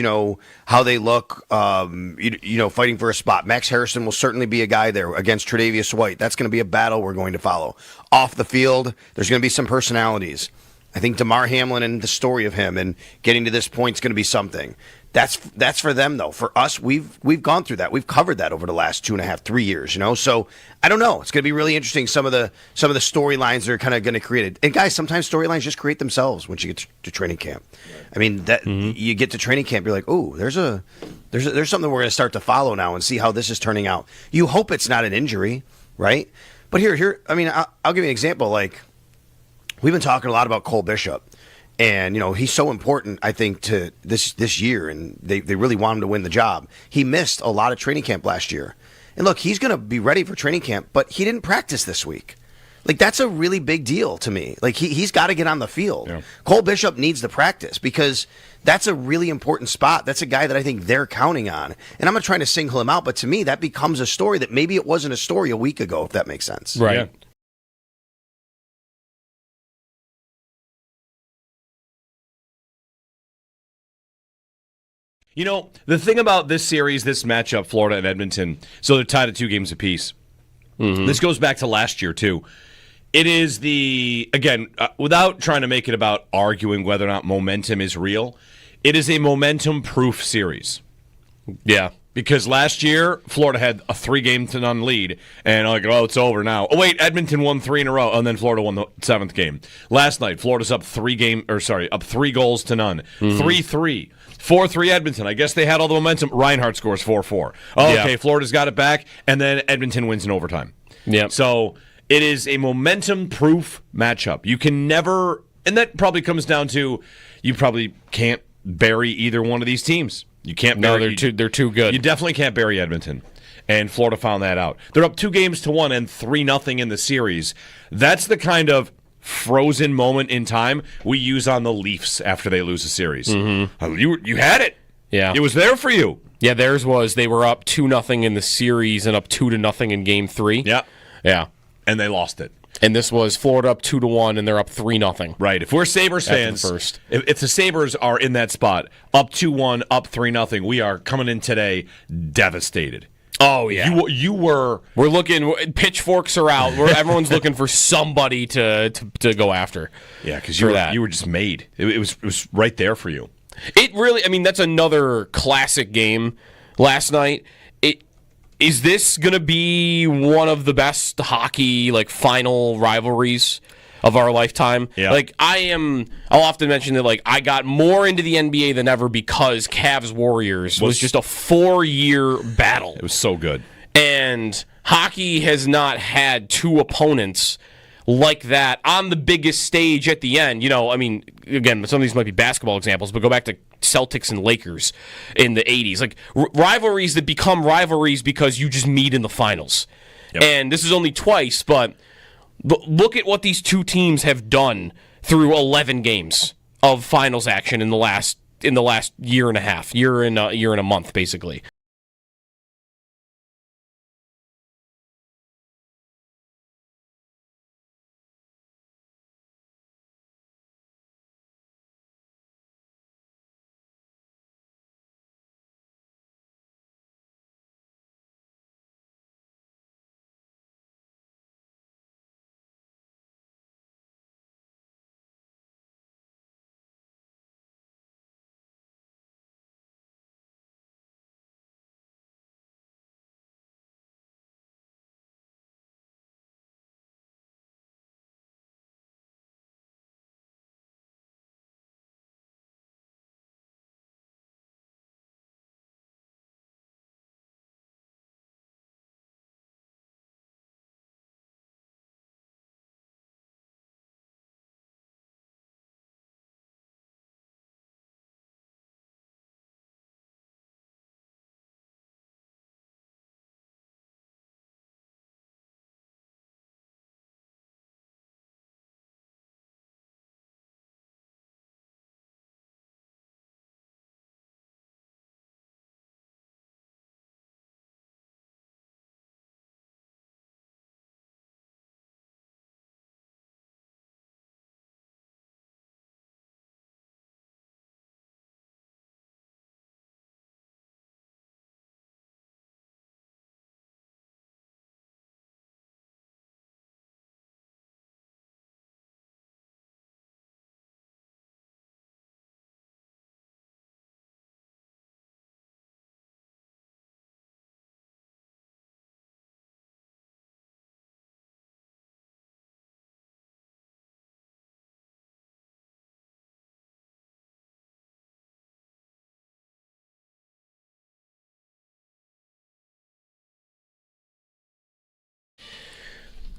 how they look, fighting for a spot. Max Harrison will certainly be a guy there against Tre'Davious White. That's going to be a battle we're going to follow. Off the field, there's going to be some personalities. I think DeMar Hamlin and the story of him and getting to this point is going to be something. That's for them, though. For us, we've gone through that. We've covered that over the last 2.5, 3 years, So I don't know. It's going to be really interesting. Some of the storylines that are kind of going to create it. And guys, sometimes storylines just create themselves once you get to training camp. I mean, you get to training camp, you're like, oh, there's something we're going to start to follow now and see how this is turning out. You hope it's not an injury, right? But here. I mean, I'll give you an example. Like, we've been talking a lot about Cole Bishop. And, he's so important, I think, to this year, and they really want him to win the job. He missed a lot of training camp last year. And look, he's going to be ready for training camp, but he didn't practice this week. Like, that's a really big deal to me. Like, he's got to get on the field. Yeah. Cole Bishop needs to practice because that's a really important spot. That's a guy that I think they're counting on. And I'm not trying to single him out, but to me, that becomes a story that maybe it wasn't a story a week ago, if that makes sense.
Right.
Yeah. The thing about this series, this matchup, Florida and Edmonton, so they're tied at 2 games apiece. Mm-hmm. This goes back to last year, too. It is without trying to make it about arguing whether or not momentum is real, it is a momentum-proof series.
Yeah.
Because last year, Florida had a 3-0 lead, and it's over now. Oh, wait, Edmonton won 3 in a row, and then Florida won the 7th game. Last night, Florida's up 3 goals to none. 3-3. 4-3 Edmonton. I guess they had all the momentum. Reinhart scores 4-4. Okay, Florida's got it back, and then Edmonton wins in overtime.
Yeah.
So it is a momentum-proof matchup. You can never, and that probably comes down to you probably can't bury either one of these teams. You can't bury.
No, they're too good.
You definitely can't bury Edmonton. And Florida found that out. They're up 2-1 and 3-0 in the series. That's the kind of frozen moment in time we use on the Leafs after they lose a series. Mm-hmm. You had it.
Yeah.
It was there for you.
Yeah, theirs was they were up 2-0 in the series and up 2-0 in Game 3.
Yeah.
Yeah.
And they lost it.
And this was Florida up 2-1 and they're up 3-0.
Right. If we're Sabres fans, if the Sabres are in that spot, up 2-1, up 3-0, we are coming in today devastated.
Oh, yeah.
We're
looking, pitchforks are out. Everyone's looking for somebody to go after.
Yeah, because you were just made. It was right there for you.
It really, that's another classic game last night. is this going to be one of the best hockey final rivalries of our lifetime?
Yeah.
I'll often mention that I got more into the NBA than ever because Cavs Warriors was just a 4-year battle.
It was so good.
And hockey has not had two opponents like that on the biggest stage at the end. Again, some of these might be basketball examples, but go back to Celtics and Lakers in the 80s. Rivalries that become rivalries because you just meet in the finals. Yep. And this is only twice, but look at what these two teams have done through 11 games of finals action in the last year and a half, year and a month, basically.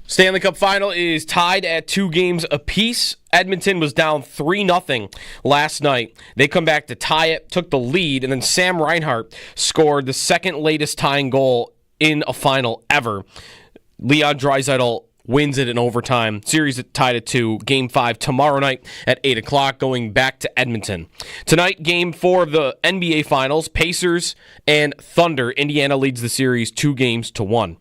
Stanley Cup final is tied at 2 games apiece. Edmonton was down 3-0 last night. They come back to tie it, took the lead, and then Sam Reinhart scored the second latest tying goal in a final ever. Leon Draisaitl wins it in overtime. Series tied at 2. Game 5 tomorrow night at 8 o'clock, going back to Edmonton. Tonight, Game 4 of the NBA Finals, Pacers and Thunder. Indiana leads the series 2-1.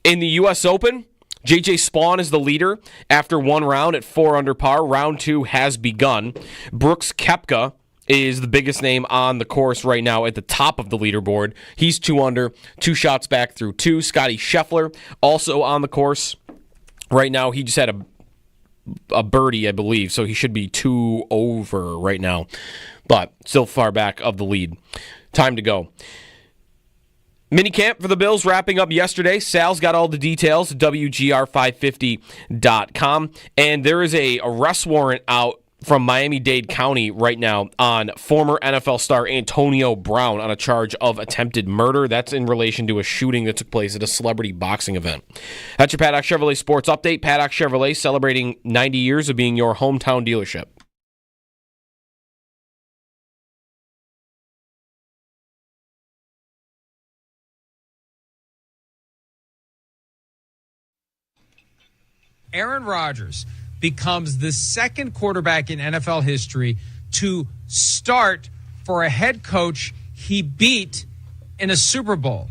In the U.S. Open, J.J. Spawn is the leader after one round at 4 under par. Round 2 has begun. Brooks Koepka is the biggest name on the course right now at the top of the leaderboard. He's 2 under, 2 shots back through 2. Scotty Scheffler also on the course. Right now, he just had a birdie, I believe, so he should be 2 over right now, but still far back of the lead. Time to go. Minicamp for the Bills wrapping up yesterday. Sal's got all the details at WGR550.com. And there is a arrest warrant out from Miami-Dade County right now on former NFL star Antonio Brown on a charge of attempted murder. That's in relation to a shooting that took place at a celebrity boxing event. That's your Paddock Chevrolet Sports Update. Paddock Chevrolet celebrating 90 years of being your hometown dealership.
Aaron Rodgers becomes the second quarterback in NFL history to start for a head coach he beat in a Super Bowl.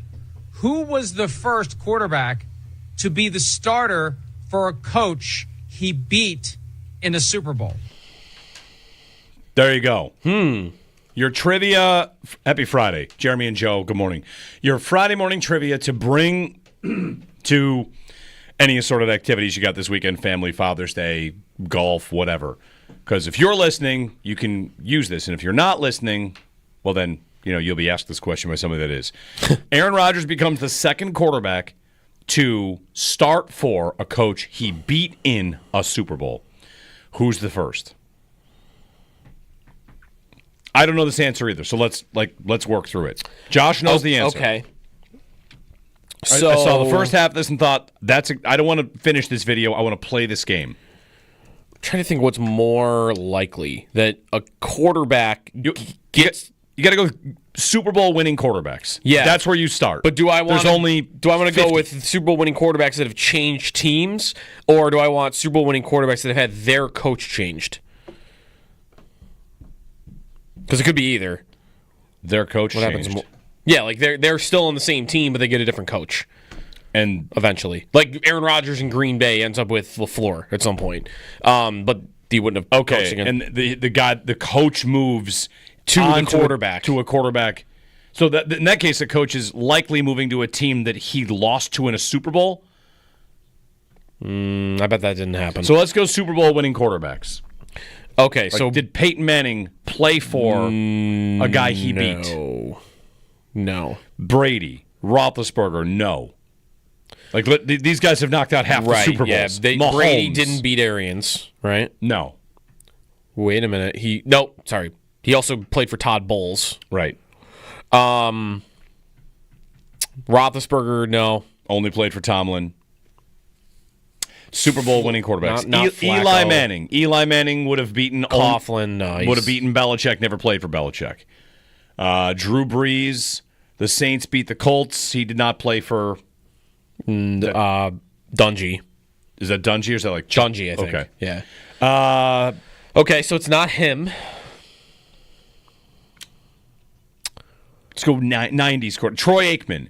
Who was the first quarterback to be the starter for a coach he beat in a Super Bowl?
There you go. Your trivia. Happy Friday. Jeremy and Joe, good morning. Your Friday morning trivia to bring to any assorted activities you got this weekend, family, Father's Day, golf, whatever. Because if you're listening, you can use this. And if you're not listening, well, then you'll be asked this question by somebody that is. Aaron Rodgers becomes the second quarterback to start for a coach he beat in a Super Bowl. Who's the first? I don't know this answer either, so let's work through it. Josh knows the answer.
Okay.
So I saw the first half of this and thought, I don't want to finish this video. I want to play this game.
I'm trying to think what's more likely that a quarterback gets.
You got to go Super Bowl winning quarterbacks.
Yeah,
that's where you start.
But do I want to
50.
go with Super Bowl winning quarterbacks that have changed teams, or do I want Super Bowl winning quarterbacks that have had their coach changed? Because it could be either.
Their coach changed.
Yeah, like they're still on the same team, but they get a different coach.
And
eventually, like Aaron Rodgers in Green Bay ends up with LaFleur at some point, but he wouldn't have.
Okay, and the coach moves
to the quarterback.
To a quarterback. So that in that case, the coach is likely moving to a team that he lost to in a Super Bowl.
I bet that didn't happen.
So let's go Super Bowl winning quarterbacks.
Okay, so
did Peyton Manning play for a guy he beat?
No.
Brady, Roethlisberger, no. Like these guys have knocked out half the Super Bowls.
Yeah, Brady didn't beat Arians, right?
No.
Wait a minute. He also played for Todd Bowles.
Right.
Roethlisberger, no.
Only played for Tomlin. Super Bowl winning quarterbacks.
Not
Eli Manning. Eli Manning would have beaten
Coughlin.
Would have beaten Belichick. Never played for Belichick. Drew Brees. The Saints beat the Colts. He did not play for
Dungy.
Is that Dungy or is that like
Dungy? I think.
Okay.
Yeah. Okay, so it's not him.
Let's go 90s quarter. Troy Aikman.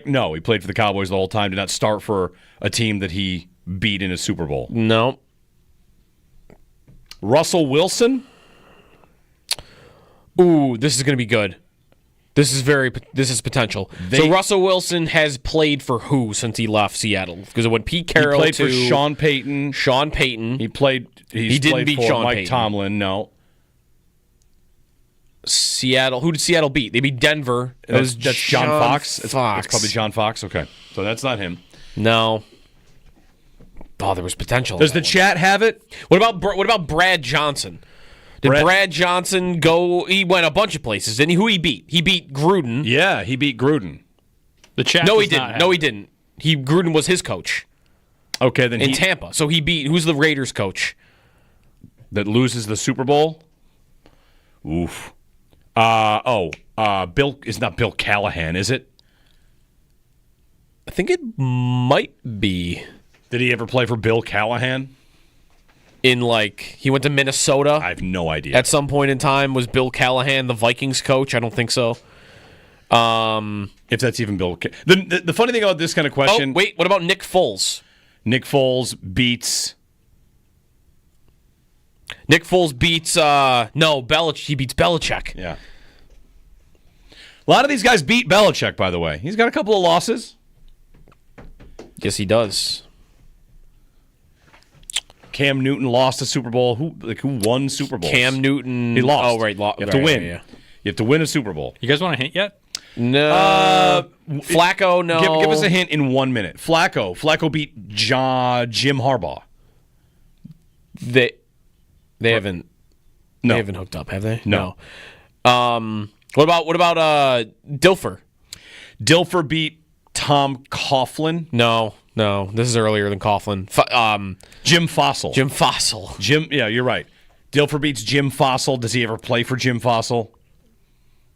No, he played for the Cowboys the whole time. Did not start for a team that he beat in a Super Bowl.
No.
Russell Wilson.
Ooh, this is going to be good. This is potential. So Russell Wilson has played for who since he left Seattle? Because when Pete Carroll
he played for Sean Payton.
He
played. He didn't beat Sean Mike Payton. Tomlin. No.
Seattle. Who did Seattle beat? They beat Denver.
That's John Fox.
Fox.
That's probably John Fox. Okay, so that's not him.
No. Oh, there was potential.
Does the chat have it?
What about Brad Johnson? Did Brad Johnson go? He went a bunch of places, didn't he? Who he beat? He beat Gruden.
Yeah, he beat Gruden.
The chat.
No, he didn't. No, he didn't. Gruden was his coach.
Okay, then
in Tampa. So he beat. Who's the Raiders coach?
That loses the Super Bowl. Oof. Bill is not Bill Callahan, is it?
I think it might be.
Did he ever play for Bill Callahan?
He went to Minnesota.
I have no idea.
At some point in time, was Bill Callahan the Vikings coach? I don't think so.
If that's even Bill. The funny thing about this kind of question.
Oh, wait. What about Nick Foles?
Nick Foles beats.
Belichick. He beats Belichick.
Yeah. A lot of these guys beat Belichick, by the way. He's got a couple of losses.
Yes, he does.
Cam Newton lost a Super Bowl. Who won Super Bowls?
Cam Newton.
He lost.
Oh, right.
You have to win.
Yeah.
You have to win a Super Bowl.
You guys want a hint yet?
No. Flacco, no.
Give us a hint in 1 minute. Flacco beat Jim Harbaugh.
They haven't. No. They haven't hooked up, have they?
No.
What about Dilfer?
Dilfer beat Tom Coughlin.
No. This is earlier than Coughlin.
Jim Fossil. Yeah, you're right. Dilfer beats Jim Fossil. Does he ever play for Jim Fossil?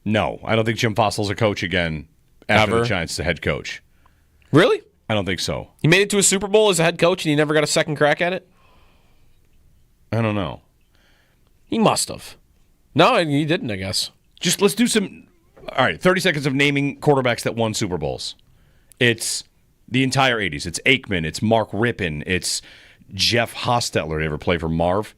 No, I don't think Jim Fossil's a coach again after the Giants, the head coach.
Really?
I don't think so.
He made it to a Super Bowl as a head coach and he never got a second crack at it?
I don't know.
He must have. No, he didn't, I guess.
Just let's do some. All right, 30 seconds of naming quarterbacks that won Super Bowls. It's the entire 80s. It's Aikman. It's Mark Rippon. It's Jeff Hostetler. Did he ever play for Marv?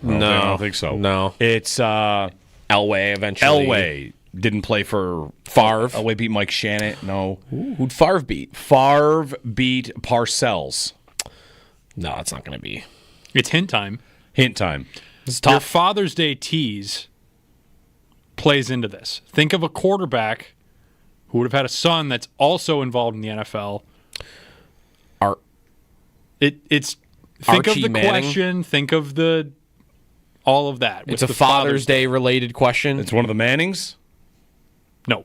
I don't think so.
No.
It's
Elway eventually.
Elway didn't play for
Favre.
Elway beat Mike Shannon. No.
Who'd Favre beat?
Favre beat Parcells.
No, it's not going to be.
It's hint time.
Hint time.
It's tough.
Your Father's Day tease plays into this. Think of a quarterback who would have had a son that's also involved in the NFL. It's think
Archie
of the
Manning?
question. Think of all of that.
It's
with
a
the
Father's Day related question.
It's one of the Mannings.
No,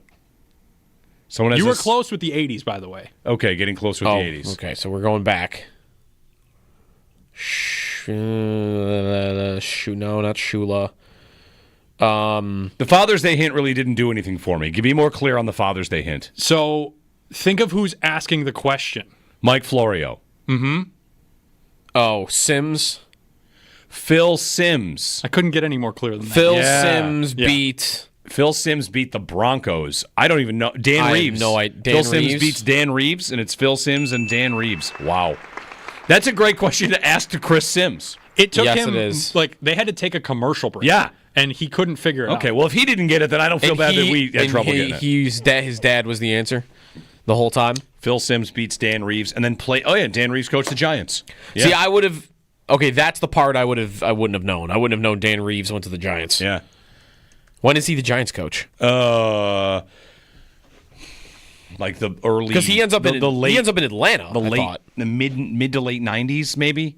Someone has
you were
this-
close with the '80s, by the way.
Okay, getting close with the 80s.
Okay, so we're going back. No, not Shula.
The Father's Day hint really didn't do anything for me. Be more clear on the Father's Day hint.
So think of who's asking the question.
Mike Florio.
Oh, Sims.
Phil Simms.
I couldn't get any more clear than that.
Phil
Yeah.
Sims
Yeah.
beat.
Phil Simms beat the Broncos. I don't even know. Dan
I have
Reeves.
no idea. Dan
Phil Simms
Reeves?
beats Dan Reeves, and it's Phil Simms and Dan Reeves. Wow. That's a great question to ask to Chris Sims.
It took
Yes,
him
it is.
like they had to take a commercial break.
Yeah.
and he couldn't figure it out.
Okay, well, if he didn't get it, then I don't feel
And
bad that
he-
we had
and
trouble
he-
getting it.
His dad was the answer the whole time.
Phil Simms beats Dan Reeves, and then Dan Reeves coached the Giants. Yeah.
See, I would have. Okay, that's the part I wouldn't have known. I wouldn't have known Dan Reeves went to the Giants.
Yeah.
When is he the Giants coach?
Like the early
Because he ends up in
late,
he ends up in Atlanta.
the
I
late
thought.
the mid to late 90s, maybe.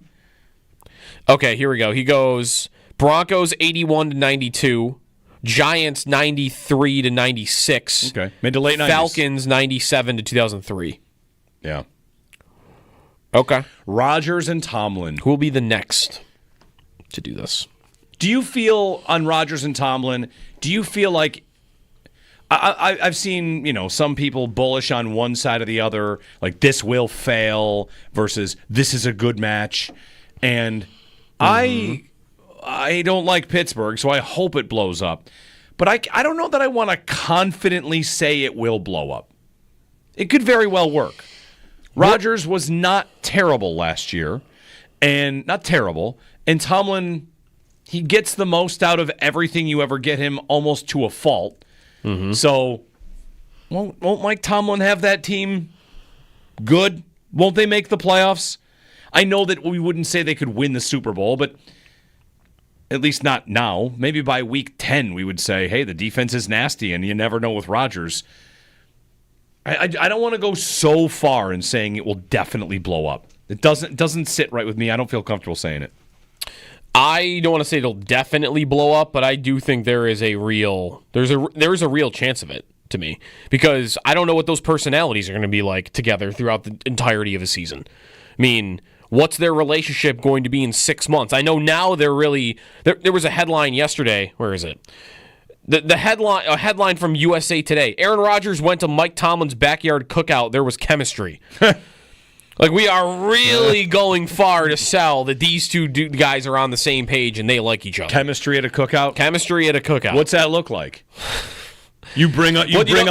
Okay, here we go. He goes Broncos 81 to 92, Giants 93 to 96.
Okay, mid to late 90s.
Falcons 97 to 2003.
Yeah.
Okay.
Rodgers and Tomlin.
Who will be the next to do this?
Do you feel on Rodgers and Tomlin? Do you feel like I've seen some people bullish on one side or the other, like this will fail versus this is a good match, and I don't like Pittsburgh, so I hope it blows up, but I don't know that I want to confidently say it will blow up. It could very well work. Rodgers was not terrible last year, and not terrible, and Tomlin. He gets the most out of everything you ever get him, almost to a fault. Mm-hmm. So, won't Mike Tomlin have that team good? Won't they make the playoffs? I know that we wouldn't say they could win the Super Bowl, but at least not now. Maybe by week 10 we would say, hey, the defense is nasty, and you never know with Rodgers. I don't want to go so far in saying it will definitely blow up. It doesn't sit right with me. I don't feel comfortable saying it.
I don't want to say it'll definitely blow up, but I do think there is a real chance of it to me, because I don't know what those personalities are going to be like together throughout the entirety of a season. I mean, what's their relationship going to be in 6 months? I know now they're really there was a headline yesterday. Where is it? The headline, a headline from USA Today. Aaron Rodgers went to Mike Tomlin's backyard cookout. There was chemistry. Like, we are really going far to sell that these two guys are on the same page and they like each other.
Chemistry at a cookout?
Chemistry at a cookout.
What's that look like? You bring a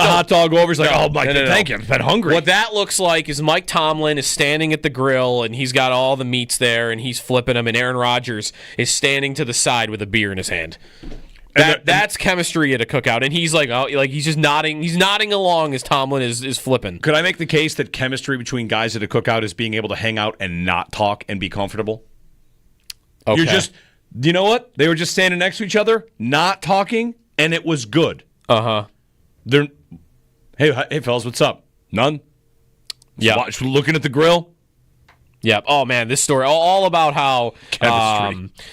hot dog over. He's like, oh, Mike, thank you. I've been hungry.
What that looks like is Mike Tomlin is standing at the grill and he's got all the meats there and he's flipping them, and Aaron Rodgers is standing to the side with a beer in his hand. That's chemistry at a cookout, and he's like, he's just nodding. He's nodding along as Tomlin is flipping.
Could I make the case that chemistry between guys at a cookout is being able to hang out and not talk and be comfortable?
Okay.
You know what? They were just standing next to each other, not talking, and it was good. They're, hey fellas, what's up? None.
Yeah.
Looking at the grill.
Yep. Oh, man, this story, all about how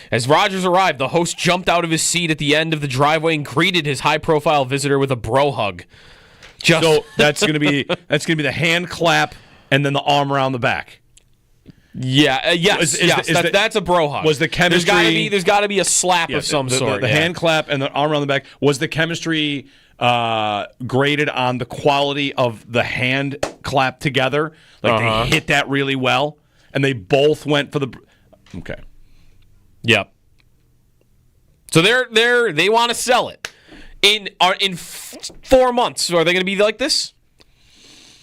as Rodgers arrived, the host jumped out of his seat at the end of the driveway and greeted his high-profile visitor with a bro hug.
So that's gonna be the hand clap and then the arm around the back.
Yeah. Yes. That's a bro hug.
Was the chemistry?
There's got to be a slap of some sort.
The hand clap and the arm around the back. Was the chemistry graded on the quality of the hand clap together? Like they hit that really well. And they both went for the. Okay.
Yep. So they want to sell it in 4 months. So are they going to be like this,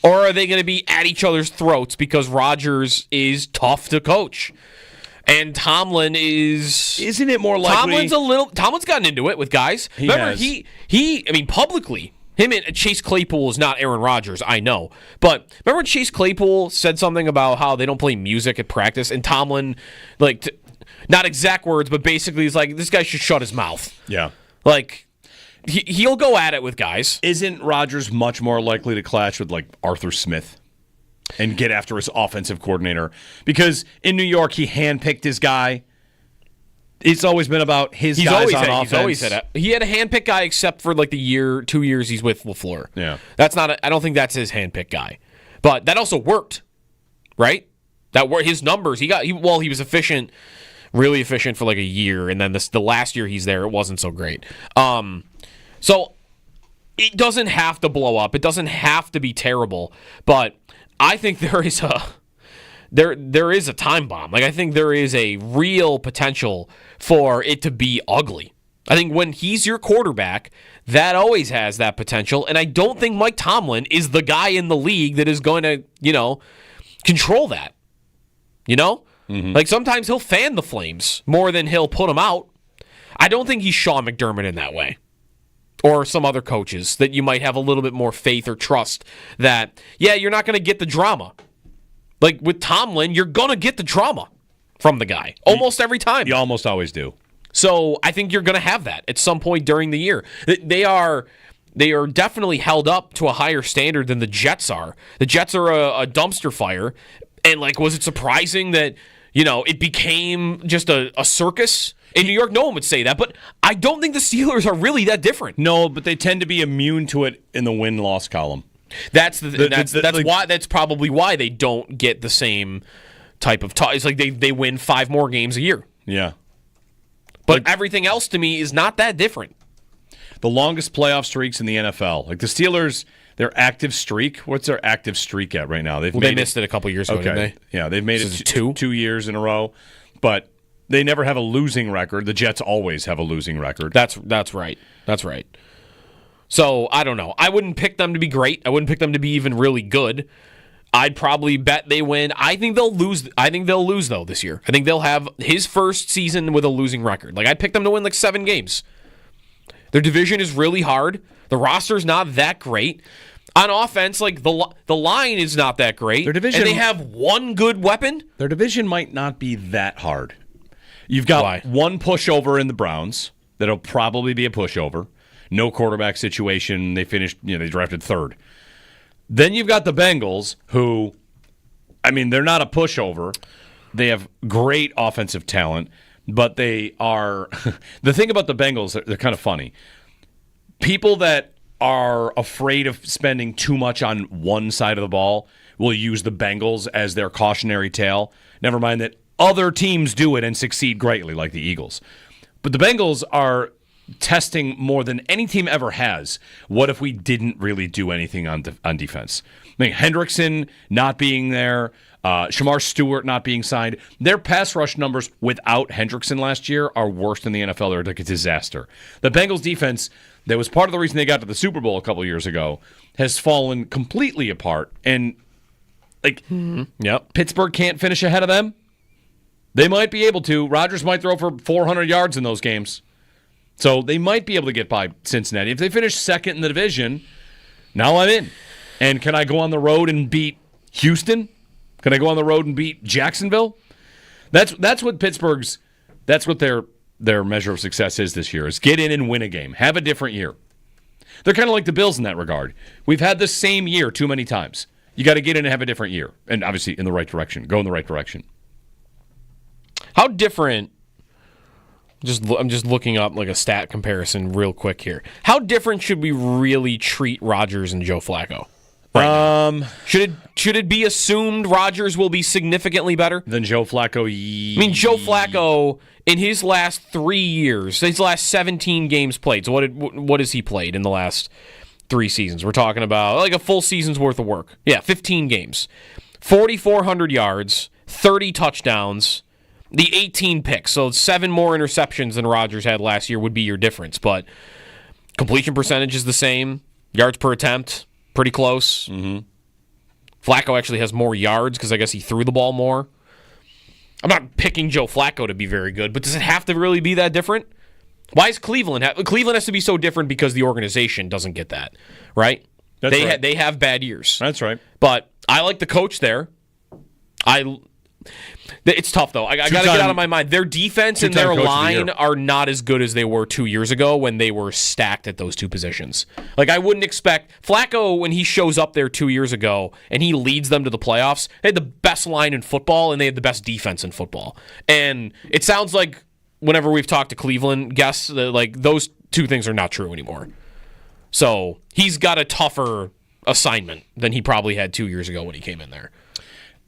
or are they going to be at each other's throats because Rodgers is tough to coach, and Tomlin is?
Isn't it more likely?
Tomlin's gotten into it with guys. Remember, he publicly. Him and Chase Claypool is not Aaron Rodgers, I know. But remember when Chase Claypool said something about how they don't play music at practice, and Tomlin, not exact words, but basically he's like, this guy should shut his mouth.
Yeah.
Like, he'll go at it with guys.
Isn't Rodgers much more likely to clash with like Arthur Smith and get after his offensive coordinator? Because in New York, he handpicked his guy. It's always been about his guys on offense.
He had a handpicked guy except for like the 2 years he's with LaFleur.
Yeah.
I don't think that's his handpicked guy. But that also worked, right? His numbers, he was efficient, really efficient for like a year, and then the last year he's there, it wasn't so great. So it doesn't have to blow up. It doesn't have to be terrible. But I think there is a time bomb. Like I think there is a real potential for it to be ugly. I think when he's your quarterback, that always has that potential. And I don't think Mike Tomlin is the guy in the league that is going to, control that. Mm-hmm. Like sometimes he'll fan the flames more than he'll put them out. I don't think he's Sean McDermott in that way. Or some other coaches that you might have a little bit more faith or trust that, you're not going to get the drama. Like with Tomlin, you're going to get the drama from the guy almost every time.
You almost always do.
So I think you're going to have that at some point during the year. They are definitely held up to a higher standard than the Jets are. The Jets are a dumpster fire. And was it surprising that, it became just a circus? In New York, no one would say that, but I don't think the Steelers are really that different.
No, but they tend to be immune to it in the win-loss column.
That's probably why they don't get the same type of it's like they win 5 more games a year.
Yeah.
But everything else to me is not that different.
The longest playoff streaks in the NFL. Like the Steelers, their active streak, what's their active streak at right now?
They missed it a couple years ago, didn't they?
Yeah, they've made it 2 years in a row, but they never have a losing record. The Jets always have a losing record.
That's right. That's right. So, I don't know. I wouldn't pick them to be great. I wouldn't pick them to be even really good. I'd probably bet they win. I think they'll lose. I think they'll lose, though, this year. I think they'll have his first season with a losing record. I'd pick them to win 7 games. Their division is really hard. The roster's not that great. On offense, the line is not that great.
Their division,
and they have one good weapon.
Their division might not be that hard. You've got one pushover in the Browns that'll probably be a pushover. No quarterback situation. They finished, they drafted 3rd. Then you've got the Bengals, who, they're not a pushover. They have great offensive talent, but they are. The thing about the Bengals, they're kind of funny. People that are afraid of spending too much on one side of the ball will use the Bengals as their cautionary tale. Never mind that other teams do it and succeed greatly, like the Eagles. But the Bengals are testing more than any team ever has. What if we didn't really do anything on defense? Hendrickson not being there, Shamar Stewart not being signed. Their pass rush numbers without Hendrickson last year are worse than the NFL. They're like a disaster. The Bengals defense, that was part of the reason they got to the Super Bowl a couple years ago, has fallen completely apart. And Pittsburgh can't finish ahead of them. They might be able to. Rodgers might throw for 400 yards in those games. So they might be able to get by Cincinnati. If they finish 2nd in the division, now I'm in. And can I go on the road and beat Houston? Can I go on the road and beat Jacksonville? That's what Pittsburgh's. That's what their measure of success is this year. Is get in and win a game. Have a different year. They're kind of like the Bills in that regard. We've had the same year too many times. You got to get in and have a different year, and obviously in the right direction. Go in the right direction.
How different? I'm just looking up a stat comparison real quick here. How different should we really treat Rodgers and Joe Flacco? Should it be assumed Rodgers will be significantly better
than Joe Flacco?
Joe Flacco in his last 3 years, his last 17 games played. So what has he played in the last 3 seasons? We're talking about a full season's worth of work. Yeah, 15 games, 4,400 yards, 30 touchdowns. The 18 picks, so 7 more interceptions than Rodgers had last year would be your difference. But completion percentage is the same. Yards per attempt, pretty close.
Mm-hmm.
Flacco actually has more yards because I guess he threw the ball more. I'm not picking Joe Flacco to be very good, but does it have to really be that different? Why is Cleveland? Cleveland has to be so different because the organization doesn't get that, right? They have bad years.
That's right.
But I like the coach there. It's tough, though. I got to get out of my mind. Their defense and their line are not as good as they were 2 years ago when they were stacked at those two positions. Like, I wouldn't expect Flacco, when he shows up there 2 years ago and he leads them to the playoffs, they had the best line in football and they had the best defense in football. And it sounds like whenever we've talked to Cleveland guests, like those two things are not true anymore. So he's got a tougher assignment than he probably had 2 years ago when he came in there.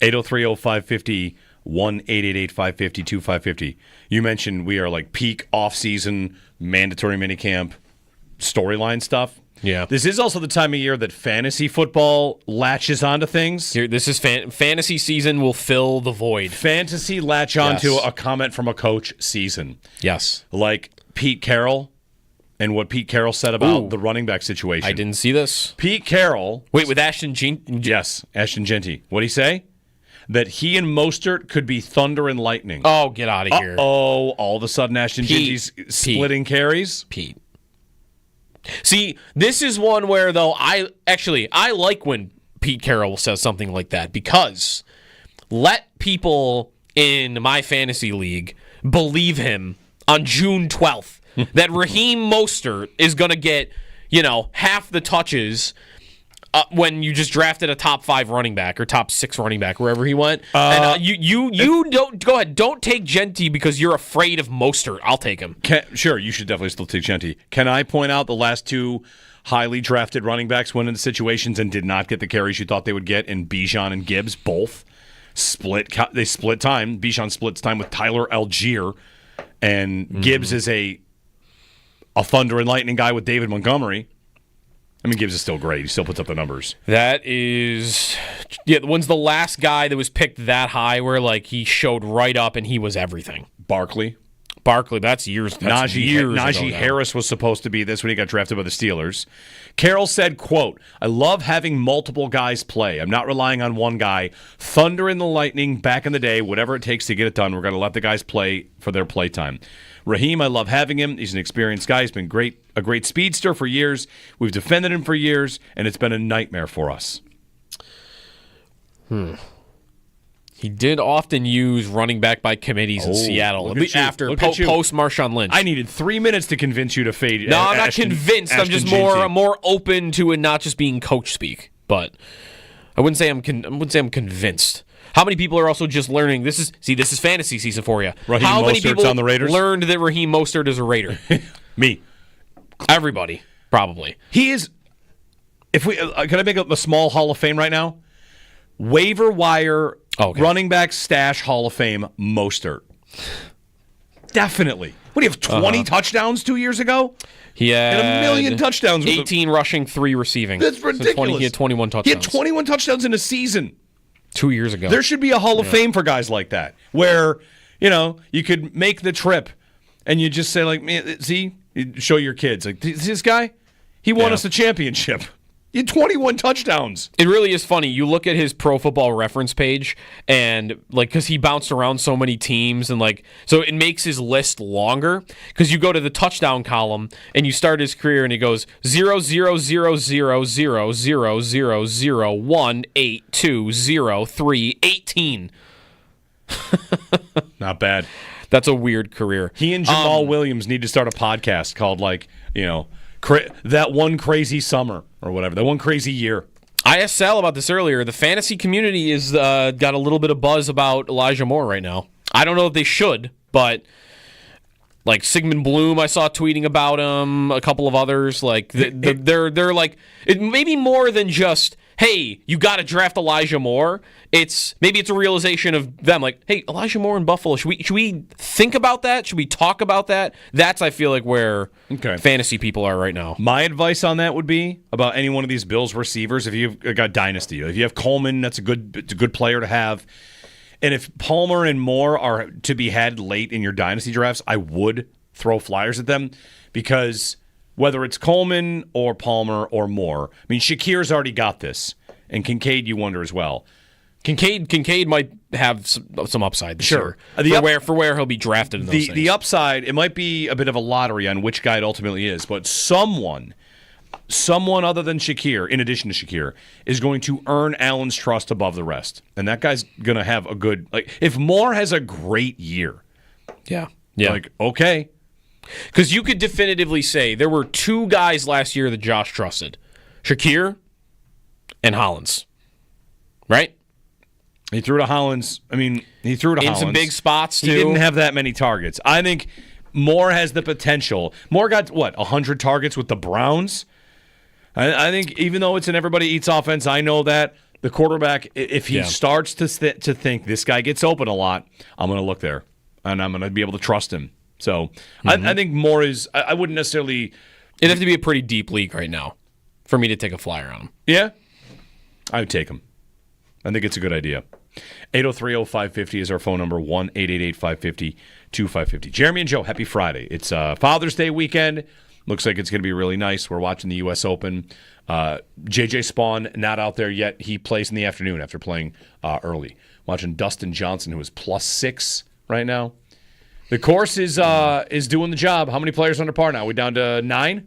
803-0550, 1-888-550-2550. You mentioned we are like peak off-season, mandatory minicamp storyline stuff.
Yeah.
This is also the time of year that fantasy football latches onto things.
Here, this is fantasy season will fill the void.
Fantasy latch onto a comment from a coach season.
Yes.
Like Pete Carroll and what Pete Carroll said about the running back situation.
I didn't see this.
Pete Carroll.
Wait, with Ashton Genty?
Yes, Ashton Genty. What'd he say? That he and Mostert could be thunder and lightning.
Oh, get out of here.
Oh, all of a sudden Ashton Genty's splitting carries?
Pete. See, this is one where, though, I like when Pete Carroll says something like that, because let people in my fantasy league believe him on June 12th that Raheem Mostert is going to get, half the touches when you just drafted a top 5 running back or top 6 running back, wherever he went. You don't go ahead. Don't take Genty because you're afraid of Mostert. I'll take him.
Sure, you should definitely still take Genty. Can I point out the last 2 highly drafted running backs went into situations and did not get the carries you thought they would get in Bijan and Gibbs? Both they split time. Bijan splits time with Tyler Algier, and Gibbs is a thunder and lightning guy with David Montgomery. I mean, Gibbs is still great. He still puts up the numbers.
That is... Yeah, when's the last guy that was picked that high where, he showed right up and he was everything?
Barkley,
that's years.
Najee Harris was supposed to be this when he got drafted by the Steelers. Carroll said, quote, "I love having multiple guys play. I'm not relying on one guy. Thunder and the lightning back in the day, whatever it takes to get it done. We're going to let the guys play for their play time. Raheem, I love having him. He's an experienced guy. He's been a great speedster for years. We've defended him for years, and it's been a nightmare for us."
He did often use running back by committees in Seattle after post Marshawn Lynch.
I needed 3 minutes to convince you to fade.
No, I'm not convinced. I'm just more open to it not just being coach speak. But I wouldn't say I'm convinced. How many people are also just learning? This is fantasy season for you. How many people
on the Raiders?
Learned that Raheem Mostert is a Raider?
Me.
Everybody, probably.
He is. If we can I make a small Hall of Fame right now? Waiver wire running back stash Hall of Fame Mostert. Definitely. What do you have? 20 touchdowns 2 years ago?
He had
a million touchdowns.
18 rushing, 3 receiving.
That's ridiculous.
He had 21 touchdowns.
He had 21 touchdowns in a season
2 years ago.
There should be a Hall of Fame for guys like that, where you could make the trip and you just say, man, see, you show your kids, this guy, he won us a championship. He had 21 touchdowns.
It really is funny. You look at his Pro Football Reference page, and because he bounced around so many teams, and so it makes his list longer. Because you go to the touchdown column and you start his career, and he goes 0 0 0 0 0 0 0 0 1 8 2 0 3 18.
Not bad.
That's a weird career.
He and Jamal Williams need to start a podcast called That One Crazy Summer or whatever. That One Crazy Year.
I asked Sal about this earlier. The fantasy community is got a little bit of buzz about Elijah Moore right now. I don't know if they should, but Sigmund Bloom, I saw tweeting about him. A couple of others, they're like, it maybe more than just, hey, you got to draft Elijah Moore. Maybe it's a realization of them, hey, Elijah Moore in Buffalo. Should we think about that? Should we talk about that? That's, I feel like, where fantasy people are right now.
My advice on that would be about any one of these Bills receivers. If you've got dynasty, if you have Coleman, it's a good player to have. And if Palmer and Moore are to be had late in your dynasty drafts, I would throw flyers at them, because whether it's Coleman or Palmer or Moore, I mean, Shakir's already got this, and Kincaid, you wonder as well.
Kincaid might have some upside this year. For where he'll be drafted in those things.
The upside, it might be a bit of a lottery on which guy it ultimately is, but someone someone other than Shakir, in addition to Shakir, is going to earn Allen's trust above the rest. And that guy's going to have a good, if Moore has a great year.
Yeah.
Okay.
Because you could definitively say there were two guys last year that Josh trusted. Shakir and Hollins. Right?
He threw to Hollins. He threw to
in
Hollins.
some big spots, too.
He didn't have that many targets. I think Moore has the potential. Moore got, 100 targets with the Browns? I think even though it's an everybody eats offense, I know that the quarterback, if he starts to think this guy gets open a lot, I'm going to look there, and I'm going to be able to trust him. So I think Moore is – I wouldn't necessarily –
It'd have to be a pretty deep league right now for me to take a flyer on him.
Yeah? I would take him. I think it's a good idea. 803-0550 is our phone number, 1-888-550-2550. Jeremy and Joe, happy Friday. It's Father's Day weekend. Looks like it's going to be really nice. We're watching the U.S. Open. J.J. Spawn not out there yet. He plays in the afternoon after playing early. Watching Dustin Johnson, who is +6 right now. The course is doing the job. How many players under par now? We down to 9?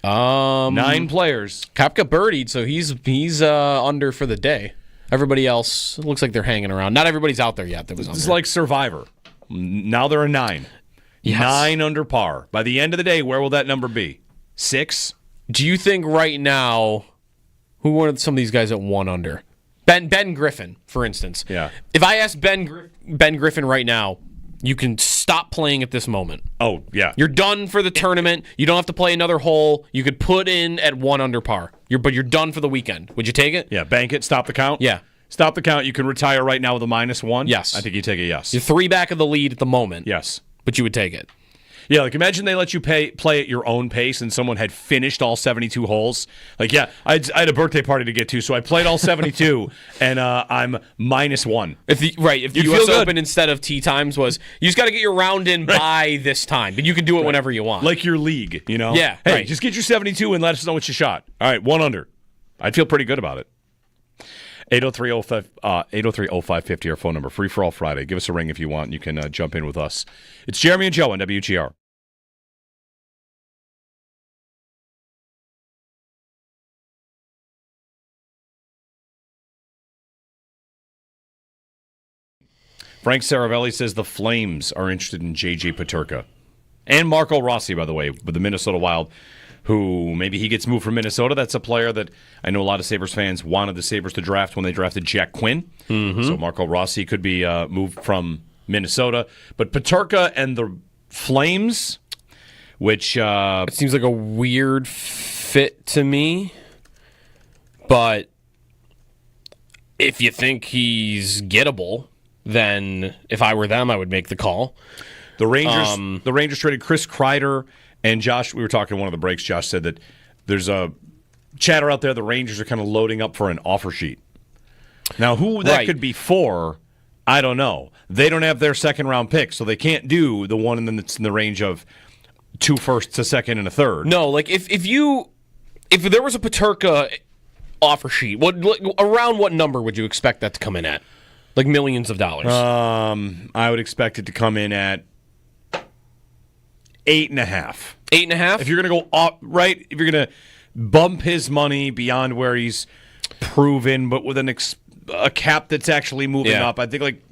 9 players.
Koepka birdied, so he's under for the day. Everybody else looks like they're hanging around. Not everybody's out there yet.
It's like Survivor. Now there are 9. Yes. 9 under par. By the end of the day, where will that number be? 6?
Do you think right now, who are some of these guys at 1 under? Ben Griffin, for instance.
Yeah.
If I ask Ben Griffin right now, you can stop playing at this moment.
Oh, yeah.
You're done for the tournament. You don't have to play another hole. You could put in at 1 under par. But you're done for the weekend. Would you take it?
Yeah, bank it, stop the count?
Yeah.
Stop the count. You can retire right now with a -1?
Yes.
I think you take a yes.
You're 3 back of the lead at the moment.
Yes.
But you would take it.
Yeah, imagine they let you play at your own pace and someone had finished all 72 holes. I had a birthday party to get to, so I played all 72, and I'm -1.
If the U.S. Open instead of tee times was, you just got to get your round in by this time, but you can do it whenever you want.
Like your league,
Yeah,
Hey, just get your 72 and let us know what you shot. All right, 1 under. I'd feel pretty good about it. 803-0550, our phone number. Free for all Friday. Give us a ring if you want. You can jump in with us. It's Jeremy and Joe on WGR. Frank Saravelli says the Flames are interested in J.J. Peterka. And Marco Rossi, by the way, with the Minnesota Wild, who maybe he gets moved from Minnesota. That's a player that I know a lot of Sabres fans wanted the Sabres to draft when they drafted Jack Quinn. Mm-hmm. So Marco Rossi could be moved from Minnesota. But Peterka and the Flames, which...
it seems like a weird fit to me. But if you think he's gettable, then if I were them, I would make the call.
The Rangers traded Chris Kreider and Josh. We were talking in one of the breaks. Josh said that there's a chatter out there. The Rangers are kind of loading up for an offer sheet. Now, who that could be for, I don't know. They don't have their second-round pick, so they can't do the one that's in the range of 2 firsts, a second, and a third.
No, if there was a Peterka offer sheet, around what number would you expect that to come in at? Like millions of dollars.
I would expect it to come in at 8.5.
8.5?
If you're going to go up, right? If you're going to bump his money beyond where he's proven, but with a cap that's actually moving up, I think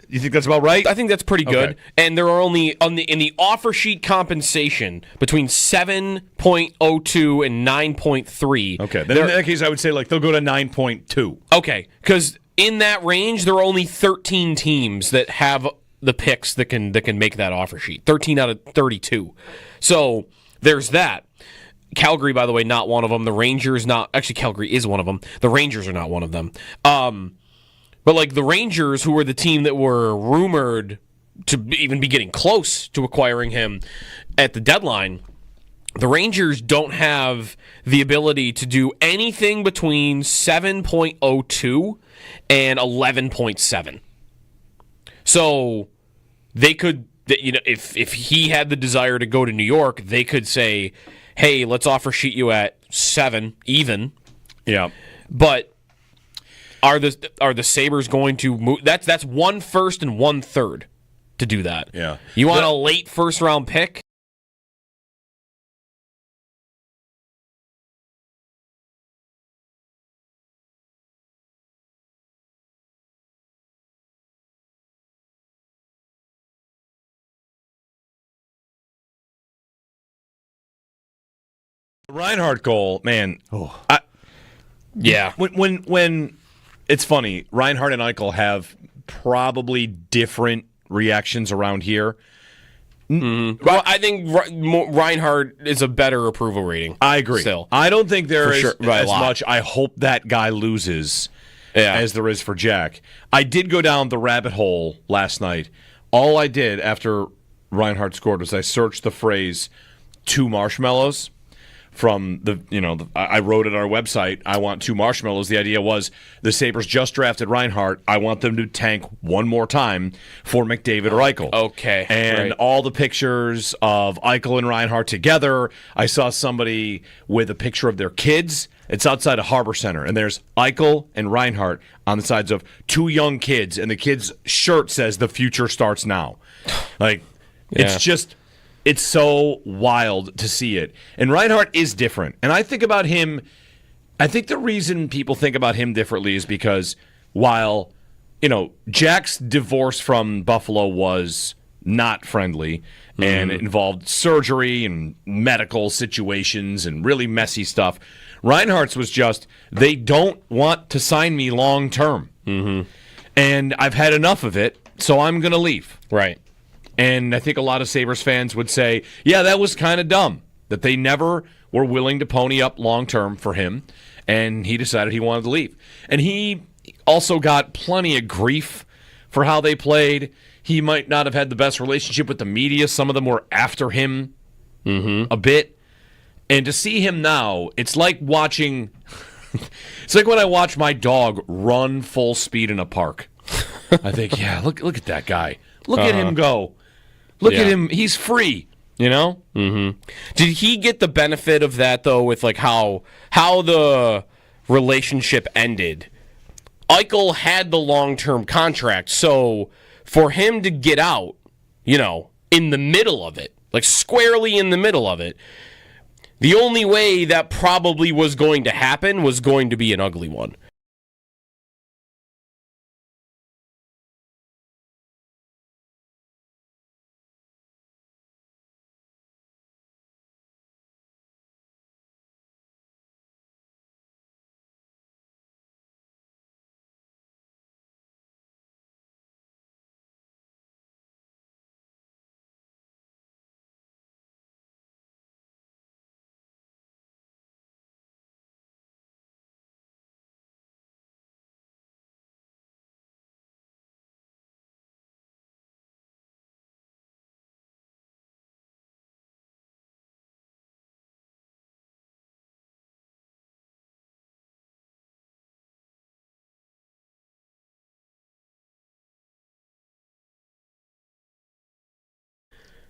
you think that's about right?
I think that's pretty good.
Okay.
And there are only in the offer sheet compensation between 7.02 and 9.3.
Okay. Then in that case, I would say they'll go to 9.2.
Okay, because in that range, there are only 13 teams that have the picks that can make that offer sheet. 13 out of 32. So there's that. Calgary, by the way, not one of them. The Rangers, not actually. Calgary is one of them. The Rangers are not one of them. But the Rangers, who were the team that were rumored to even be getting close to acquiring him at the deadline, the Rangers don't have the ability to do anything between 7.02 and 11.7. So they could, if he had the desire to go to New York, they could say, hey, let's offer sheet you at 7 even.
Yeah.
But are the Sabres going to move? That's 1 first and 1 third to do that.
Yeah.
You want a late first round pick?
Reinhart goal, man.
Yeah.
When it's funny, Reinhart and Eichel have probably different reactions around here.
Well, I think Reinhart is a better approval rating.
I agree.
Still.
I don't think there
For
is
sure, by a
as
lot.
much. I hope that guy loses as there is for Jack. I did go down the rabbit hole last night. All I did after Reinhart scored was I searched the phrase "two marshmallows" from I wrote it on our website. I want two marshmallows. The idea was the Sabres just drafted Reinhart. I want them to tank one more time for McDavid or Eichel.
Okay.
And all the pictures of Eichel and Reinhart together. I saw somebody with a picture of their kids. It's outside of Harbor Center, and there's Eichel and Reinhart on the sides of two young kids, and the kid's shirt says "The future starts now." It's so wild to see it. And Reinhart is different. And I think about him, I think the reason people think about him differently is because while, Jack's divorce from Buffalo was not friendly and it involved surgery and medical situations and really messy stuff, Reinhardt's was just, they don't want to sign me long term. And I've had enough of it, so I'm going to leave.
Right.
And I think a lot of Sabres fans would say, yeah, that was kind of dumb, that they never were willing to pony up long-term for him, and he decided he wanted to leave. And he also got plenty of grief for how they played. He might not have had the best relationship with the media. Some of them were after him a bit. And to see him now, it's like watching... it's like when I watch my dog run full speed in a park. I think, yeah, look at that guy. Look at him go. Look at him. He's free,
Mm-hmm. Did he get the benefit of that, though, with how the relationship ended? Eichel had the long-term contract, so for him to get out, in the middle of it, squarely in the middle of it, the only way that probably was going to happen was going to be an ugly one.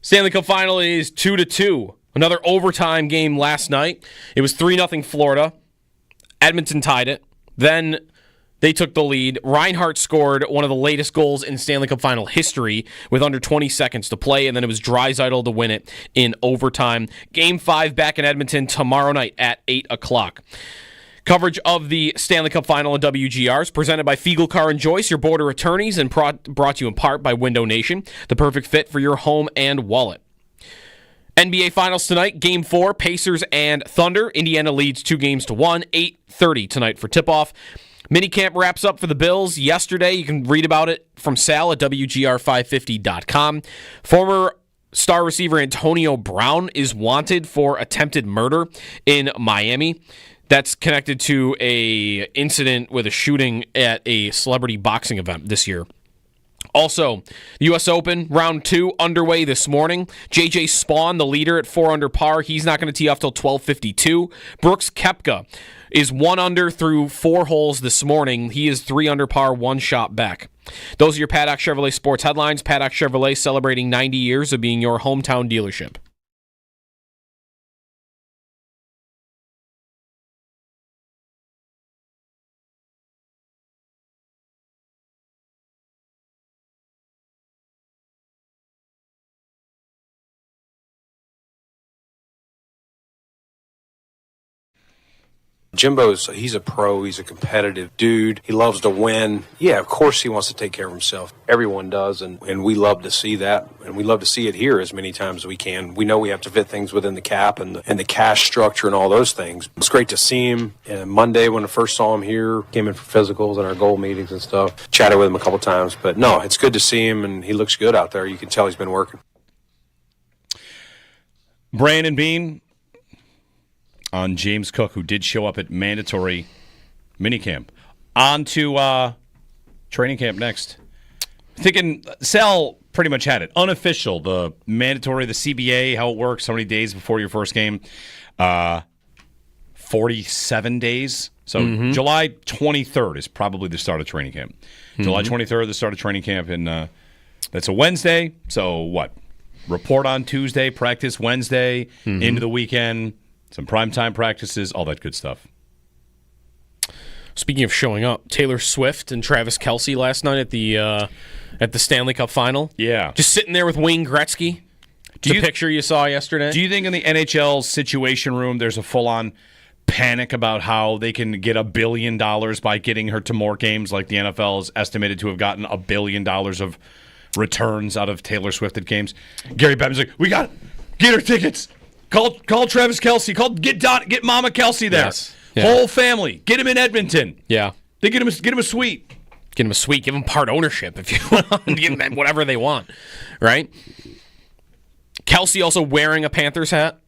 Stanley Cup final is 2-2. Another overtime game last night. It was 3-0 Florida. Edmonton tied it. Then they took the lead. Reinhart scored one of the latest goals in Stanley Cup final history with under 20 seconds to play, and then it was Draisaitl to win it in overtime. Game 5 back in Edmonton tomorrow night at 8 o'clock. Coverage of the Stanley Cup Final on WGR is presented by Fiegel Car and Joyce, your border attorneys, and brought to you in part by Window Nation, the perfect fit for your home and wallet. NBA Finals tonight, Game 4, Pacers and Thunder. Indiana leads 2-1, 8:30 tonight for tip-off. Minicamp wraps up for the Bills yesterday. You can read about it from Sal at WGR550.com. Former star receiver Antonio Brown is wanted for attempted murder in Miami. That's connected to a incident with a shooting at a celebrity boxing event this year. Also, the U.S. Open, round 2, underway this morning. J.J. Spawn, the leader at 4 under par. He's not going to tee off till 12:52. Brooks Koepka is 1 under through 4 holes this morning. He is 3 under par, 1 shot back. Those are your Paddock Chevrolet sports headlines. Paddock Chevrolet celebrating 90 years of being your hometown dealership.
He's a pro. He's a competitive dude. He loves to win. Yeah, of course he wants to take care of himself. Everyone does, and we love to see that, and we love to see it here as many times as we can. We know we have to fit things within the cap and the cash structure and all those things. It's great to see him. And Monday, when I first saw him here, came in for physicals and our goal meetings and stuff. Chatted with him a couple times, but no, it's good to see him, and he looks good out there. You can tell he's been working.
Brandon Bean on James Cook, who did show up at mandatory minicamp. On to training camp next. Thinking Sal pretty much had it. Unofficial, the mandatory, the CBA, how it works, how many days before your first game. 47 days. So July 23rd is probably the start of training camp. July 23rd, the start of training camp. And that's a Wednesday. So what? Report on Tuesday, practice Wednesday, into the weekend. Some primetime practices, all that good stuff.
Speaking of showing up, Taylor Swift and Travis Kelce last night at the Stanley Cup Final.
Yeah.
Just sitting there with Wayne Gretzky. The picture you saw yesterday.
Do you think in the NHL Situation Room there's a full-on panic about how they can get $1 billion by getting her to more games, like the NFL is estimated to have gotten $1 billion of returns out of Taylor Swift at games? Gary Bettman's like, we got it. Get her tickets. Call Travis Kelce. Get Mama Kelce there.
Yes. Yeah.
Whole family. Get him in Edmonton.
Yeah.
They get him a suite.
Get him a suite. Give him part ownership if you want. Give them whatever they want. Right? Kelce also wearing a Panthers hat.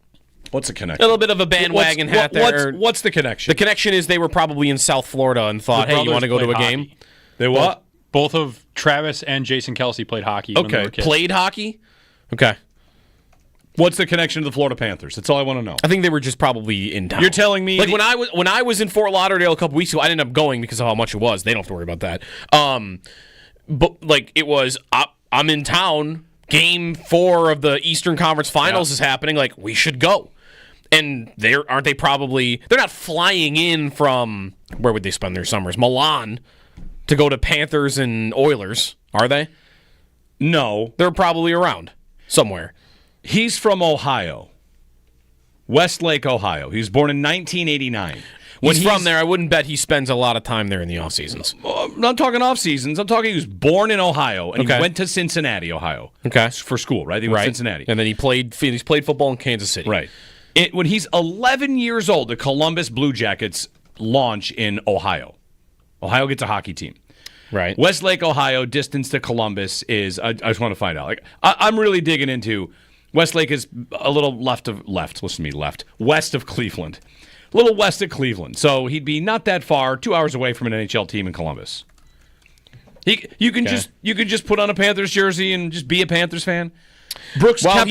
What's the connection?
A little bit of a bandwagon hat there.
What's the connection?
The connection is they were probably in South Florida and thought, hey, you want to go to a game?
They what?
Both of Travis and Jason Kelce played hockey when they were kids.
Played hockey? Okay.
What's the connection to the Florida Panthers? That's all I want to know.
I think they were just probably in town.
You're telling me...
Like when I was in Fort Lauderdale a couple weeks ago, I ended up going because of how much it was. They don't have to worry about that. But like it was, I'm in town. Game 4 of the Eastern Conference Finals is happening. Like, we should go. And they're not flying in from, where would they spend their summers? Milan to go to Panthers and Oilers, are they?
No.
They're probably around somewhere.
He's from Ohio. Westlake, Ohio. He was born in 1989.
When he's from there, I wouldn't bet he spends a lot of time there in the off seasons.
I'm not talking off seasons. I'm talking he was born in Ohio and he went to Cincinnati, Ohio.
Okay.
For school, right? He went to Cincinnati.
And then he's played football in Kansas City.
Right. When he's 11 years old, the Columbus Blue Jackets launch in Ohio. Ohio gets a hockey team.
Right.
Westlake, Ohio, distance to Columbus is, I just want to find out. Like, I'm really digging into, Westlake is a little west of Cleveland. A little west of Cleveland. So he'd be not that far, 2 hours away from an NHL team in Columbus. You can just put on a Panthers jersey and just be a Panthers fan. Brooks Koepka,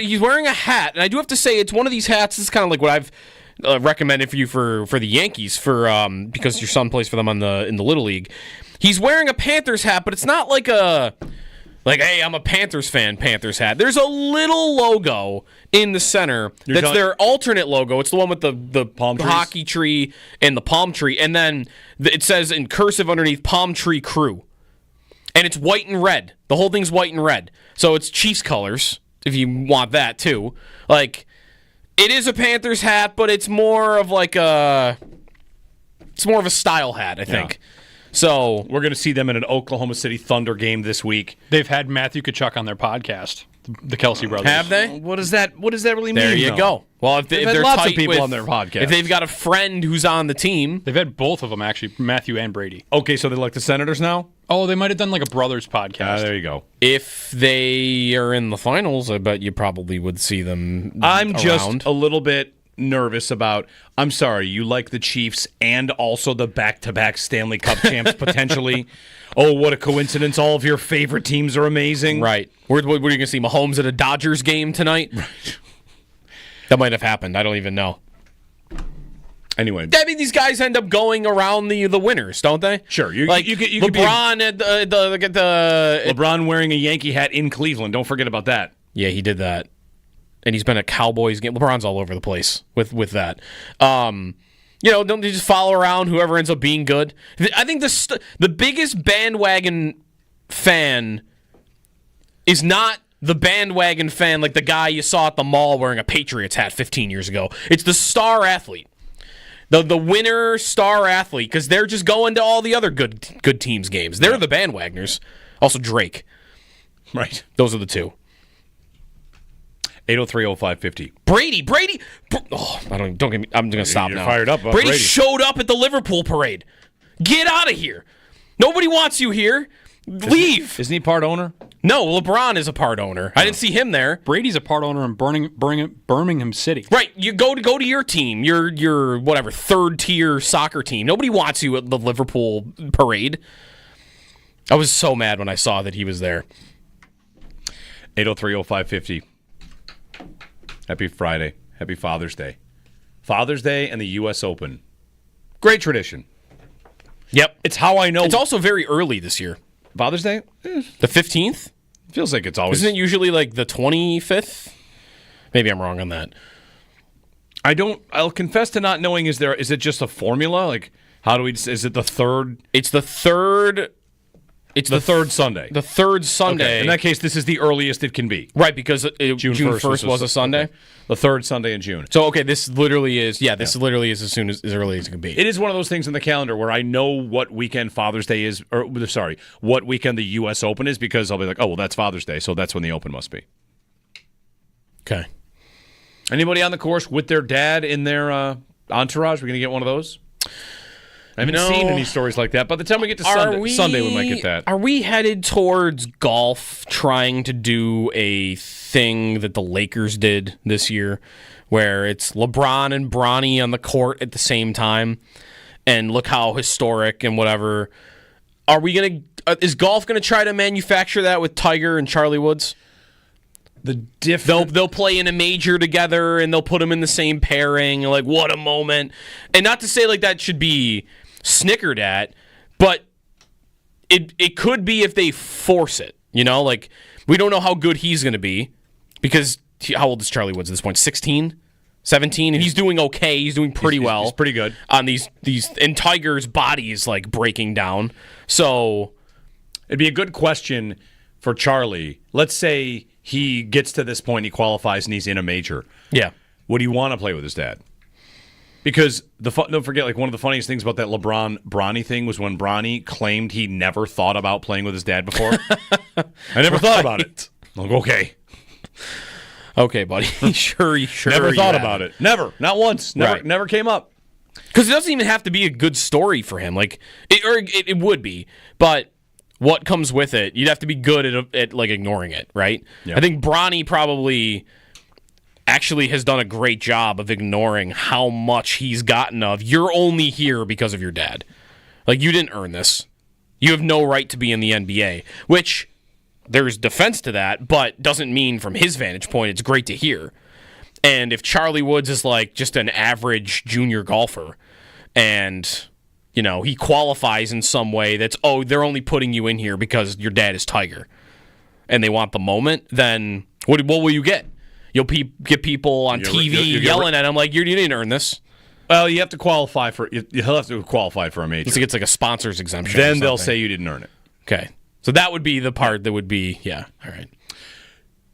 he's wearing a hat, and I do have to say it's one of these hats. This is kind of like what I've recommended for you for the Yankees because your son plays for them in the Little League. He's wearing a Panthers hat, but it's not like hey, I'm a Panthers fan, Panthers hat. There's a little logo in the center that's their alternate logo. It's the one with the
palm trees?
hockey tree and the palm tree, and then it says in cursive underneath Palm Tree Crew. And it's white and red. The whole thing's white and red. So it's Chiefs colors, if you want that too. Like, it is a Panthers hat, but it's more of a style hat, I think.
Yeah.
So
we're going to see them in an Oklahoma City Thunder game this week.
They've had Matthew Tkachuk on their podcast, the Kelce brothers.
Have they?
What does that really mean?
There you go. Well, if they're
lots
tight
of people
with,
on their podcast.
If they've got a friend who's on the team.
They've had both of them, actually, Matthew and Brady.
Okay, so they're like the Senators now?
Oh, they might have done like a brothers podcast.
There you go.
If they are in the finals, I bet you probably would see them
I'm
around.
just a little bit nervous about, I'm sorry, you like the Chiefs and also the back-to-back Stanley Cup champs potentially. Oh, what a coincidence. All of your favorite teams are amazing.
Right. What are you going to see, Mahomes at a Dodgers game tonight?
Right.
That might have happened. I don't even know.
Anyway.
I mean, these guys end up going around the winners, don't they?
Sure.
You could LeBron at the
LeBron wearing a Yankee hat in Cleveland. Don't forget about that.
Yeah, he did that. And he's been at Cowboys game. LeBron's all over the place with that. Don't they just follow around whoever ends up being good? I think the biggest bandwagon fan is not the bandwagon fan like the guy you saw at the mall wearing a Patriots hat 15 years ago. It's the star athlete. The winner star athlete, because they're just going to all the other good teams' games. They're the bandwagoners. Also Drake.
Right.
Those are the two.
803-0550.
Brady. Oh, don't get me. I'm going to stop
You're
now.
fired up about
Brady
Brady.
showed up at the Liverpool parade. Get out of here. Nobody wants you here. Leave.
Isn't he part owner?
No, LeBron is a part owner. I didn't see him there.
Brady's a part owner in Birmingham City.
Right, you go to your team, your whatever third tier soccer team. Nobody wants you at the Liverpool parade. I was so mad when I saw that he was there.
803-0550. Happy Friday. Happy Father's Day. Father's Day and the U.S. Open. Great tradition.
Yep,
It's how I know.
it's also very early this year.
Father's Day?
The 15th?
Feels like it's always.
Isn't it usually like the 25th? Maybe I'm wrong on that.
I'll confess to not knowing. Is it just a formula? Like, how do we? Is it the third?
It's the third. It's
The third Sunday.
The third Sunday.
Okay. In that case, this is the earliest it can be.
Right, because June 1st was a Sunday.
Okay. The third Sunday in June.
So okay, this literally is literally is as early as it can be.
It is one of those things in the calendar where I know what weekend Father's Day is, or what weekend the U.S. Open is, because I'll be like, oh, well, that's Father's Day, so that's when the Open must be.
Okay.
Anybody on the course with their dad in their entourage? We're going to get one of those? I haven't seen any stories like that. By the time we get to Sunday, we might get that.
Are we headed towards golf trying to do a thing that the Lakers did this year, where it's LeBron and Bronny on the court at the same time, and look how historic and whatever? Are we gonna? Is golf gonna try to manufacture that with Tiger and Charlie Woods? They'll play in a major together and they'll put them in the same pairing. Like, what a moment! And not to say like that should be snickered at, but it could be if they force it. You know, like we don't know how good he's going to be because how old is Charlie Woods at this point? 16, 17, and he's doing okay. He's doing pretty well.
He's pretty good
on these. And Tiger's body is like breaking down. So
it'd be a good question for Charlie. Let's say he gets to this point, he qualifies, and he's in a major.
Yeah,
would he want to play with his dad? Because don't forget, like one of the funniest things about that LeBron-Bronny thing was when Bronny claimed he never thought about playing with his dad before. I never thought about it. I'm like,
okay, buddy. sure.
Never thought about it. Never, not once. Never came up.
Because it doesn't even have to be a good story for him. Like it would be, but what comes with it? You'd have to be good at like ignoring it, right? Yeah. I think Bronny probably actually has done a great job of ignoring how much he's gotten of, you're only here because of your dad. Like, you didn't earn this. You have no right to be in the NBA, which there's defense to that, but doesn't mean from his vantage point it's great to hear. And if Charlie Woods is like just an average junior golfer and, you know, he qualifies in some way that's, oh, they're only putting you in here because your dad is Tiger and they want the moment, then what will you get? You'll get people on TV yelling at him like, you didn't earn this.
Well, you have to qualify for. He'll have to qualify for a major.
It's like it's like a sponsor's exemption.
Then they'll say you didn't earn it.
Okay, so that would be the part that would be all right.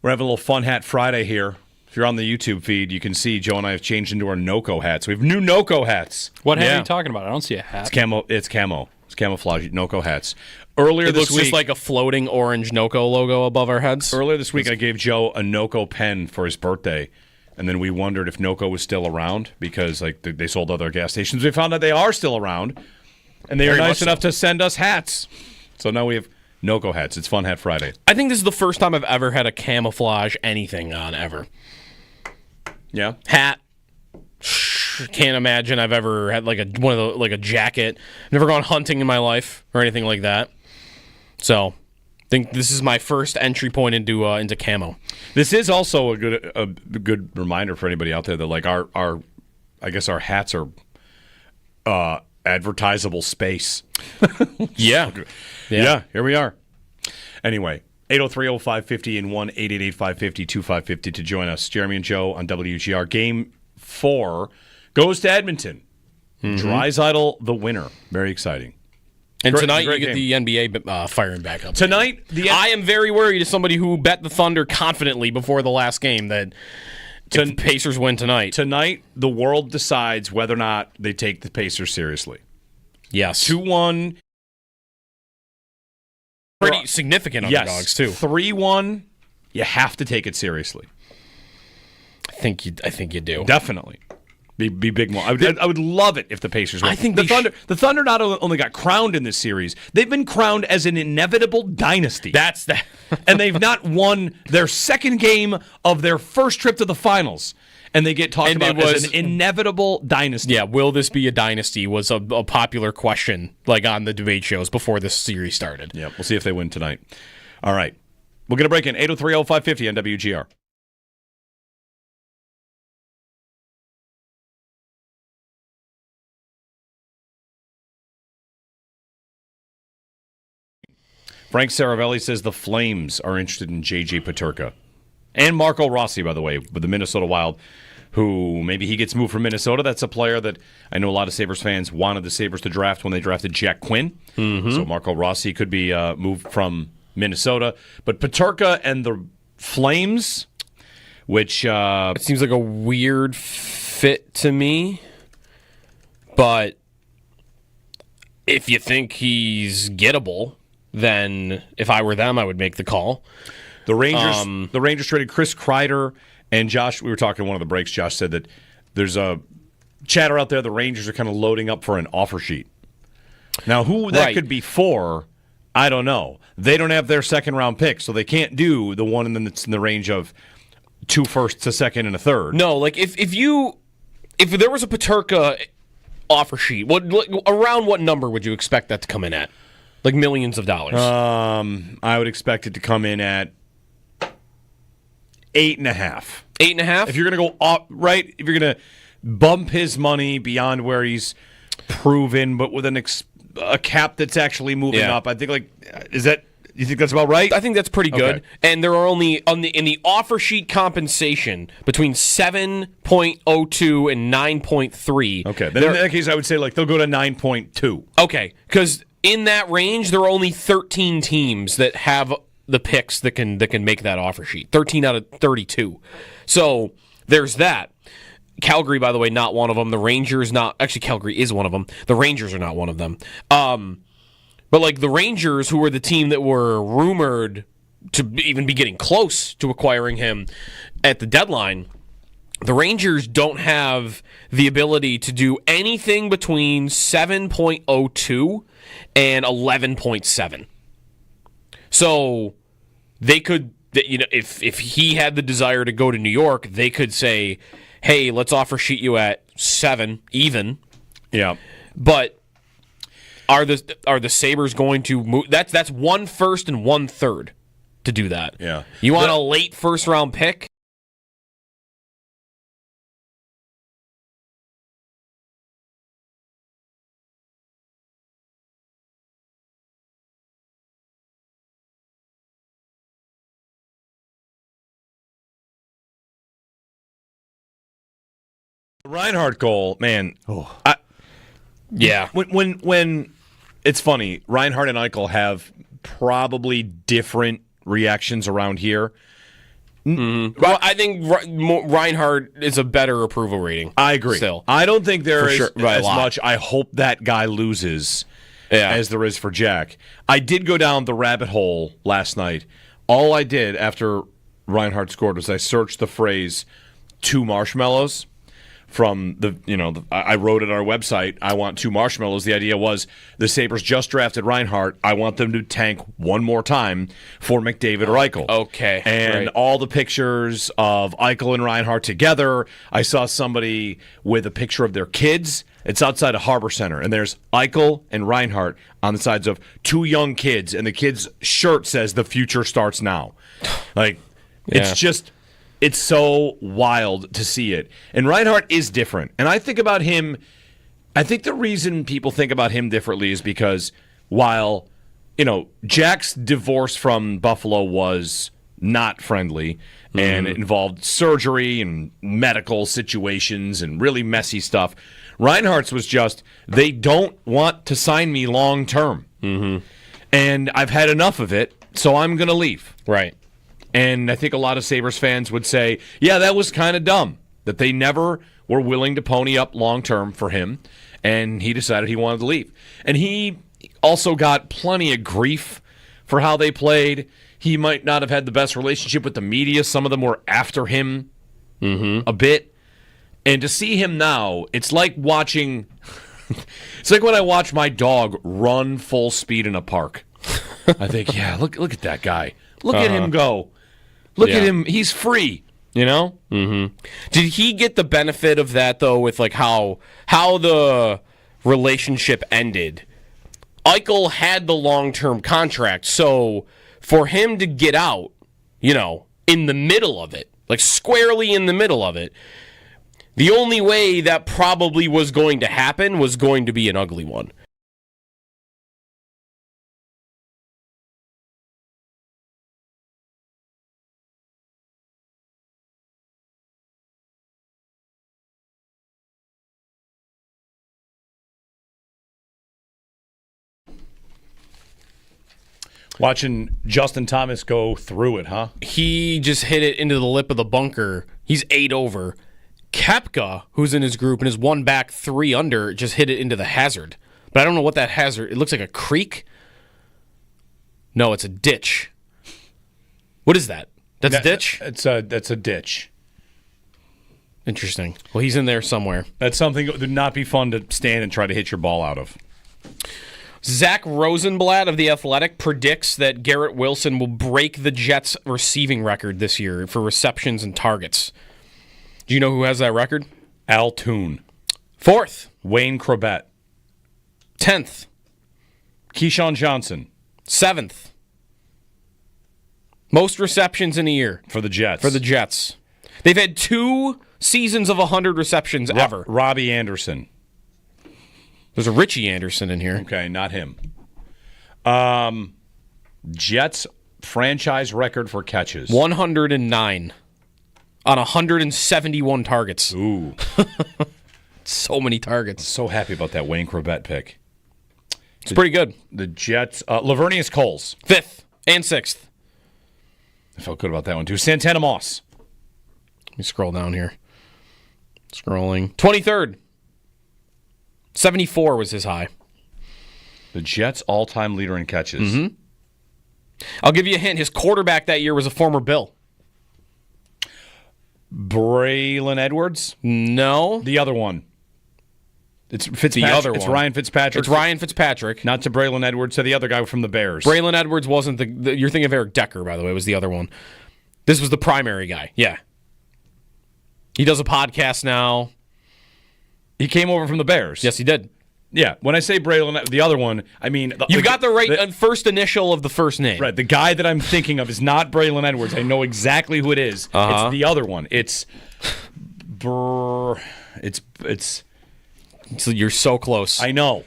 We're having a little Fun Hat Friday here. If you're on the YouTube feed, you can see Joe and I have changed into our NOCO hats. We have new NOCO hats.
What hat are you talking about? I don't see a hat.
It's camo. It's camouflage NOCO hats. Earlier this week,
looks just like a floating orange NOCO logo above our heads.
Earlier this week, I gave Joe a NOCO pen for his birthday, and then we wondered if NOCO was still around because like they sold other gas stations. We found out they are still around, and they are nice enough to send us hats. So now we have NOCO hats. It's Fun Hat Friday.
I think this is the first time I've ever had a camouflage anything on ever.
Yeah,
hat. Can't imagine I've ever had like a jacket. Never gone hunting in my life or anything like that. So, I think this is my first entry point into camo.
This is also a good reminder for anybody out there that like our I guess our hats are advertisable space.
Yeah.
Here we are. Anyway, 803-0550 and 1-888-550-2550 to join us. Jeremy and Joe on WGR. Game 4 goes to Edmonton. Draisaitl the winner. Very exciting.
And tonight you get the NBA firing back up.
Tonight,
I am very worried as somebody who bet the Thunder confidently before the last game that if the Pacers win tonight.
Tonight, the world decides whether or not they take the Pacers seriously.
Yes.
2-1.
Pretty significant underdogs, too.
3-1, you have to take it seriously.
I think you do.
Definitely. Be big more. I would love it if the Pacers win.
I think
the Thunder not only got crowned in this series, they've been crowned as an inevitable dynasty.
That's that.
And they've not won their second game of their first trip to the finals. And they get talked about as an inevitable dynasty.
Yeah, will this be a dynasty was a popular question on the debate shows before this series started.
Yeah, we'll see if they win tonight. All right. We'll get a break in 803-0550 on WGR. Frank Saravelli says the Flames are interested in J.J. Peterka. And Marco Rossi, by the way, with the Minnesota Wild, who maybe he gets moved from Minnesota. That's a player that I know a lot of Sabres fans wanted the Sabres to draft when they drafted Jack Quinn. Mm-hmm. So Marco Rossi could be moved from Minnesota. But Peterka and the Flames, which...
it seems like a weird fit to me. But if you think he's gettable... then if I were them, I would make the call.
The Rangers traded Chris Kreider and Josh. We were talking in one of the breaks. Josh said that there's a chatter out there. The Rangers are kind of loading up for an offer sheet. Now, who that could be for, I don't know. They don't have their second round pick, so they can't do the one that's in the range of 2 firsts, a second, and a third.
No, if there was a Peterka offer sheet, around what number would you expect that to come in at? Like millions of dollars.
I would expect it to come in at 8.5.
8.5?
If you're going to go up, right? If you're going to bump his money beyond where he's proven, but with a cap that's actually moving up, I think you think that's about right?
I think that's pretty good.
Okay.
And there are only in the offer sheet compensation between 7.02 and 9.3.
Okay. Then in that case, I would say they'll go to 9.2.
Okay, because in that range, there are only 13 teams that have the picks that can make that offer sheet. 13 out of 32. So there's that. Calgary, by the way, not one of them. The Rangers, not actually. Calgary is one of them. The Rangers are not one of them. But the Rangers, who were the team that were rumored to even be getting close to acquiring him at the deadline, the Rangers don't have the ability to do anything between 7.02 and 11.7. So they could, if he had the desire to go to New York, they could say, hey, let's offer sheet you at 7 even.
Yeah.
But are the Sabres going to move? That's 1 first and 1 third to do that.
Yeah.
You want a late first round pick?
The Reinhart goal, man.
Yeah.
When it's funny, Reinhart and Eichel have probably different reactions around here.
Mm-hmm. Well, I think Reinhart is a better approval rating.
I agree.
Still,
I don't think there is as
lot.
much. I hope that guy loses as there is for Jack. I did go down the rabbit hole last night. All I did after Reinhart scored was I searched the phrase 2 marshmallows. From I wrote it on our website, I want 2 marshmallows. The idea was the Sabres just drafted Reinhart. I want them to tank one more time for McDavid or Eichel.
Okay.
And all the pictures of Eichel and Reinhart together. I saw somebody with a picture of their kids. It's outside of Harbor Center, and there's Eichel and Reinhart on the sides of 2 young kids, and the kid's shirt says "The future starts now." It's just. It's so wild to see it. And Reinhart is different. And I think about him, I think the reason people think about him differently is because while, Jack's divorce from Buffalo was not friendly and it involved surgery and medical situations and really messy stuff, Reinhart's was just, they don't want to sign me long term. Mm-hmm. And I've had enough of it, so I'm going to leave.
Right.
And I think a lot of Sabres fans would say, yeah, that was kind of dumb, that they never were willing to pony up long-term for him, and he decided he wanted to leave. And he also got plenty of grief for how they played. He might not have had the best relationship with the media. Some of them were after him a bit. And to see him now, it's like watching... It's like when I watch my dog run full speed in a park. I think, yeah, look at that guy. Look at him go. Look at him. He's free, you know?
Mm-hmm. Did he get the benefit of that, though, with like how the relationship ended? Eichel had the long-term contract, so for him to get out, you know, in the middle of it, like squarely in the middle of it, the only way that probably was going to happen was going to be an ugly one.
Watching Justin Thomas go through it, huh?
He just hit it into the lip of the bunker. He's 8 over. Koepka, who's in his group and is 1 back, 3 under, just hit it into the hazard. But I don't know what that hazard... It looks like a creek? No, it's a ditch. What is that? That's a ditch?
That's a ditch.
Interesting. Well, he's in there somewhere.
That's something that would not be fun to stand and try to hit your ball out of.
Zach Rosenblatt of The Athletic predicts that Garrett Wilson will break the Jets' receiving record this year for receptions and targets. Do you know who has that record?
Al Toon.
4th.
Wayne Corbett.
10th.
Keyshawn Johnson.
7th. Most receptions in a year.
For the Jets.
For the Jets. They've had 2 seasons of 100 receptions ever.
Robbie Anderson.
There's a Richie Anderson in here.
Okay, not him. Jets franchise record for catches.
109 on 171 targets.
Ooh.
So many targets.
So happy about that Wayne Corbett pick.
It's pretty good.
The Jets, Lavernius Coles.
5th and 6th.
I felt good about that one, too. Santana Moss.
Let me scroll down here. Scrolling. 23rd. 74 was his high.
The Jets' all-time leader in catches.
Mm-hmm. I'll give you a hint. His quarterback that year was a former Bill.
Braylon Edwards?
No.
The other one. It's Fitzpatrick.
The other one.
It's Ryan Fitzpatrick.
It's Ryan Fitzpatrick.
Not to Braylon Edwards, to the other guy from the Bears.
Braylon Edwards wasn't the you're thinking of Eric Decker, by the way, was the other one. This was the primary guy. Yeah. He does a podcast now.
He came over from the Bears.
Yes, he did.
Yeah. When I say Braylon, the other one, I mean...
You've got the right first initial of the first name.
Right. The guy that I'm thinking of is not Braylon Edwards. I know exactly who it is.
Uh-huh.
It's the other one. It's...
So you're so close.
I know.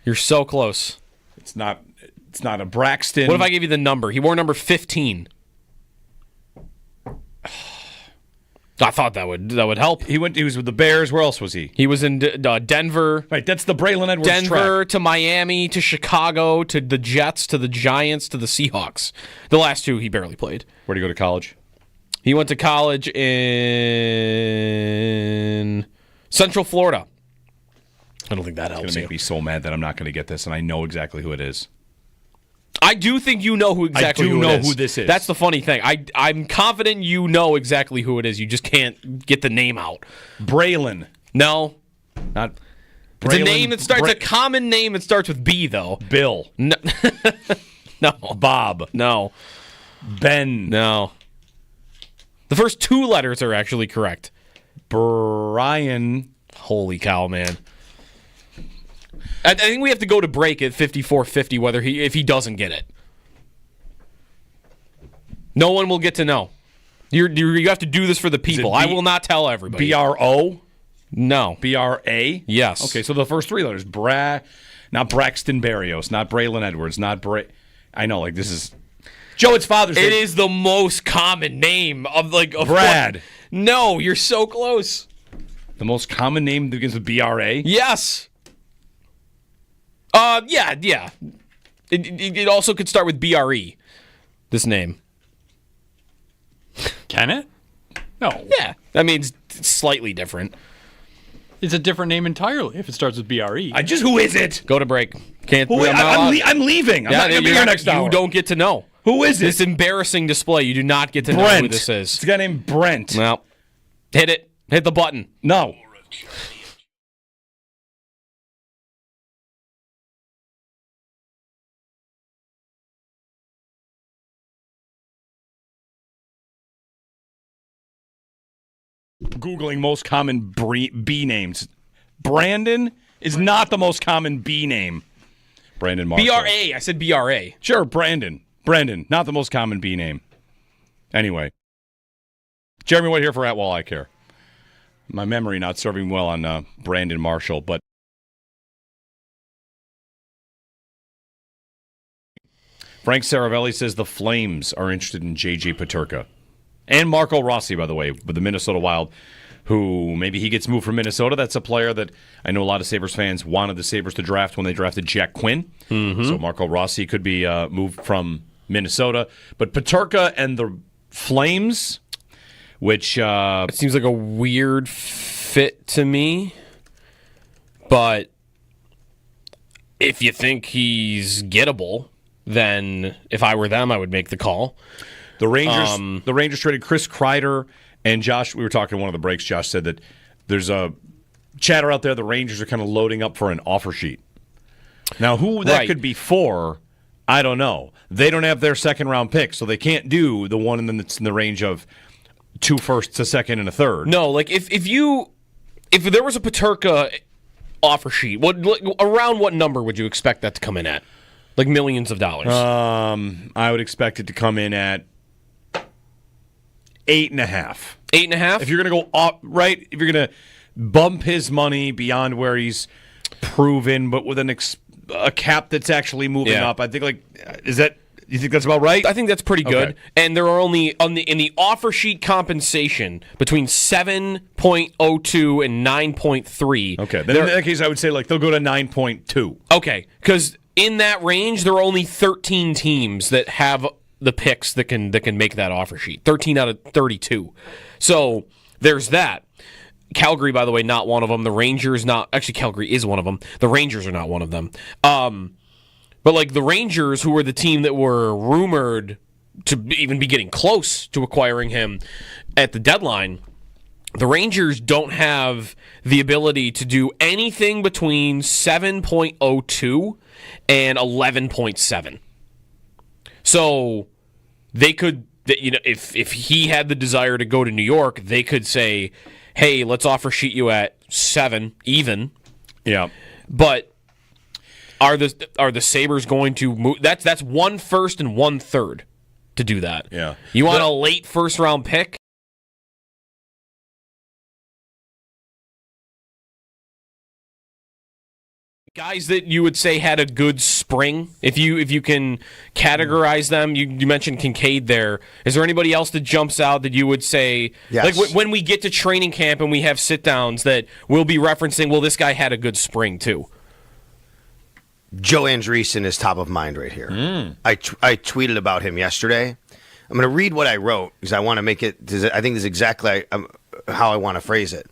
You're so close.
It's not a Braxton.
What if I give you the number? He wore number 15. I thought that would help.
He was with the Bears. Where else was he?
He was in Denver.
Right, that's the Braylon Edwards
Denver
track.
To Miami to Chicago to the Jets to the Giants to the Seahawks. The last 2 he barely played.
Where'd he go to college?
He went to college in Central Florida. I don't think that helps.
It's going to make me so mad that I'm not going to get this, and I know exactly who it is.
I do think you know who exactly who it is.
I do know who this is.
That's the funny thing. I'm confident you know exactly who it is. You just can't get the name out.
Braylon.
No.
Not
Braylon. It's a name that starts a common name that starts with B though.
Bill.
No. No.
Bob.
No.
Ben.
No. The first 2 letters are actually correct.
Brian.
Holy cow, man. I think we have to go to break at 54:50 if he doesn't get it. No one will get to know. You have to do this for the people. I will not tell everybody.
BRO?
No.
BRA?
Yes.
Okay, so the first 3 letters. Not Braxton Berrios, not Braylon Edwards, I know, like this is... Joe, it's Father's Day.
It is the most common name of
Brad.
No, you're so close.
The most common name that begins with BRA?
Yes. Yeah. It also could start with BRE, this name.
Can it? No.
Yeah, that means it's slightly different.
It's a different name entirely if it starts with BRE.
Who is it?
Go to break. Can't.
I'm leaving. I'm not going to be here next hour.
You don't get to know.
Who is it?
This embarrassing display. You do not get to know who this is.
It's a guy named Brent.
Well, hit it. Hit the button.
No. Googling most common B names. Brandon is not the most common B name. Brandon Marshall.
BRA. I said BRA.
Sure, Brandon. Brandon, not the most common B name. Anyway. Jeremy White here for At Wall I Care. My memory not serving well on Brandon Marshall, but Frank Saravelli says the Flames are interested in J.J. Peterka. And Marco Rossi, by the way, with the Minnesota Wild, who maybe he gets moved from Minnesota. That's a player that I know a lot of Sabres fans wanted the Sabres to draft when they drafted Jack Quinn. Mm-hmm. So Marco Rossi could be moved from Minnesota. But Peterka and the Flames, which...
it seems like a weird fit to me. But if you think he's gettable, then if I were them, I would make the call.
The Rangers traded Chris Kreider and Josh. We were talking in one of the breaks. Josh said that there's a chatter out there. The Rangers are kind of loading up for an offer sheet. Now, who that could be for, I don't know. They don't have their second-round pick, so they can't do the one that's in the range of 2 firsts, a second, and a third.
No, like if there was a Peterka offer sheet, around what number would you expect that to come in at? Like millions of dollars.
I would expect it to come in at 8.5.
8.5?
If you're going to go up, right? If you're going to bump his money beyond where he's proven, but with a cap that's actually moving up, I think you think that's about right?
I think that's pretty good. Okay. And there are only in the offer sheet compensation between 7.02 and 9.3.
Okay. Then in that case, I would say they'll go to 9.2.
Okay, because in that range, there are only 13 teams that have the picks that can make that offer sheet. 13 out of 32. So there's that. Calgary, by the way, not one of them. The Rangers, not actually. Calgary is one of them. The Rangers are not one of them. But the Rangers, who were the team that were rumored to even be getting close to acquiring him at the deadline, the Rangers don't have the ability to do anything between 7.02 and 11.7. So they could, if he had the desire to go to New York, they could say, hey, let's offer sheet you at 7 even.
Yeah.
But are the Sabres going to move? That's 1 first and 1 third to do that.
Yeah.
You want a late first round pick? Guys that you would say had a good spring, if you can categorize them. You mentioned Kincaid there. Is there anybody else that jumps out that you would say,
yes,
when we get to training camp and we have sit-downs, that we'll be referencing, well, this guy had a good spring too?
Joe Andreessen is top of mind right here. I tweeted about him yesterday. I'm going to read what I wrote because I want to make it, I think this is exactly how I want to phrase it.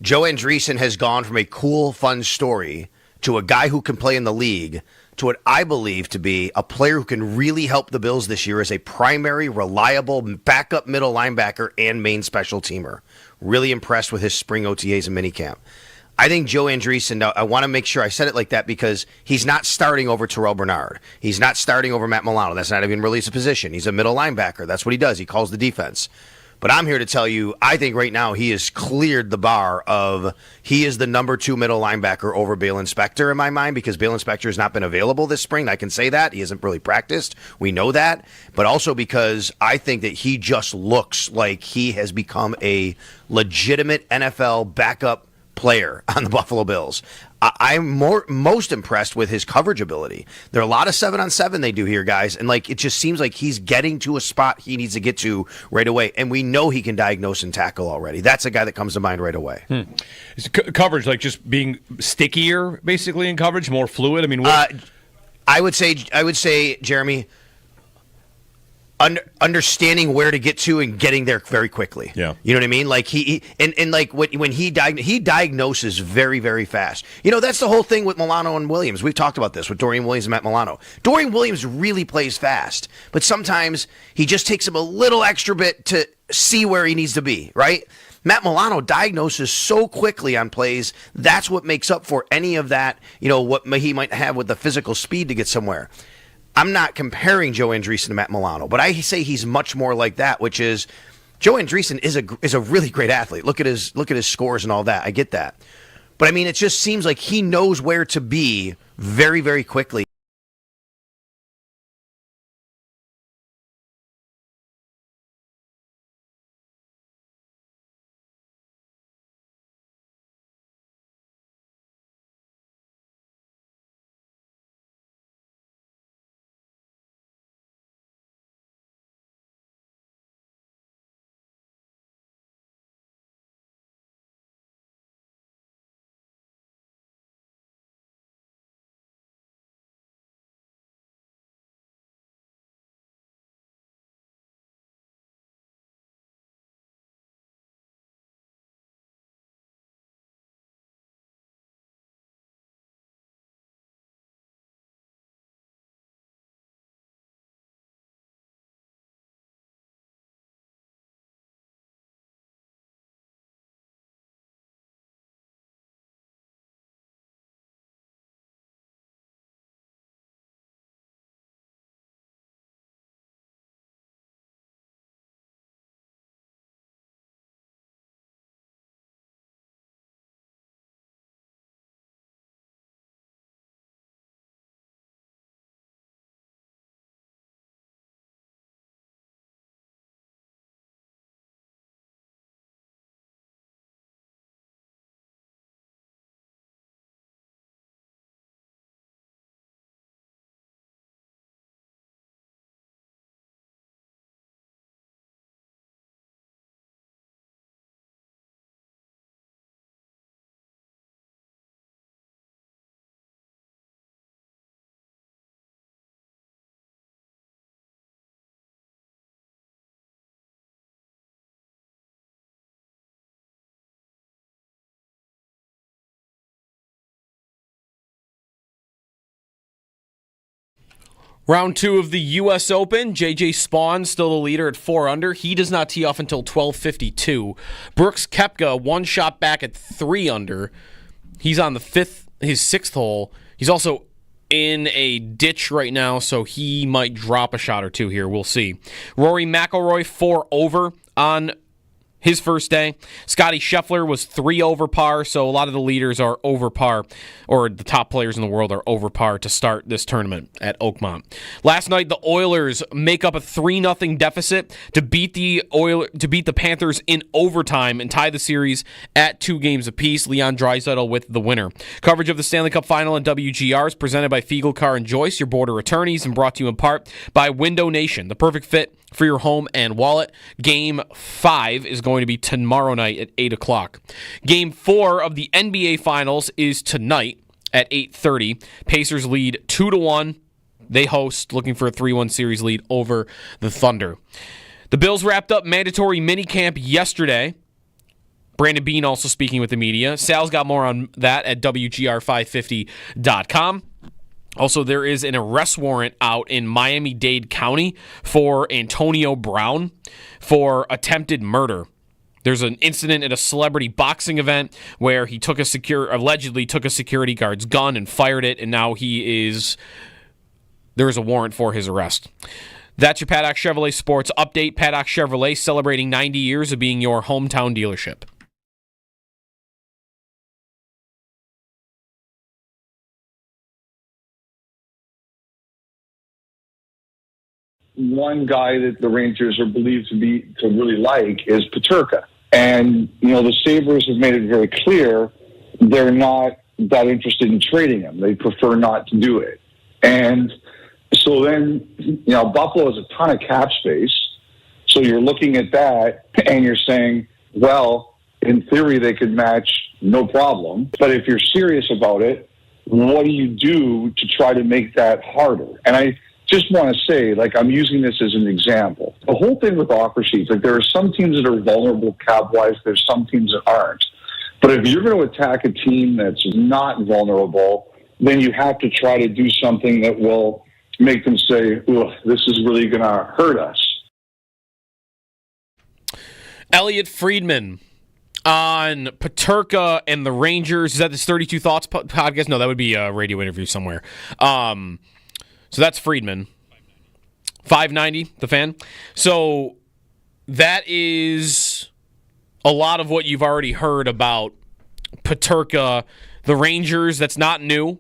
Joe Andreessen has gone from a cool, fun story to a guy who can play in the league to what I believe to be a player who can really help the Bills this year as a primary, reliable backup middle linebacker and main special teamer. Really impressed with his spring OTAs and minicamp. I think Joe Andreessen, now I want to make sure I said it like that because he's not starting over Terrell Bernard. He's not starting over Matt Milano. That's not even really his position. He's a middle linebacker. That's what he does. He calls the defense. But I'm here to tell you, I think right now he has cleared the bar of he is the number 2 middle linebacker over Bale Inspector in my mind because Bale Inspector has not been available this spring. I can say that. He hasn't really practiced. We know that. But also because I think that he just looks like he has become a legitimate NFL backup player on the Buffalo Bills. I'm most impressed with his coverage ability. There are a lot of 7-on-7 they do here, guys, and it just seems like he's getting to a spot he needs to get to right away, and we know he can diagnose and tackle already. That's a guy that comes to mind right away.
Is coverage just being stickier, basically, in coverage, more fluid? I mean,
I would say, Jeremy, understanding where to get to and getting there very quickly.
Yeah.
You know what I mean? Like and like when he diagnoses very, very fast. You know, that's the whole thing with Milano and Williams. We've talked about this with Dorian Williams and Matt Milano. Dorian Williams really plays fast, but sometimes he just takes him a little extra bit to see where he needs to be, right? Matt Milano diagnoses so quickly on plays. That's what makes up for any of that, you know, what he might have with the physical speed to get somewhere. I'm not comparing Joe Andreessen to Matt Milano, but I say he's much more like that, which is Joe Andreessen is a really great athlete. Look at his scores and all that. I get that. But I mean, it just seems like he knows where to be very, very quickly.
Round 2 of the U.S. Open, J.J. Spaun still the leader at 4 under. He does not tee off until 12:52. Brooks Koepka, one shot back at 3 under. He's on his sixth hole. He's also in a ditch right now, so he might drop a shot or two here. We'll see. Rory McIlroy, 4 over on his first day. Scottie Scheffler was 3 over par, so a lot of the leaders are over par, or the top players in the world are over par to start this tournament at Oakmont. Last night, the Oilers make up a 3-0 deficit to beat the Panthers in overtime and tie the series at 2 games apiece. Leon Draisaitl with the winner. Coverage of the Stanley Cup Final and WGR is presented by Fiegel Car and Joyce, your border attorneys, and brought to you in part by Window Nation, the perfect fit for your home and wallet. Game 5 is going to be tomorrow night at 8 o'clock. Game 4 of the NBA Finals is tonight at 8:30. Pacers lead 2-1. They host, looking for a 3-1 series lead over the Thunder. The Bills wrapped up mandatory minicamp yesterday. Brandon Beane also speaking with the media. Sal's got more on that at WGR550.com. Also, there is an arrest warrant out in Miami-Dade County for Antonio Brown for attempted murder. There's an incident at a celebrity boxing event where he allegedly took a security guard's gun and fired it, and now there is a warrant for his arrest. That's your Paddock Chevrolet Sports Update. Paddock Chevrolet celebrating 90 years of being your hometown dealership.
One guy that the Rangers are believed to really like is Peterka. And, the Sabres have made it very clear they're not that interested in trading him. They prefer not to do it. And so then, Buffalo has a ton of cap space. So you're looking at that and you're saying, well, in theory, they could match no problem. But if you're serious about it, what do you do to try to make that harder? And just want to say, like, I'm using this as an example. The whole thing with offer sheets, like, there are some teams that are vulnerable cap-wise. There's some teams that aren't. But if you're going to attack a team that's not vulnerable, then you have to try to do something that will make them say, "Ugh, this is really going to hurt us."
Elliot Friedman on Peterka and the Rangers. Is that this 32 Thoughts podcast? No, that would be a radio interview somewhere. So that's Friedman. 590, the Fan. So that is a lot of what you've already heard about Peterka, the Rangers. That's not new.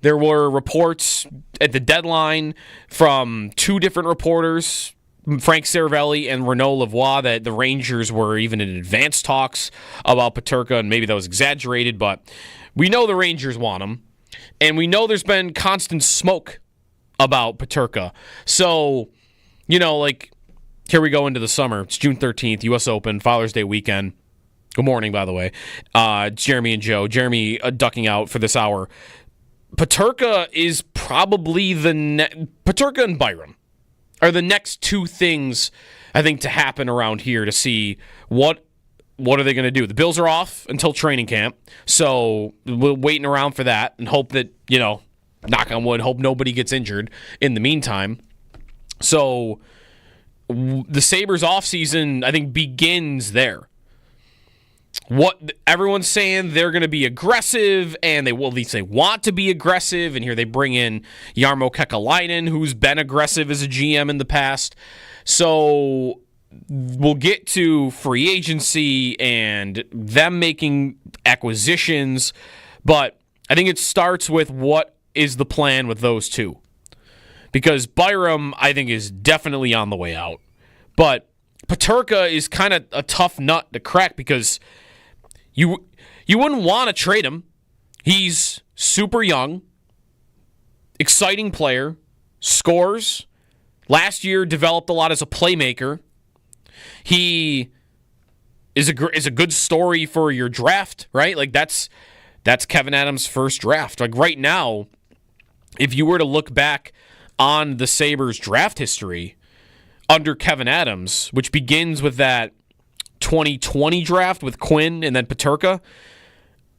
There were reports at the deadline from two different reporters, Frank Saravelli and Renaud Lavoie, that the Rangers were even in advanced talks about Peterka, and maybe that was exaggerated, but we know the Rangers want him, and we know there's been constant smoke about Peterka. So, like, here we go into the summer. It's June 13th, U.S. Open, Father's Day weekend. Good morning, by the way. It's Jeremy and Joe. Jeremy ducking out for this hour. Peterka is probably Peterka and Byram are the next two things, I think, to happen around here to see what are they going to do. The Bills are off until training camp, so we're waiting around for that and hope that, knock on wood, hope nobody gets injured in the meantime. So the Sabres offseason, I think, begins there. What everyone's saying, they're going to be aggressive, and at least they want to be aggressive, and here they bring in Jarmo Kekalainen, who's been aggressive as a GM in the past. So we'll get to free agency and them making acquisitions, but I think it starts with what is the plan with those two. Because Byram, I think, is definitely on the way out. But Peterka is kind of a tough nut to crack because you wouldn't want to trade him. He's super young, exciting player, scores. Last year developed a lot as a playmaker. He is a good story for your draft, right? Like that's Kevin Adams' first draft. Like right now, if you were to look back on the Sabres draft history under Kevin Adams, which begins with that 2020 draft with Quinn and then Peterka,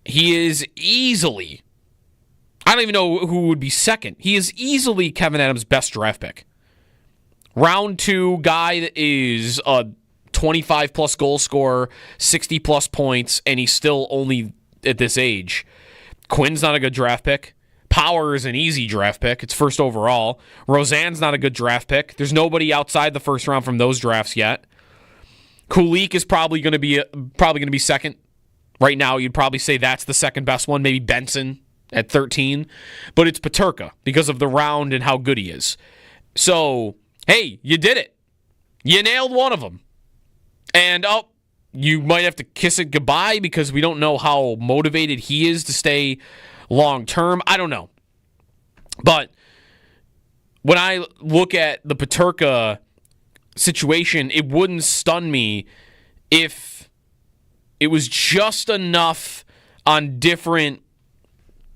he is easily, I don't even know who would be second. He is easily Kevin Adams' best draft pick. Round 2 guy that is a 25-plus goal scorer, 60-plus points, and he's still only at this age. Quinn's not a good draft pick. Power is an easy draft pick. It's first overall. Roseanne's not a good draft pick. There's nobody outside the first round from those drafts yet. Kulik is probably going to be second. Right now, you'd probably say that's the second best one. Maybe Benson at 13. But it's Peterka because of the round and how good he is. So, hey, you did it. You nailed one of them. And, you might have to kiss it goodbye because we don't know how motivated he is to stay long term. I don't know. But when I look at the Peterka situation, it wouldn't stun me if it was just enough on different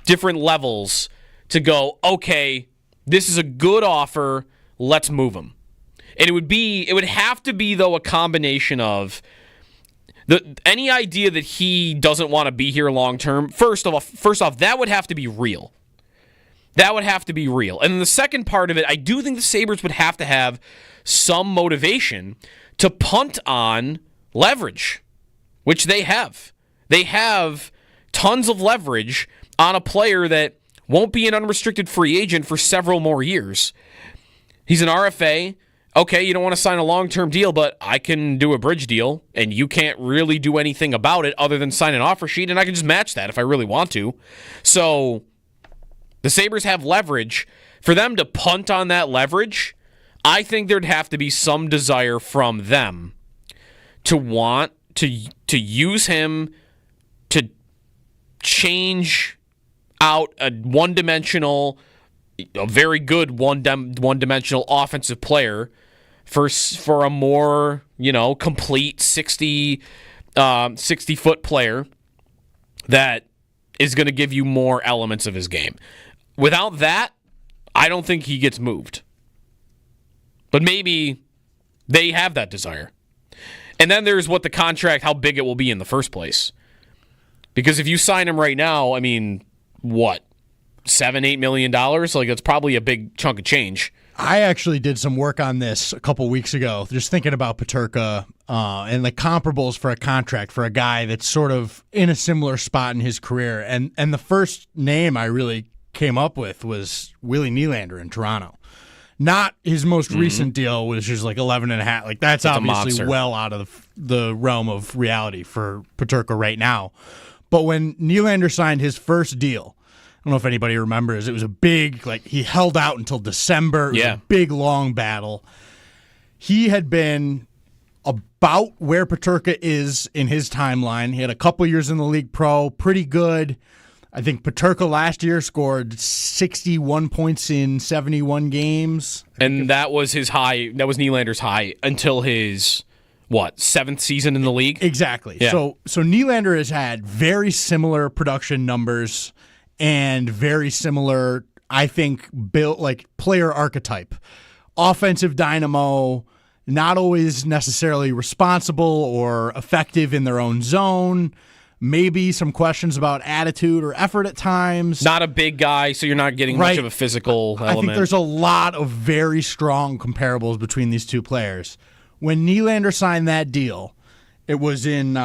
levels to go, okay, this is a good offer, let's move him. And it would have to be, though, a combination of any idea that he doesn't want to be here long term. First off, that would have to be real. That would have to be real. And then the second part of it, I do think the Sabres would have to have some motivation to punt on leverage, which they have. They have tons of leverage on a player that won't be an unrestricted free agent for several more years. He's an RFA. Okay, you don't want to sign a long-term deal, but I can do a bridge deal, and you can't really do anything about it other than sign an offer sheet, and I can just match that if I really want to. So the Sabres have leverage. For them to punt on that leverage, I think there'd have to be some desire from them to want to use him to change out a one-dimensional, a very good one-dimensional offensive player for a more, complete 60-foot player that is going to give you more elements of his game. Without that, I don't think he gets moved. But maybe they have that desire. And then there's what the contract, how big it will be in the first place. Because if you sign him right now, I mean, what? $7-8 million? Like, that's probably a big chunk of change.
I actually did some work on this a couple weeks ago, just thinking about Peterka and the comparables for a contract for a guy that's sort of in a similar spot in his career. And the first name I really came up with was Willie Nylander in Toronto. Not his most recent deal, which is like 11.5. Like, that's obviously well out of the realm of reality for Peterka right now. But when Nylander signed his first deal, I don't know if anybody remembers, it was a big, like, he held out until December. It was a big, long battle. He had been about where Peterka is in his timeline. He had a couple years in the League Pro, pretty good. I think Peterka last year scored 61 points in 71 games.
And that was his high. That was Nylander's high until his, seventh season in the league?
Exactly.
Yeah.
So Nylander has had very similar production numbers and very similar, I think, built like player archetype. Offensive dynamo, not always necessarily responsible or effective in their own zone. Maybe some questions about attitude or effort at times.
Not a big guy, so you're not getting much of a physical element.
I think there's a lot of very strong comparables between these two players. When Nylander signed that deal, it was in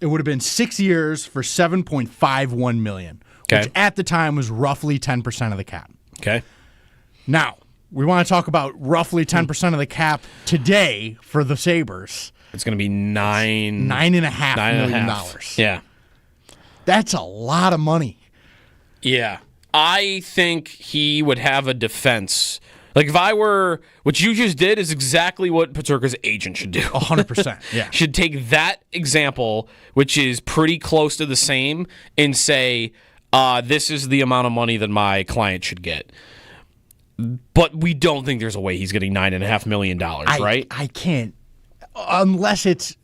it would have been 6 years for $7.51 million, which at the time was roughly 10% of the cap.
Okay.
Now, we want to talk about roughly 10% of the cap today for the Sabres.
It's going to be
$9.5 million.
Yeah.
That's a lot of money.
Yeah. I think he would have a defense. Like, if I were, what you just did is exactly what Peterka's agent should do.
100%. Yeah.
Should take that example, which is pretty close to the same, and say, this is the amount of money that my client should get. But we don't think there's a way he's getting $9.5 million, right?
I can't. Unless it's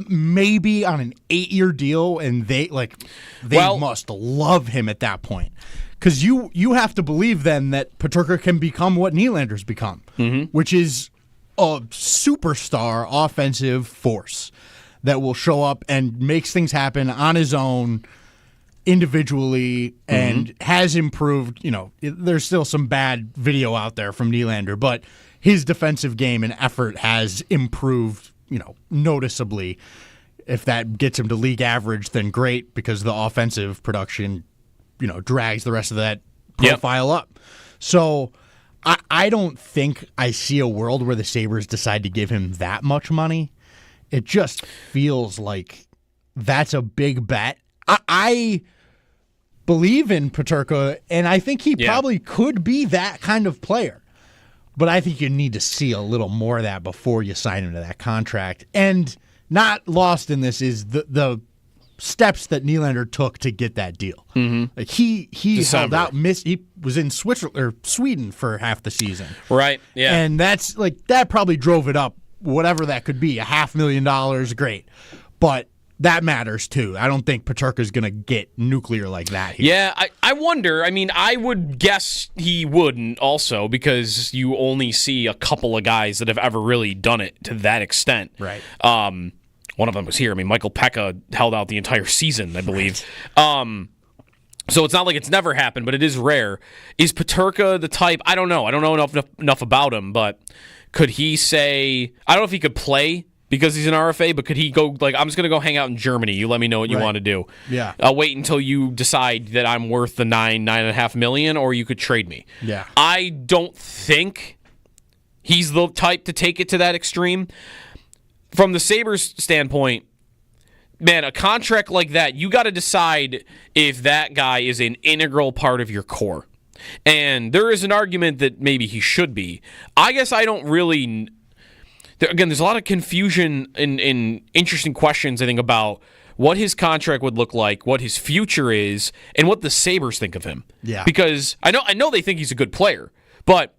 maybe on an 8-year deal, and they must love him at that point. Because you have to believe then that Peterka can become what Nylander's become, which is a superstar offensive force that will show up and makes things happen on his own individually and has improved. You know, there's still some bad video out there from Nylander, but his defensive game and effort has improved, noticeably. If that gets him to league average, then great, because the offensive production drags the rest of that profile up. So I don't think I see a world where the Sabres decide to give him that much money. It just feels like that's a big bet. I believe in Peterka, and I think he probably could be that kind of player. But I think you need to see a little more of that before you sign him to that contract. And not lost in this is the steps that Nylander took to get that deal. Like he held out. He was in Sweden for half the season.
Right. Yeah.
And that's that probably drove it up. Whatever that could be, $500,000, great. But that matters too. I don't think Peterka's going to get nuclear like that here.
Yeah, I wonder. I mean, I would guess he wouldn't also, because you only see a couple of guys that have ever really done it to that extent.
Right.
One of them was here. I mean, Michael Pekka held out the entire season, I believe. Right. So it's not like it's never happened, but it is rare. Is Peterka the type? I don't know. I don't know enough about him, but could he say, I don't know if he could play because he's an RFA, but could he go, I'm just going to go hang out in Germany. You let me know what you want to do.
Yeah.
I'll wait until you decide that I'm worth the $9.5 million, or you could trade me.
Yeah.
I don't think he's the type to take it to that extreme. From the Sabres standpoint, man, a contract like that, you got to decide if that guy is an integral part of your core. And there is an argument that maybe he should be. I guess I don't really... Again, there's a lot of confusion and interesting questions, I think, about what his contract would look like, what his future is, and what the Sabres think of him.
Yeah.
Because I know they think he's a good player, but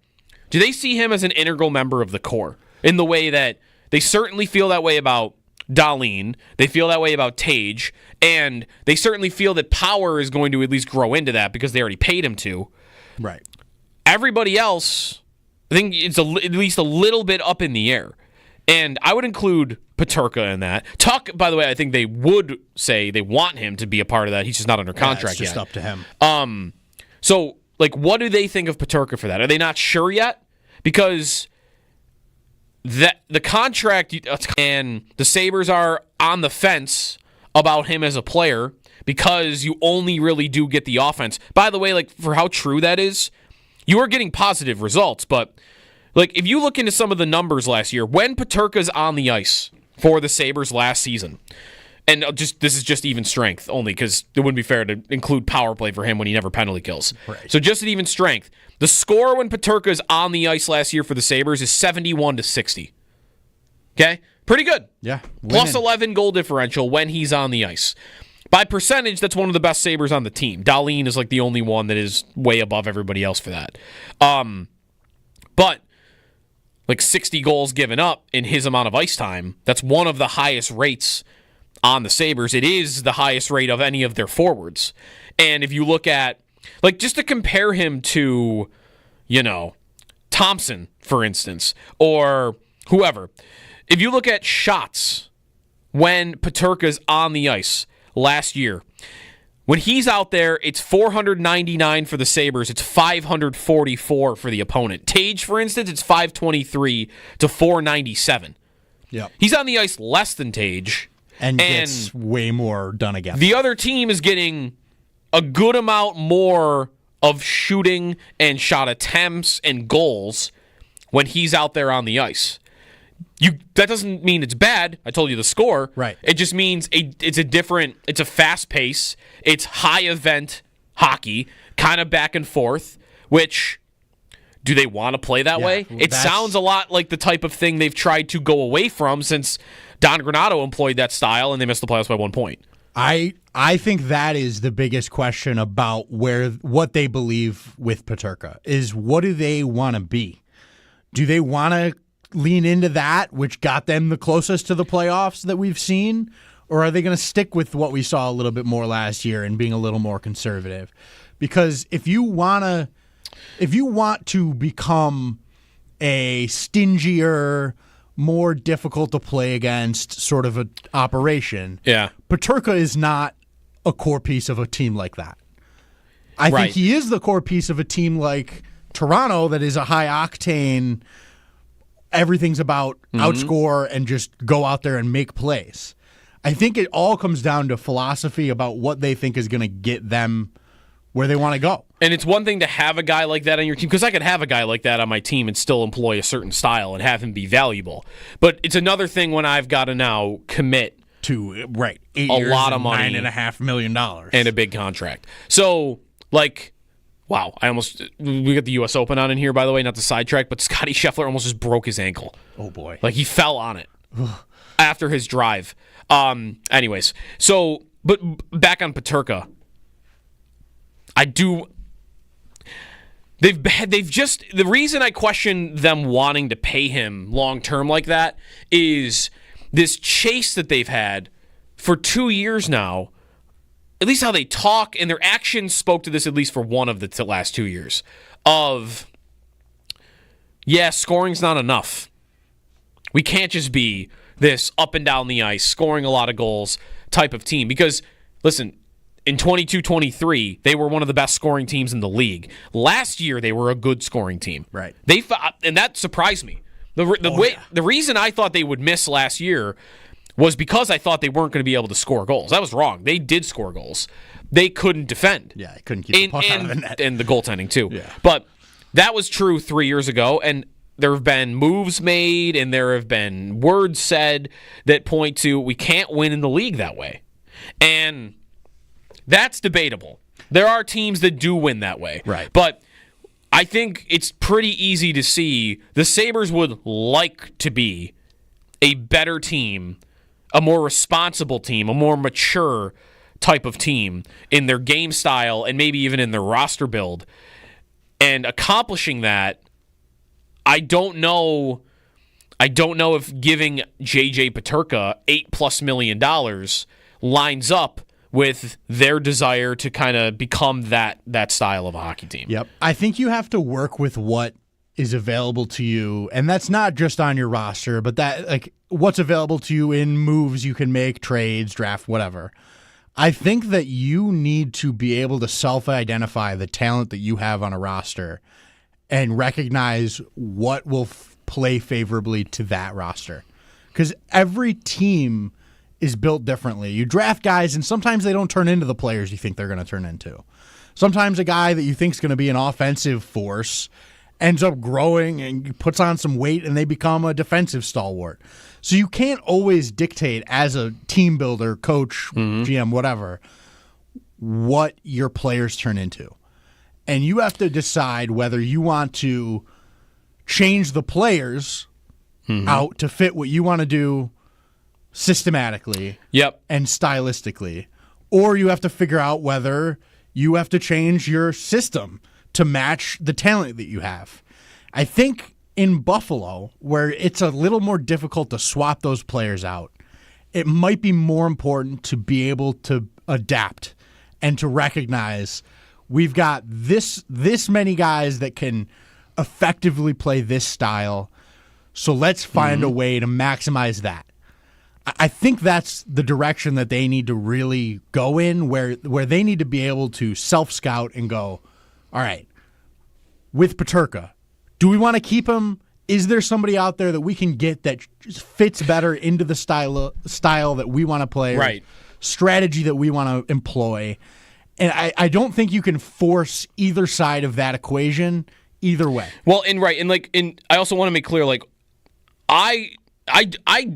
do they see him as an integral member of the core in the way that they certainly feel that way about Dahlin, they feel that way about Tage, and they certainly feel that Power is going to at least grow into that because they already paid him to.
Right.
Everybody else, I think it's at least a little bit up in the air. And I would include Peterka in that. Tuck, by the way, I think they would say they want him to be a part of that. He's just not under contract
yet. It's just
yet.
up to him.
So, like, what do they think of Peterka for that? Are they not sure yet? Because the contract and the Sabres are on the fence about him as a player because you only really do get the offense. By the way, like, for how true that is, you are getting positive results, but like, if you look into some of the numbers last year, when Peterka's on the ice for the Sabres last season, and this is just even strength only because it wouldn't be fair to include power play for him when he never penalty kills.
Right.
So just at even strength, the score when Peterka's on the ice last year for the Sabres is 71-60. Okay? Pretty good.
Yeah.
Plus 11 goal differential when he's on the ice. By percentage, that's one of the best Sabres on the team. Dahlin is like the only one that is way above everybody else for that. But like 60 goals given up in his amount of ice time, that's one of the highest rates on the Sabres. It is the highest rate of any of their forwards. And if you look at, like, just to compare him to, Thompson, for instance, or whoever, if you look at shots when Peterka's on the ice last year, when he's out there, it's 499 for the Sabres. It's 544 for the opponent. Tage, for instance, it's 523 to 497.
Yep.
He's on the ice less than Tage.
And gets way more done against
the other team is getting a good amount more of shooting and shot attempts and goals when he's out there on the ice. That doesn't mean it's bad. I told you the score.
Right.
It just means it's a fast pace. It's high event hockey, kind of back and forth, which, do they want to play that way? It sounds a lot like the type of thing they've tried to go away from since Don Granato employed that style and they missed the playoffs by 1 point.
I think that is the biggest question about what they believe with Peterka is, what do they want to be? Do they want to lean into that, which got them the closest to the playoffs that we've seen? Or are they going to stick with what we saw a little bit more last year and being a little more conservative? Because if you want to become a stingier, more difficult to play against sort of an operation, Peterka is not a core piece of a team like that. I think he is the core piece of a team like Toronto that is a high octane, everything's about outscore and just go out there and make plays. I think it all comes down to philosophy about what they think is going to get them where they want to go.
And it's one thing to have a guy like that on your team, because I could have a guy like that on my team and still employ a certain style and have him be valuable. But it's another thing when I've got to now commit
to 8
a
years
lot of money,
$9.5 million,
and a big contract. So, like, wow, we got the U.S. Open on in here, by the way, not the sidetrack, but Scotty Scheffler almost just broke his ankle.
Oh, boy.
Like, he fell on it after his drive. Anyways, so, but back on Peterka, they've just, the reason I question them wanting to pay him long-term like that is this chase that they've had for 2 years now, at least how they talk, and their actions spoke to this at least for one of the last 2 years, of, scoring's not enough. We can't just be this up and down the ice, scoring a lot of goals type of team. Because, listen, in 22-23, they were one of the best scoring teams in the league. Last year, they were a good scoring team.
Right.
And that surprised me. The reason I thought they would miss last year was because I thought they weren't going to be able to score goals. I was wrong. They did score goals. They couldn't defend.
Yeah, they couldn't keep the puck out of the net.
And the goaltending, too.
Yeah.
But that was true 3 years ago, and there have been moves made and there have been words said that point to we can't win in the league that way. And that's debatable. There are teams that do win that way.
Right.
But I think it's pretty easy to see the Sabres would like to be a better team, a more responsible team, a more mature type of team in their game style and maybe even in their roster build. And accomplishing that, I don't know if giving JJ Peterka $8+ million lines up with their desire to kind of become that style of a hockey team.
Yep. I think you have to work with what is available to you, and that's not just on your roster, but that like what's available to you in moves you can make, trades, draft, whatever. I think that you need to be able to self-identify the talent that you have on a roster and recognize what will play favorably to that roster. Because every team is built differently. You draft guys, and sometimes they don't turn into the players you think they're going to turn into. Sometimes a guy that you think is going to be an offensive force ends up growing and puts on some weight, and they become a defensive stalwart. So you can't always dictate as a team builder, coach, GM, whatever, what your players turn into. And you have to decide whether you want to change the players out to fit what you want to do systematically and stylistically, or you have to figure out whether you have to change your system to match the talent that you have. I think in Buffalo, where it's a little more difficult to swap those players out, it might be more important to be able to adapt and to recognize we've got this many guys that can effectively play this style, so let's find a way to maximize that. I think that's the direction that they need to really go in, where they need to be able to self-scout and go, all right, with Peterka, do we want to keep him? Is there somebody out there that we can get that just fits better into the style that we want to play,
right?
Strategy that we want to employ? And I don't think you can force either side of that equation either way.
Well, I also want to make clear, like, I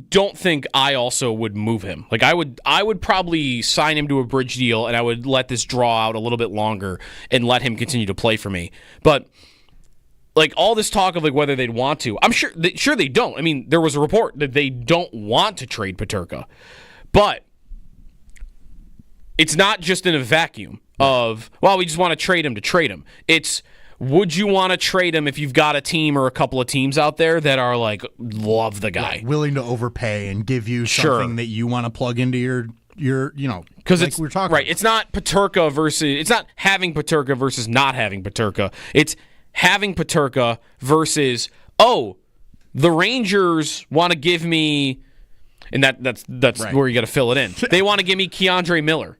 don't think I also would move him. Like, I would probably sign him to a bridge deal, and I would let this draw out a little bit longer and let him continue to play for me. But like all this talk of like whether they'd want to, I'm sure they don't. I mean, there was a report that they don't want to trade Peterka, but it's not just in a vacuum of, well, we just want to trade him. It's, would you want to trade him if you've got a team or a couple of teams out there that are like, love the guy,
willing to overpay and give you something that you want to plug into your because
like we're talking right. It's not Peterka versus, it's not having Peterka versus not having Peterka. It's having Peterka versus, oh, the Rangers want to give me, and that's right. Where you got to fill it in. They want to give me Keandre Miller.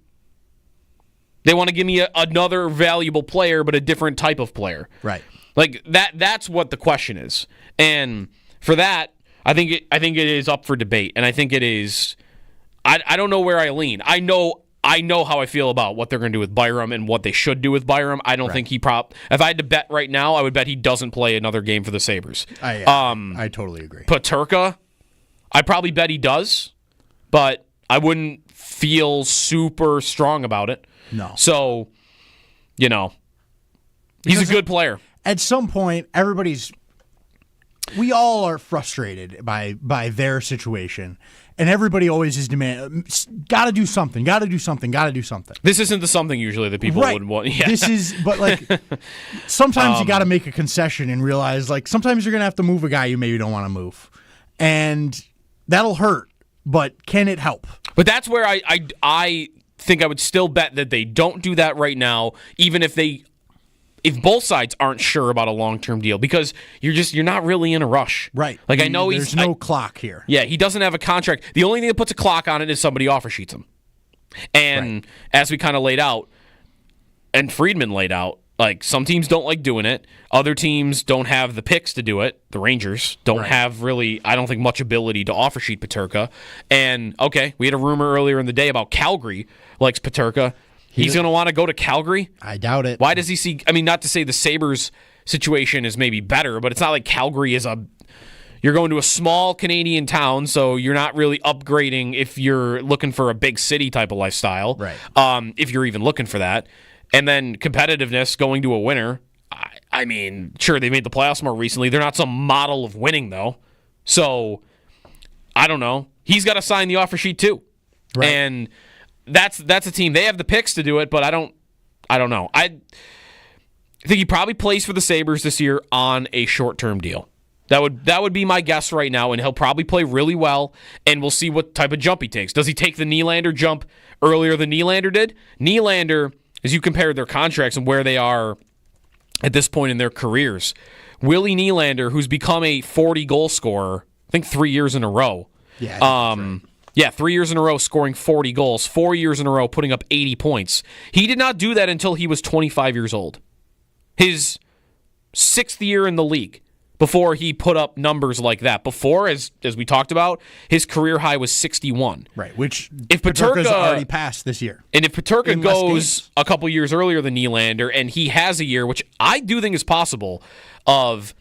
They want to give me another valuable player, but a different type of player.
Right.
Like that's what the question is. And for that, I think it is up for debate. And I think it is, I don't know where I lean. I know how I feel about what they're going to do with Byram and what they should do with Byram. I don't think if I had to bet right now, I would bet he doesn't play another game for the Sabres.
I totally agree.
Peterka, I probably bet he does, but I wouldn't feel super strong about it.
No.
So, he's a good player.
At some point, we all are frustrated by their situation, and everybody always is demanding, got to do something. This
isn't the something usually that people would want. Yeah.
This is, but like, sometimes you got to make a concession and realize, like, sometimes you're going to have to move a guy you maybe don't want to move, and that'll hurt, but can it help?
But that's where I think I would still bet that they don't do that right now, even if both sides aren't sure about a long-term deal, because you're not really in a rush.
Right.
Like, I know
there's no clock here.
Yeah, he doesn't have a contract. The only thing that puts a clock on it is somebody offer sheets him. And as we kind of laid out, and Friedman laid out, like, some teams don't like doing it. Other teams don't have the picks to do it. The Rangers don't have really, I don't think, much ability to offer sheet Peterka. And, okay, we had a rumor earlier in the day about Calgary likes Peterka. He's going to want to go to Calgary?
I doubt it.
Why does he see, I mean, not to say the Sabres situation is maybe better, but it's not like Calgary is you're going to a small Canadian town, so you're not really upgrading if you're looking for a big city type of lifestyle.
Right.
If you're even looking for that. And then competitiveness, going to a winner. I mean, sure, they made the playoffs more recently. They're not some model of winning, though. So, I don't know. He's got to sign the offer sheet, too.
Right.
And that's a team. They have the picks to do it, but I don't know. I think he probably plays for the Sabres this year on a short-term deal. That would be my guess right now, and he'll probably play really well, and we'll see what type of jump he takes. Does he take the Nylander jump earlier than Nylander did? Nylander, as you compare their contracts and where they are at this point in their careers, Willie Nylander, who's become a 40-goal scorer, I think 3 years in a row. Yeah, 3 years in a row scoring 40 goals, 4 years in a row putting up 80 points. He did not do that until he was 25 years old. His 6th year in the league before he put up numbers like that. Before, as we talked about, his career high was 61.
Right, which
if
Peterka's already passed this year.
And if Peterka goes a couple years earlier than Nylander, and he has a year, which I do think is possible, of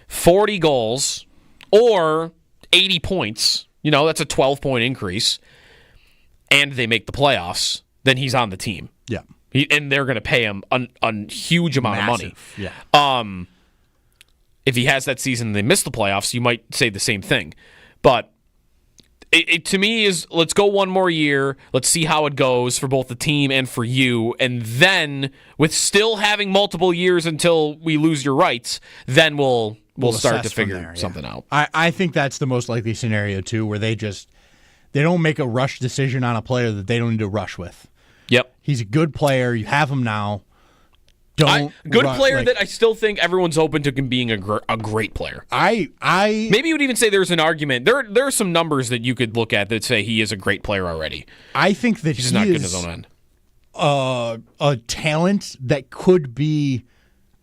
40 goals or 80 points, that's a 12-point increase, and they make the playoffs, then he's on the team.
Yeah.
And they're going to pay him a huge amount of money.
Yeah.
If he has that season and they miss the playoffs, you might say the same thing. But it to me is, let's go one more year. Let's see how it goes for both the team and for you. And then, with still having multiple years until we lose your rights, then we'll start to figure something out.
I think that's the most likely scenario, too, where they don't make a rush decision on a player that they don't need to rush with.
Yep.
He's a good player. You have him now.
Player that I still think everyone's open to being a great player.
Maybe
you would even say there's an argument. There are some numbers that you could look at that say he is a great player already.
I think that
he's not good in his own end.
A talent that could be.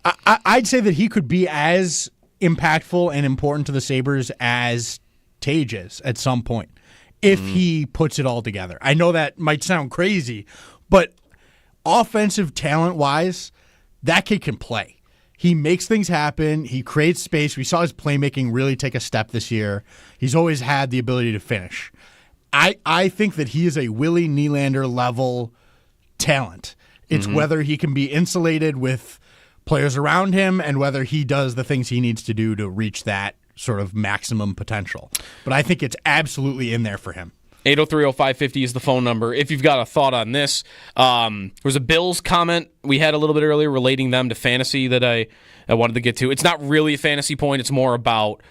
I'd say that he could be as impactful and important to the Sabres as Tage is at some point if he puts it all together. I know that might sound crazy, but offensive talent-wise, that kid can play. He makes things happen. He creates space. We saw his playmaking really take a step this year. He's always had the ability to finish. I think that he is a Willie Nylander level talent. It's whether he can be insulated with players around him and whether he does the things he needs to do to reach that sort of maximum potential. But I think it's absolutely in there for him.
803-0550 is the phone number. If you've got a thought on this, there was a Bills comment we had a little bit earlier relating them to fantasy that I wanted to get to. It's not really a fantasy point. It's more about,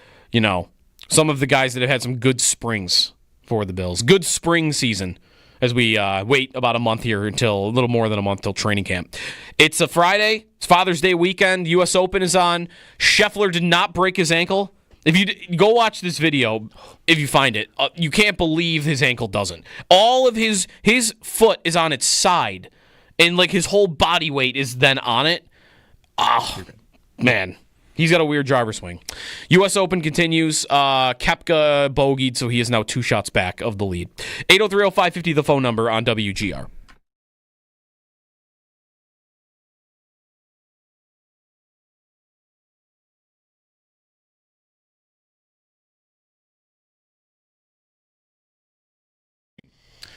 some of the guys that have had some good springs for the Bills. Good spring season as we wait about a month here a little more than a month till training camp. It's a Friday. It's Father's Day weekend. U.S. Open is on. Scheffler did not break his ankle. If you go watch this video, if you find it, you can't believe his ankle doesn't. All of his foot is on its side, and his whole body weight is then on it. Oh, man. He's got a weird driver swing. U.S. Open continues. Koepka bogeyed, so he is now 2 shots back of the lead. 803-0550, the phone number on WGR.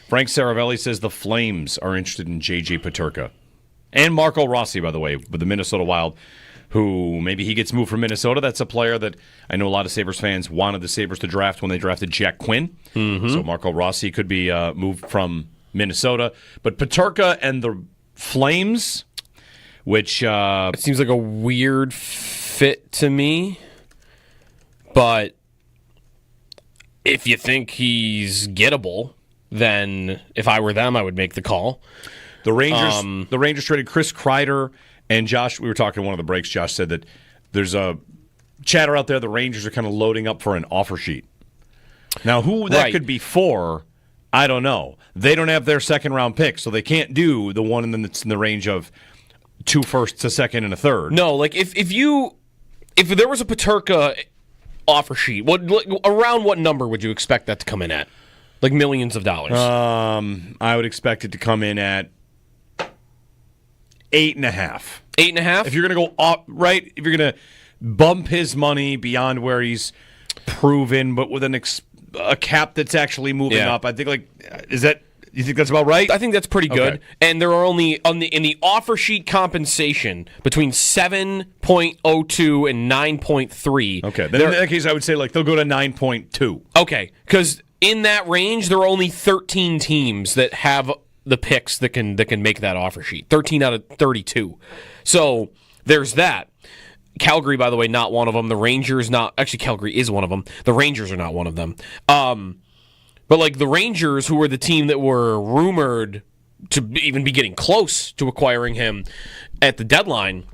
Frank Saravelli says the Flames are interested in J.J. Peterka. And Marco Rossi, by the way, with the Minnesota Wild, who maybe he gets moved from Minnesota. That's a player that I know a lot of Sabres fans wanted the Sabres to draft when they drafted Jack Quinn. So Marco Rossi could be moved from Minnesota. But Peterka and the Flames, which...
it seems like a weird fit to me. But if you think he's gettable... then if I were them, I would make the call.
The Rangers traded Chris Kreider and Josh. We were talking in one of the breaks. Josh said that there's a chatter out there. The Rangers are kind of loading up for an offer sheet. Now, who that could be for, I don't know. They don't have their second-round pick, so they can't do the one that's in the range of 2 firsts, a second, and a third.
No, if there was a Peterka offer sheet, around what number would you expect that to come in at? Millions of dollars.
I would expect it to come in at 8.5.
8.5?
If you're going to go up, right? If you're going to bump his money beyond where he's proven, but with a cap that's actually moving up, I think you think that's about right?
I think that's pretty good. Okay. And there are only in the offer sheet compensation between 7.02 and 9.3.
Okay. Then in that case, I would say they'll go to 9.2.
Okay, because in that range, there are only 13 teams that have the picks that can make that offer sheet. 13 out of 32. So there's that. Calgary, by the way, not one of them. The Rangers, not actually. Calgary is one of them. The Rangers are not one of them. But the Rangers, who were the team that were rumored to even be getting close to acquiring him at the deadline,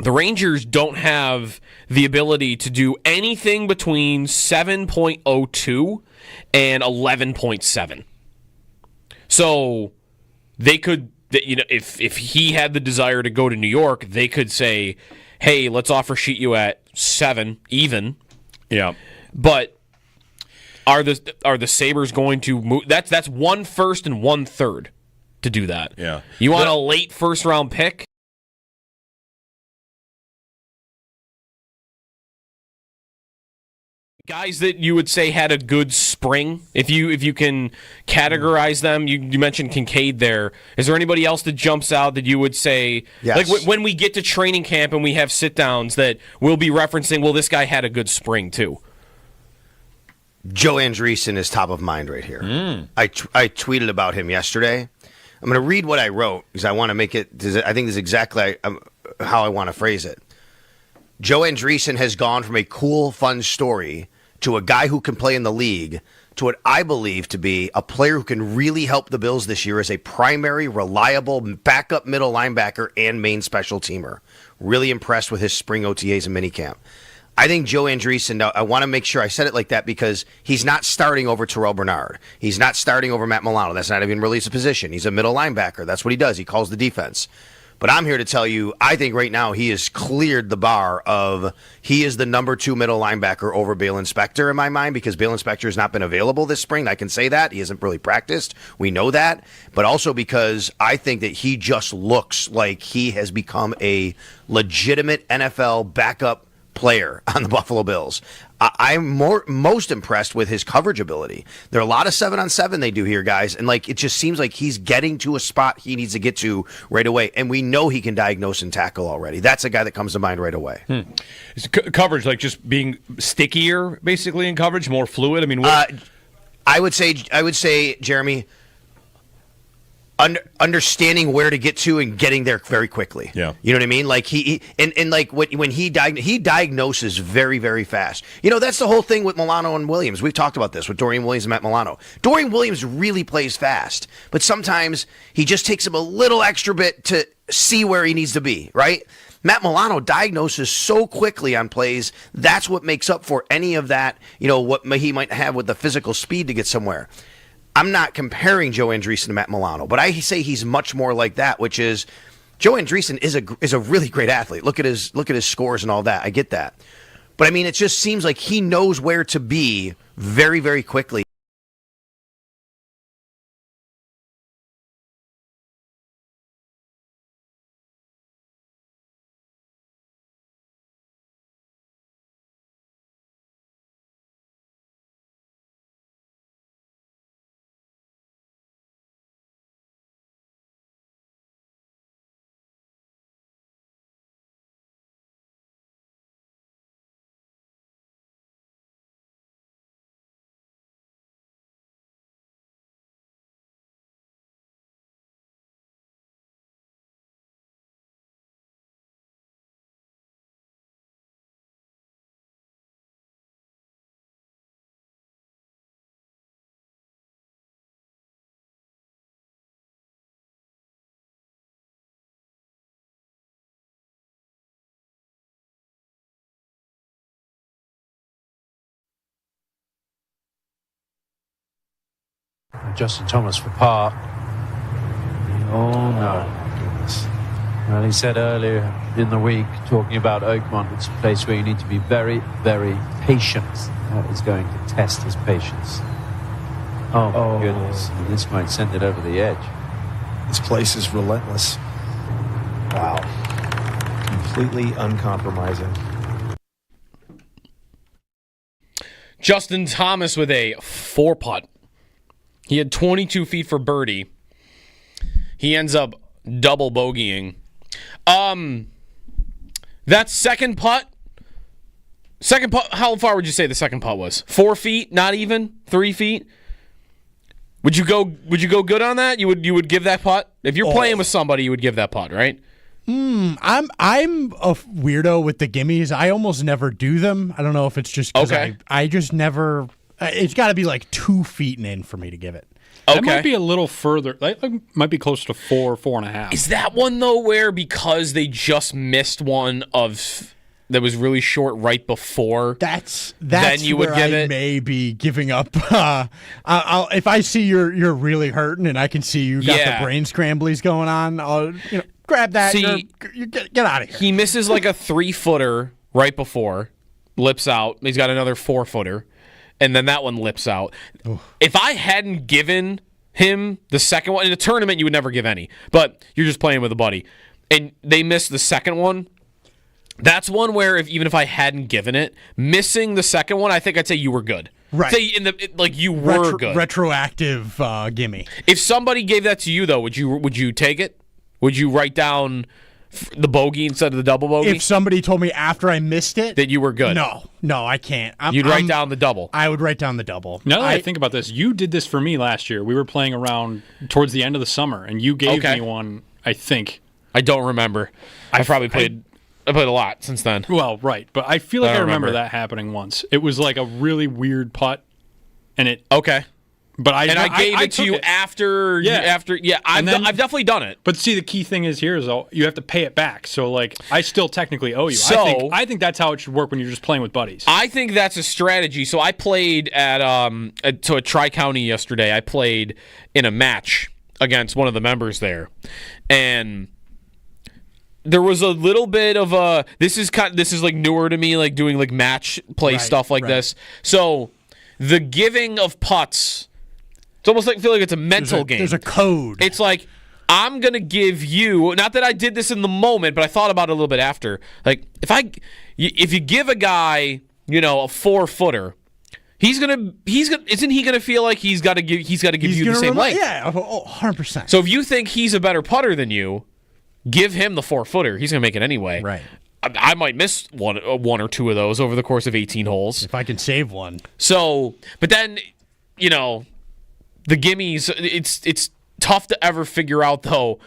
the Rangers don't have the ability to do anything between 7.02 and 11.7. So they could, if he had the desire to go to New York, they could say, hey, let's offer sheet you at 7 even.
Yeah.
But are the Sabres going to move? That's 1 first and 1 third to do that.
Yeah.
You want a late first round pick? Guys that you would say had a good spring, if you can categorize them. You mentioned Kincaid there. Is there anybody else that jumps out that you would say,
yes,
like when we get to training camp and we have sit downs, that we'll be referencing? Well, this guy had a good spring too.
Joe Andreessen is top of mind right here. I tweeted about him yesterday. I'm going to read what I wrote because I want to make it. I think this is exactly how I want to phrase it. Joe Andreessen has gone from a cool, fun story to a guy who can play in the league to what I believe to be a player who can really help the Bills this year as a primary, reliable backup middle linebacker and main special teamer. Really impressed with his spring OTAs and minicamp. I think Joe Andreessen, now I want to make sure I said it like that because he's not starting over Terrell Bernard. He's not starting over Matt Milano. That's not even really his position. He's a middle linebacker. That's what he does. He calls the defense. But I'm here to tell you, I think right now he has cleared the bar of he is the number 2 middle linebacker over Balen Spector in my mind because Balen Spector has not been available this spring. I can say that. He hasn't really practiced. We know that. But also because I think that he just looks like he has become a legitimate NFL backup player on the Buffalo Bills. I'm most impressed with his coverage ability. There are a lot of 7-on-7 they do here, guys, and it just seems like he's getting to a spot he needs to get to right away. And we know he can diagnose and tackle already. That's a guy that comes to mind right away.
Is coverage just being stickier, basically in coverage, more fluid? I mean,
I would say, Jeremy, understanding where to get to and getting there very quickly.
Yeah.
You know what I mean? Like when he diagnoses very, very fast. That's the whole thing with Milano and Williams. We've talked about this with Dorian Williams and Matt Milano. Dorian Williams really plays fast, but sometimes he just takes him a little extra bit to see where he needs to be, right? Matt Milano diagnoses so quickly on plays. That's what makes up for any of that, what he might have with the physical speed to get somewhere. I'm not comparing Joe Andreessen to Matt Milano, but I say he's much more like that, which is Joe Andreessen is a really great athlete. Look at his scores and all that. I get that. But I mean, it just seems like he knows where to be very, very quickly.
Justin Thomas for par. Oh no. Well, he said earlier in the week, talking about Oakmont, it's a place where you need to be very, very patient. That is going to test his patience. Oh my goodness. This might send it over the edge.
This place is relentless. Wow. Completely uncompromising.
Justin Thomas with a 4-putt. He had 22 feet for birdie. He ends up double bogeying. That second putt, how far would you say the second putt was? 4 feet? Not even? 3 feet? Would you go good on that? You would give that putt? If you're playing with somebody, you would give that putt, right?
I'm a weirdo with the gimmies. I almost never do them. I don't know if it's just because I just never. It's got to be like 2 feet and in for me to give it.
That might be a little further. That might be closer to 4.5.
Is that one, though, where because they just missed one that was really short right before,
that's
then you would
where
give
I
it?
may be giving up. If I see you're really hurting and I can see you got the brain scramblies going on, I'll grab that.
See,
you get out of here.
He misses like a 3-footer right before, lips out. He's got another 4-footer, and then that one lips out. If I hadn't given him the second one in a tournament, you would never give any, but you're just playing with a buddy, and they missed the second one. That's one where even if I hadn't given it, missing the second one, I think I'd say you were good.
Right.
Say you were good.
Retroactive gimme.
If somebody gave that to you, though, would you take it? Would you write down the bogey instead of the double bogey?
If somebody told me after I missed it
that you were good.
No, I can't.
You'd write down the double.
I would write down the double.
Now that I think about this, you did this for me last year. We were playing around towards the end of the summer, and you gave me one, I think.
I don't remember. I played a lot since then.
Well, right. But I feel like I remember that happening once. It was like a really weird putt, and it...
Okay.
But I
gave it to you after. Yeah, I've definitely done it.
But see, the key thing is here is you have to pay it back. So like, I still technically owe you.
So
I think that's how it should work when you're just playing with buddies.
I think that's a strategy. So I played at Tri-County yesterday. I played in a match against one of the members there, and there was a little bit of a. This is like newer to me, like doing like match play stuff like this. So the giving of putts. It's almost like I feel like it's a mental game.
There's a code.
It's like I'm gonna give you. Not that I did this in the moment, but I thought about it a little bit after. Like if you give a guy, a 4-footer, isn't he gonna feel like he's got to give you the same length?
Yeah, 100%.
So if you think he's a better putter than you, give him the 4-footer. He's gonna make it anyway.
Right.
I might miss one or two of those over the course of 18 holes
if I can save one.
So, but then the gimmies, it's tough to ever figure out, though,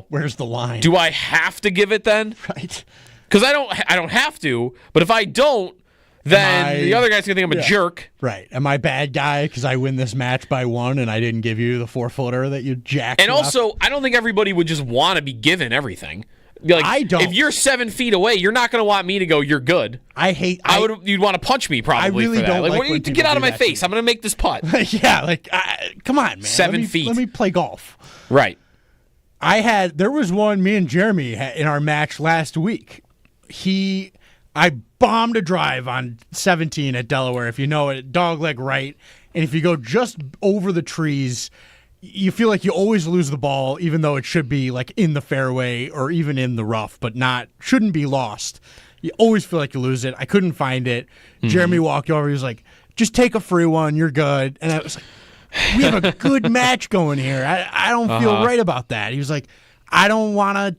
where's the line?
Do I have to give it then?
Right.
Because I don't have to, but if I don't, then the other guy's going to think I'm a jerk.
Right. Am I bad guy because I win this match by 1 and I didn't give you the 4-footer that you jacked
And
up?
also, I don't think everybody would just want to be given everything. Like,
I don't.
If you're 7 feet away, you're not going to want me to go, you're good. You'd want to punch me probably.
I really
for that.
don't like when
to get out of
people
my
do that
face. I'm going to make this putt.
Yeah, come on, man.
7 feet.
Let me play golf.
Right.
There was one me and Jeremy had in our match last week. I bombed a drive on 17 at Delaware, if you know it, dogleg right. And if you go just over the trees, you feel like you always lose the ball, even though it should be like in the fairway or even in the rough, but shouldn't be lost. You always feel like you lose it. I couldn't find it. Mm-hmm. Jeremy walked over. He was like, just take a free one. You're good. And I was like, we have a good match going here. I don't feel right about that. He was like, I don't want to.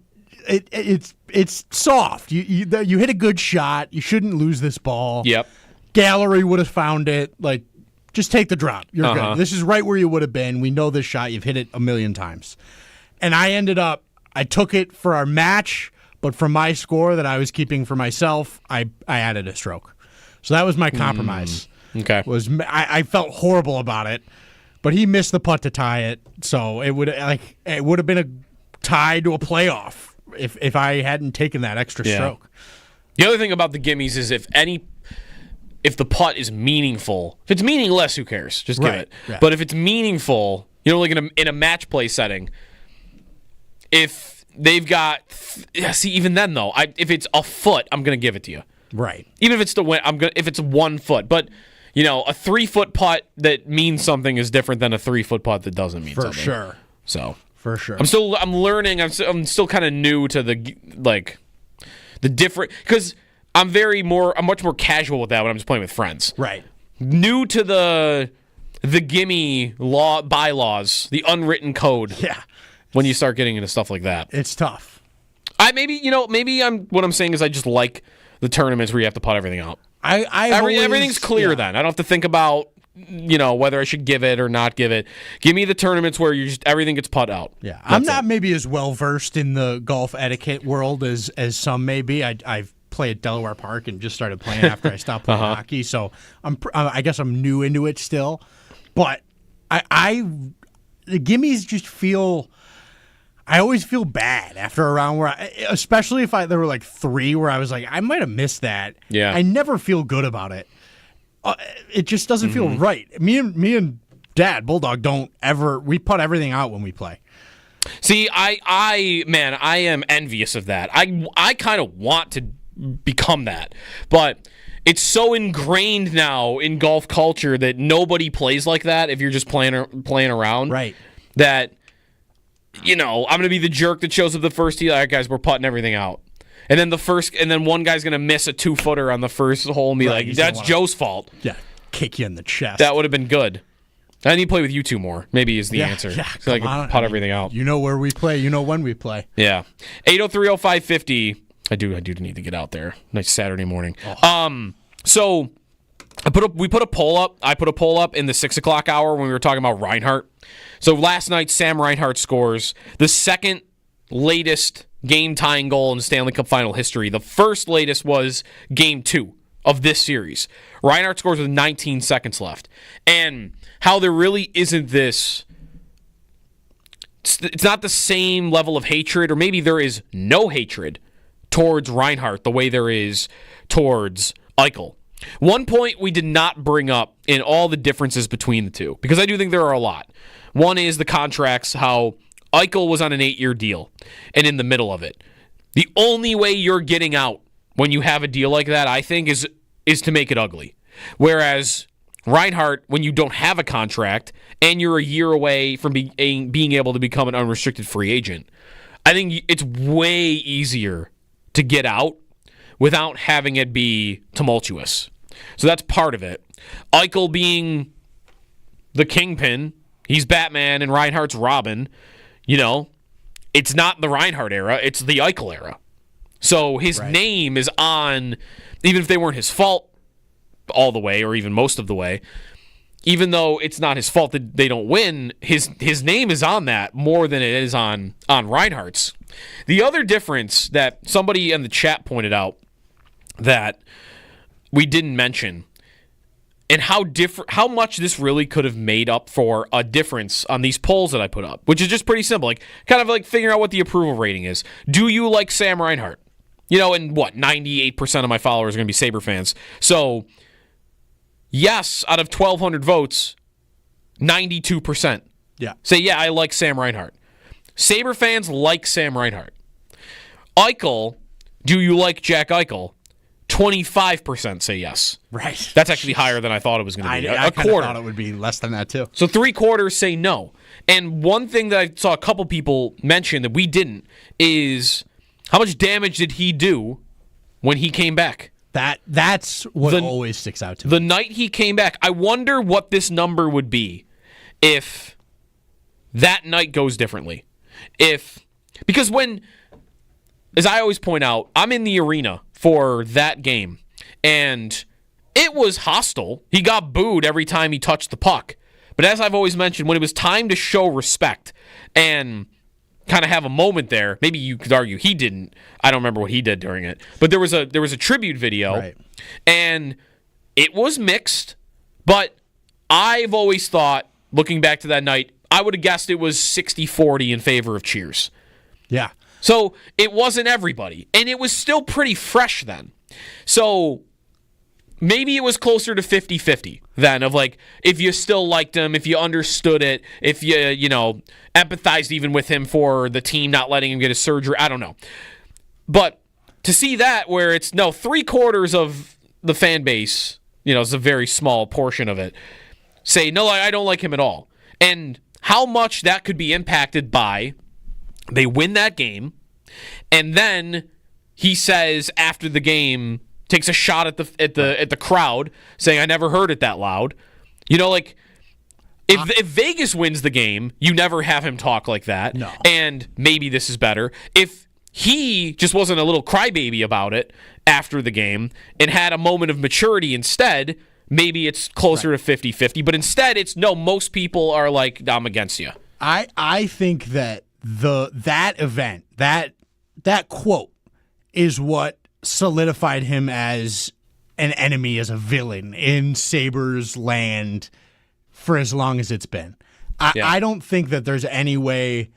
It's soft. You hit a good shot. You shouldn't lose this ball.
Yep.
Gallery would have found it. Like, just take the drop. You're good. This is right where you would have been. We know this shot. You've hit it a million times. And I took it for our match, but for my score that I was keeping for myself, I added a stroke. So that was my compromise.
Okay.
I felt horrible about it, but he missed the putt to tie it. So it would have been a tie to a playoff if I hadn't taken that extra stroke.
The other thing about the gimmies is if the putt is meaningful. If it's meaningless, who cares? Just give it.
Yeah.
But if it's meaningful, like in a match play setting, if they've got even then though, if it's a foot, I'm gonna give it to you.
Right.
Even if it's the win, if it's 1 foot. But a 3-foot putt that means something is different than a 3-foot putt that doesn't mean something.
For sure.
So
for sure.
I'm learning. I'm still kind of new to the different because. I'm much more casual with that when I'm just playing with friends.
Right.
New to the gimme bylaws, the unwritten code.
Yeah.
When you start getting into stuff like that,
it's tough.
What I'm saying is I just like the tournaments where you have to putt everything out. Everything's clear then. I don't have to think about whether I should give it or not give it. Give me the tournaments where everything gets putt out.
Yeah. I'm not maybe as well versed in the golf etiquette world as some may be. I've play at Delaware Park and just started playing after I stopped playing hockey, so I guess I'm new into it still, but The gimmies just feel. I always feel bad after a round especially if there were like 3 where I was like, I might have missed that.
Yeah.
I never feel good about it. It just doesn't feel right. Me and Dad Bulldog we put everything out when we play.
See, I am envious of that. I kind of want to become that, but it's so ingrained now in golf culture that nobody plays like that. If you're just playing around,
right?
That I'm going to be the jerk that shows up the first tee. All right, guys, we're putting everything out, and then one guy's going to miss a 2-footer on the first hole and be like, "That's Joe's fault."
Yeah, kick you in the chest.
That would have been good. I need to play with you 2 more. Maybe is the answer.
Yeah,
so I can putt everything out.
You know where we play. You know when we play.
Yeah, 803-0550. I do need to get out there. Nice Saturday morning. Oh. So we put a poll up. I put a poll up in the 6 o'clock hour when we were talking about Reinhart. So last night, Sam Reinhart scores the second latest game-tying goal in Stanley Cup final history. The first latest was Game 2 of this series. Reinhart scores with 19 seconds left. And how there really isn't this... It's not the same level of hatred, or maybe there is no hatred towards Reinhart the way there is towards Eichel. One point we did not bring up in all the differences between the two, because I do think there are a lot. One is the contracts, how Eichel was on an 8-year deal and in the middle of it. The only way you're getting out when you have a deal like that, I think, is to make it ugly. Whereas Reinhart, when you don't have a contract and you're a year away from being able to become an unrestricted free agent, I think it's way easier to get out without having it be tumultuous. So that's part of it. Eichel being the kingpin, he's Batman and Reinhart's Robin. It's not the Reinhart era, it's the Eichel era. So his name is on, even if they weren't his fault all the way or even most of the way, even though it's not his fault that they don't win, his name is on that more than it is on Reinhart's. The other difference that somebody in the chat pointed out that we didn't mention, and how much this really could have made up for a difference on these polls that I put up, which is just pretty simple, kind of like figuring out what the approval rating is. Do you like Sam Reinhart? And 98% of my followers are going to be Sabre fans. So, yes, out of 1,200 votes, 92%.
Yeah.
Say, yeah, I like Sam Reinhart. Sabre fans like Sam Reinhart. Eichel, do you like Jack Eichel? 25% say yes.
Right.
That's actually higher than I thought it was going to be.
I
a quarter.
thought it would be less than that, too.
So 3/4 say no. And one thing that I saw a couple people mention that we didn't is how much damage did he do when he came back?
That's what always sticks out to me.
The night he came back, I wonder what this number would be if that night goes differently. Because when, as I always point out, I'm in the arena for that game, and it was hostile. He got booed every time he touched the puck. But as I've always mentioned, when it was time to show respect and kind of have a moment there, maybe you could argue he didn't. I don't remember what he did during it. But there was a tribute video, and it was mixed, but I've always thought, looking back to that night, I would have guessed it was 60-40 in favor of cheers.
Yeah.
So it wasn't everybody, and it was still pretty fresh then. So maybe it was closer to 50-50 then, of if you still liked him, if you understood it, if you empathized even with him for the team not letting him get his surgery. I don't know. But to see that where it's 3/4 of the fan base, it's a very small portion of it, say, no, I don't like him at all. And how much that could be impacted by they win that game, and then he says after the game, takes a shot at the crowd, saying, I never heard it that loud. If Vegas wins the game, you never have him talk like that.
No.
And maybe this is better. If he just wasn't a little crybaby about it after the game and had a moment of maturity instead, maybe it's closer to 50-50. But instead, it's no, most people are like, I'm against you.
I think that that event, that quote is what solidified him as an enemy, as a villain in Sabres land for as long as it's been. I don't think that there's any way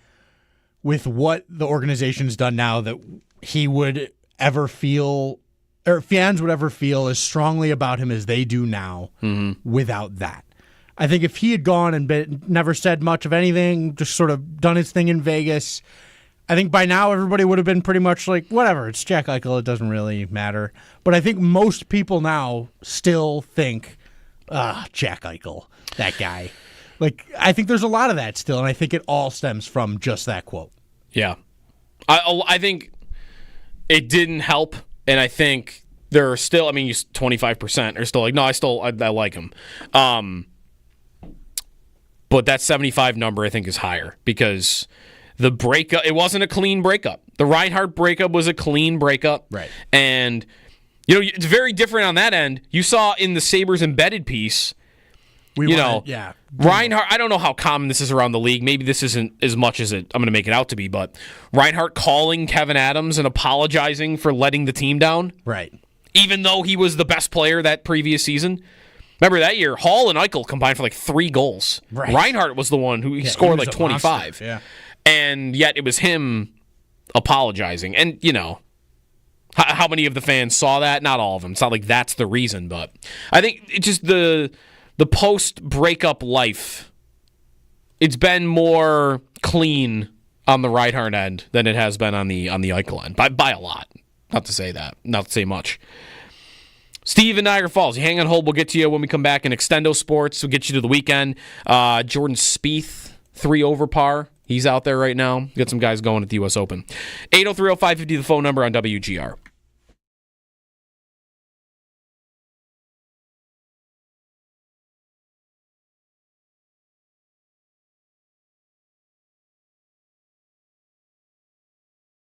with what the organization's done now that he would ever feel, or fans would ever feel as strongly about him as they do now without that. I think if he had gone and never said much of anything, just sort of done his thing in Vegas, I think by now everybody would have been pretty much like, whatever, it's Jack Eichel, it doesn't really matter. But I think most people now still think, Jack Eichel, that guy. Like, I think there's a lot of that still, and I think it all stems from just that quote.
Yeah. I think it didn't help, and I think there are still, 25% are still like, no, I like him. But that 75 number, I think, is higher because the breakup, it wasn't a clean breakup. The Reinhart breakup was a clean breakup.
Right.
And, it's very different on that end. You saw in the Sabres embedded piece, Reinhart, I don't know how common this is around the league. Maybe this isn't as much as I'm going to make it out to be, but Reinhart calling Kevin Adams and apologizing for letting the team down.
Right.
Even though he was the best player that previous season. Remember that year, Hall and Eichel combined for like 3 goals.
Right.
Reinhart was the one who scored like 25.
Monster. Yeah.
And yet it was him apologizing. And, how many of the fans saw that? Not all of them. It's not like that's the reason, but I think it's just the post-breakup life, it's been more clean on the Reinhart end than it has been on the Eichel end, by a lot. Not to say much. Steve in Niagara Falls, you hang on hold. We'll get to you when we come back in Extendo Sports. We'll get you to the weekend. Jordan Spieth, 3 over par. He's out there right now. Got some guys going at the U.S. Open. 803-0550, the phone number on WGR.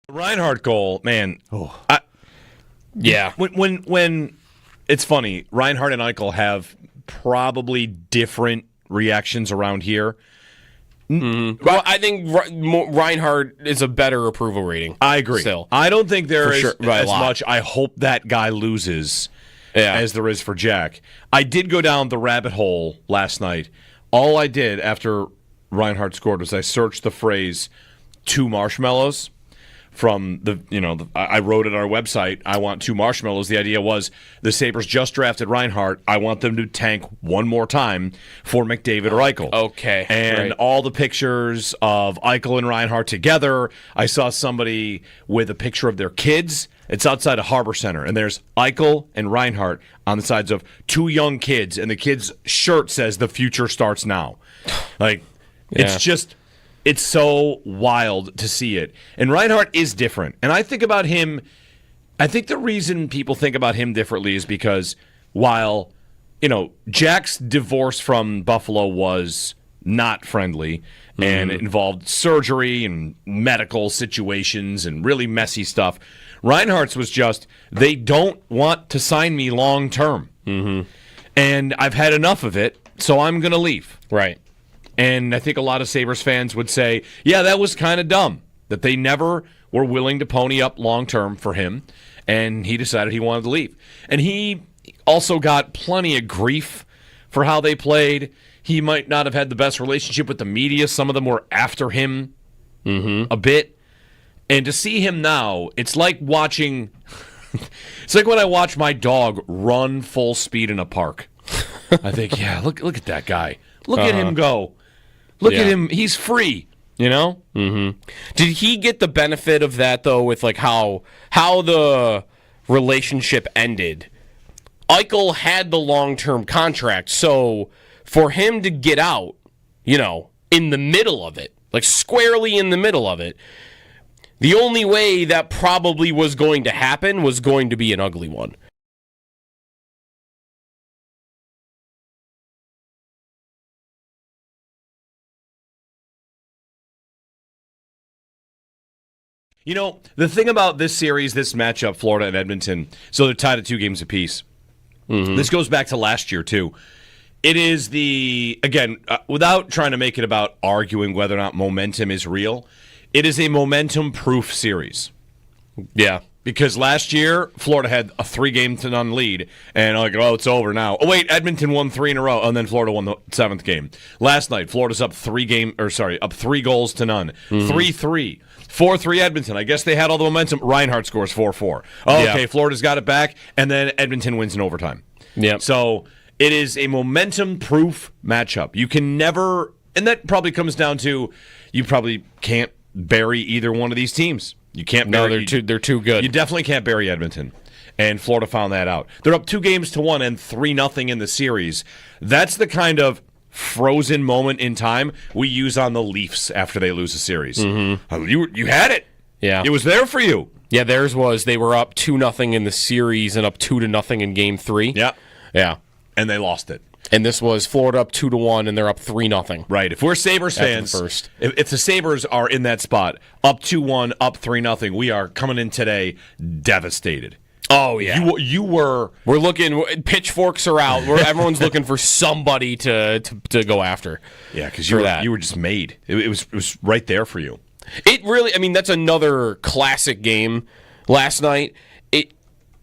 Reinhart goal, man.
Yeah.
When it's funny, Reinhart and Eichel have probably different reactions around here.
Well, I think Reinhart is a better approval rating.
I agree.
Still.
I don't think there is as
lot.
much. I hope that guy loses as there is for Jack. I did go down the rabbit hole last night. All I did after Reinhart scored was I searched the phrase 2 marshmallows. From I wrote it on our website, I want 2 marshmallows. The idea was the Sabres just drafted Reinhart. I want them to tank one more time for McDavid or Eichel.
Okay.
And all the pictures of Eichel and Reinhart together. I saw somebody with a picture of their kids. It's outside of Harbor Center, and there's Eichel and Reinhart on the sides of 2 young kids, and the kid's shirt says "The future starts now." It's so wild to see it. And Reinhart is different. And I think about him, I think the reason people think about him differently is because while, Jack's divorce from Buffalo was not friendly and it involved surgery and medical situations and really messy stuff, Reinhart's was just, they don't want to sign me long term. And I've had enough of it, so I'm going to leave.
Right.
And I think a lot of Sabres fans would say, yeah, that was kind of dumb, that they never were willing to pony up long-term for him, and he decided he wanted to leave. And he also got plenty of grief for how they played. He might not have had the best relationship with the media. Some of them were after him a bit. And to see him now, it's like watching... it's like when I watch my dog run full speed in a park. I think, yeah, look at that guy. Look at him go. Look at him. He's free,
Did he get the benefit of that, though, with like how the relationship ended? Eichel had the long-term contract, so for him to get out, in the middle of it, like squarely in the middle of it, the only way that probably was going to happen was going to be an ugly one.
The thing about this series, this matchup, Florida and Edmonton, so they're tied at 2 games apiece. This goes back to last year, too. It is without trying to make it about arguing whether or not momentum is real, it is a momentum-proof series.
Yeah.
Because last year, Florida had a 3-0 lead, and it's over now. Oh, wait, Edmonton won 3 in a row, and then Florida won the 7th game. Last night, Florida's up 3 goals to none. 3-3. 4-3 Edmonton. I guess they had all the momentum. Reinhart scores 4-4. Okay, Florida's got it back, and then Edmonton wins in overtime.
Yeah.
So it is a momentum-proof matchup. You can never, and that probably comes down to you probably can't bury either one of these teams. You can't bury.
No, they're too good.
You definitely can't bury Edmonton. And Florida found that out. They're up 2-1 and 3-0 in the series. That's the kind of frozen moment in time we use on the Leafs after they lose a series.
Mm-hmm.
You had it.
Yeah.
It was there for you.
Yeah, theirs was they were up 2-0 in the series and up 2-0 in Game 3.
Yeah.
Yeah.
And they lost it.
And this was Florida up 2-1, and they're up 3-0.
Right. If we're Sabres fans, if the Sabres are in that spot, up 2-1, up 3-0, we are coming in today devastated.
Oh yeah,
you were.
We're looking. Pitchforks are out. Everyone's looking for somebody to go after.
Yeah, because you were just made. It was right there for you.
It really. I mean, that's another classic game last night.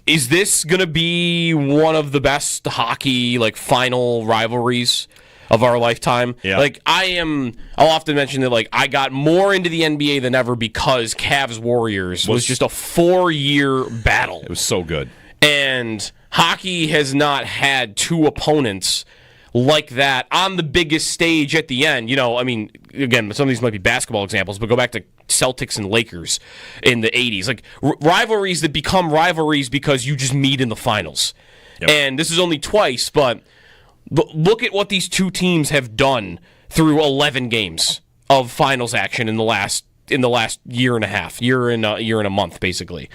Is this going to be one of the best hockey final rivalries of our lifetime?
Yeah.
I'll often mention that I got more into the NBA than ever because Cavs Warriors was just a 4-year battle.
It was so good.
And hockey has not had two opponents like that on the biggest stage at the end. Again, some of these might be basketball examples, but go back to Celtics and Lakers in the 80s. Rivalries that become rivalries because you just meet in the finals. Yep. And this is only twice, but look at what these two teams have done through 11 games of finals action in the last year and a half, year and a month, basically.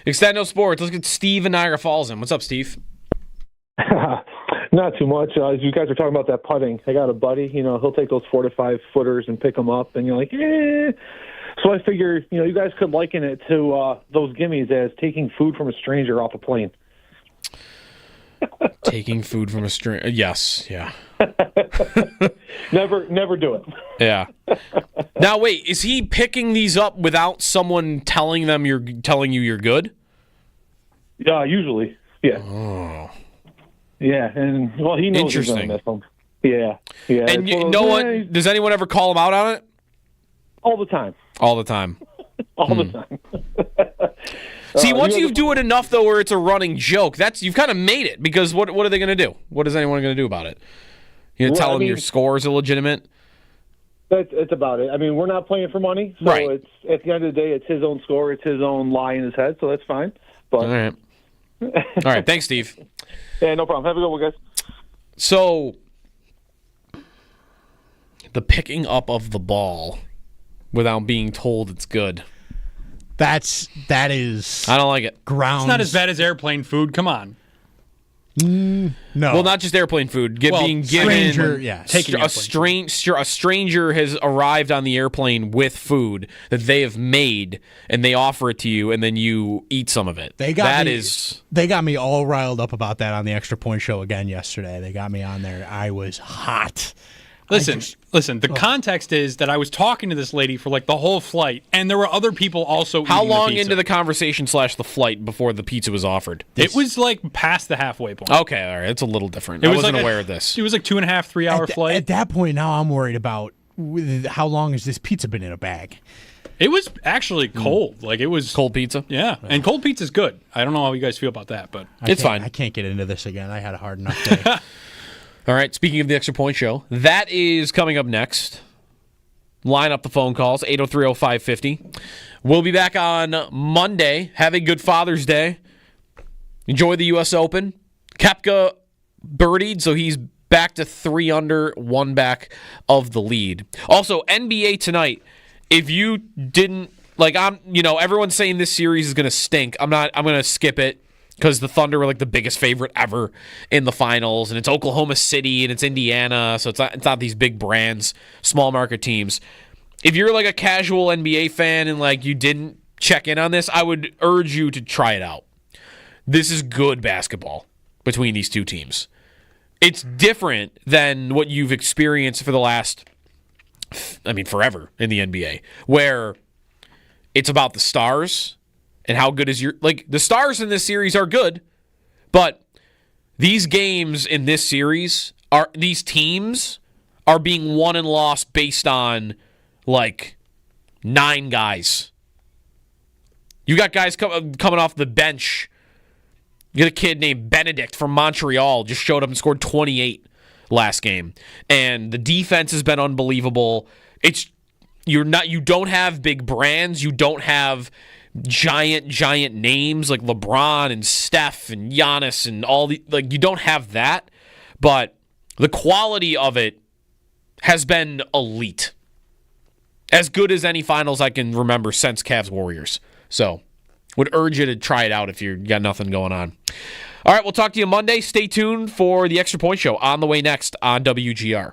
Extendo Sports. Let's get Steve in Niagara Falls in. What's up, Steve?
Not too much. As you guys are talking about that putting, I got a buddy, he'll take those 4 to 5 footers and pick them up, and you're like, eh. So I figure, you guys could liken it to those gimmies as taking food from a stranger off a plane.
Taking food from a stranger. Yes, yeah.
Never do it.
Yeah. Now wait, is he picking these up without someone telling you you're good?
Yeah, usually. Yeah.
Oh.
Yeah, and he knows he's gonna miss them. Yeah.
And does anyone ever call him out on it?
All the time.
All the time.
All the time.
See, once you do it enough, though, where it's a running joke, you've kind of made it. Because what are they going to do? What is anyone going to do about it? You going to tell them your score is illegitimate?
It's about it. I mean, we're not playing for money, so
right.
It's at the end of the day, it's his own score, it's his own lie in his head, so that's fine. But
all right. Thanks, Steve.
Yeah, no problem. Have a good one, guys.
So, the picking up of the ball without being told it's good.
That is.
I don't like it.
Grounds.
It's not as bad as airplane food. Come on.
No.
Well, not just airplane food. Being given
stranger, yes.
Taking a stranger has arrived on the airplane with food that they have made, and they offer it to you, and then you eat some of it.
They got me all riled up about that on the Extra Point Show again yesterday. They got me on there. I was hot.
Listen. The context is that I was talking to this lady for the whole flight, and there were other people also.
How
eating
long
the pizza.
into the conversation / the flight before the pizza was offered?
It was past the halfway point.
Okay, all right, it's a little different. I wasn't aware of this.
It was 2.5, 3 hour flight.
At that point, now I'm worried about how long has this pizza been in a bag.
It was actually cold. It was
cold pizza.
Yeah, and cold pizza's good. I don't know how you guys feel about that, but
it's fine.
I can't get into this again. I had a hard enough day.
All right, speaking of the Extra Point Show, that is coming up next. Line up the phone calls, 803-0550. We'll be back on Monday. Have a good Father's Day. Enjoy the U.S. Open. Koepka birdied, so he's back to 3 under, 1 back of the lead. Also, NBA tonight, if you didn't, everyone's saying this series is going to stink. I'm going to skip it because the Thunder were the biggest favorite ever in the finals, and it's Oklahoma City and it's Indiana, so it's not these big brands, small market teams. If you're a casual NBA fan and you didn't check in on this, I would urge you to try it out. This is good basketball between these two teams. It's different than what you've experienced for the last, forever in the NBA, where it's about the stars and how good is your... the stars in this series are good, but these games in this series, these teams are being won and lost based on, 9 guys. You got guys coming off the bench. You got a kid named Benedict from Montreal, just showed up and scored 28 last game. And the defense has been unbelievable. You don't have big brands. You don't have giant names like LeBron and Steph and Giannis and all the you don't have that, but the quality of it has been elite. As good as any finals I can remember since Cavs Warriors. So, would urge you to try it out if you got nothing going on. All right, we'll talk to you Monday. Stay tuned for the Extra Point Show on the way next on WGR.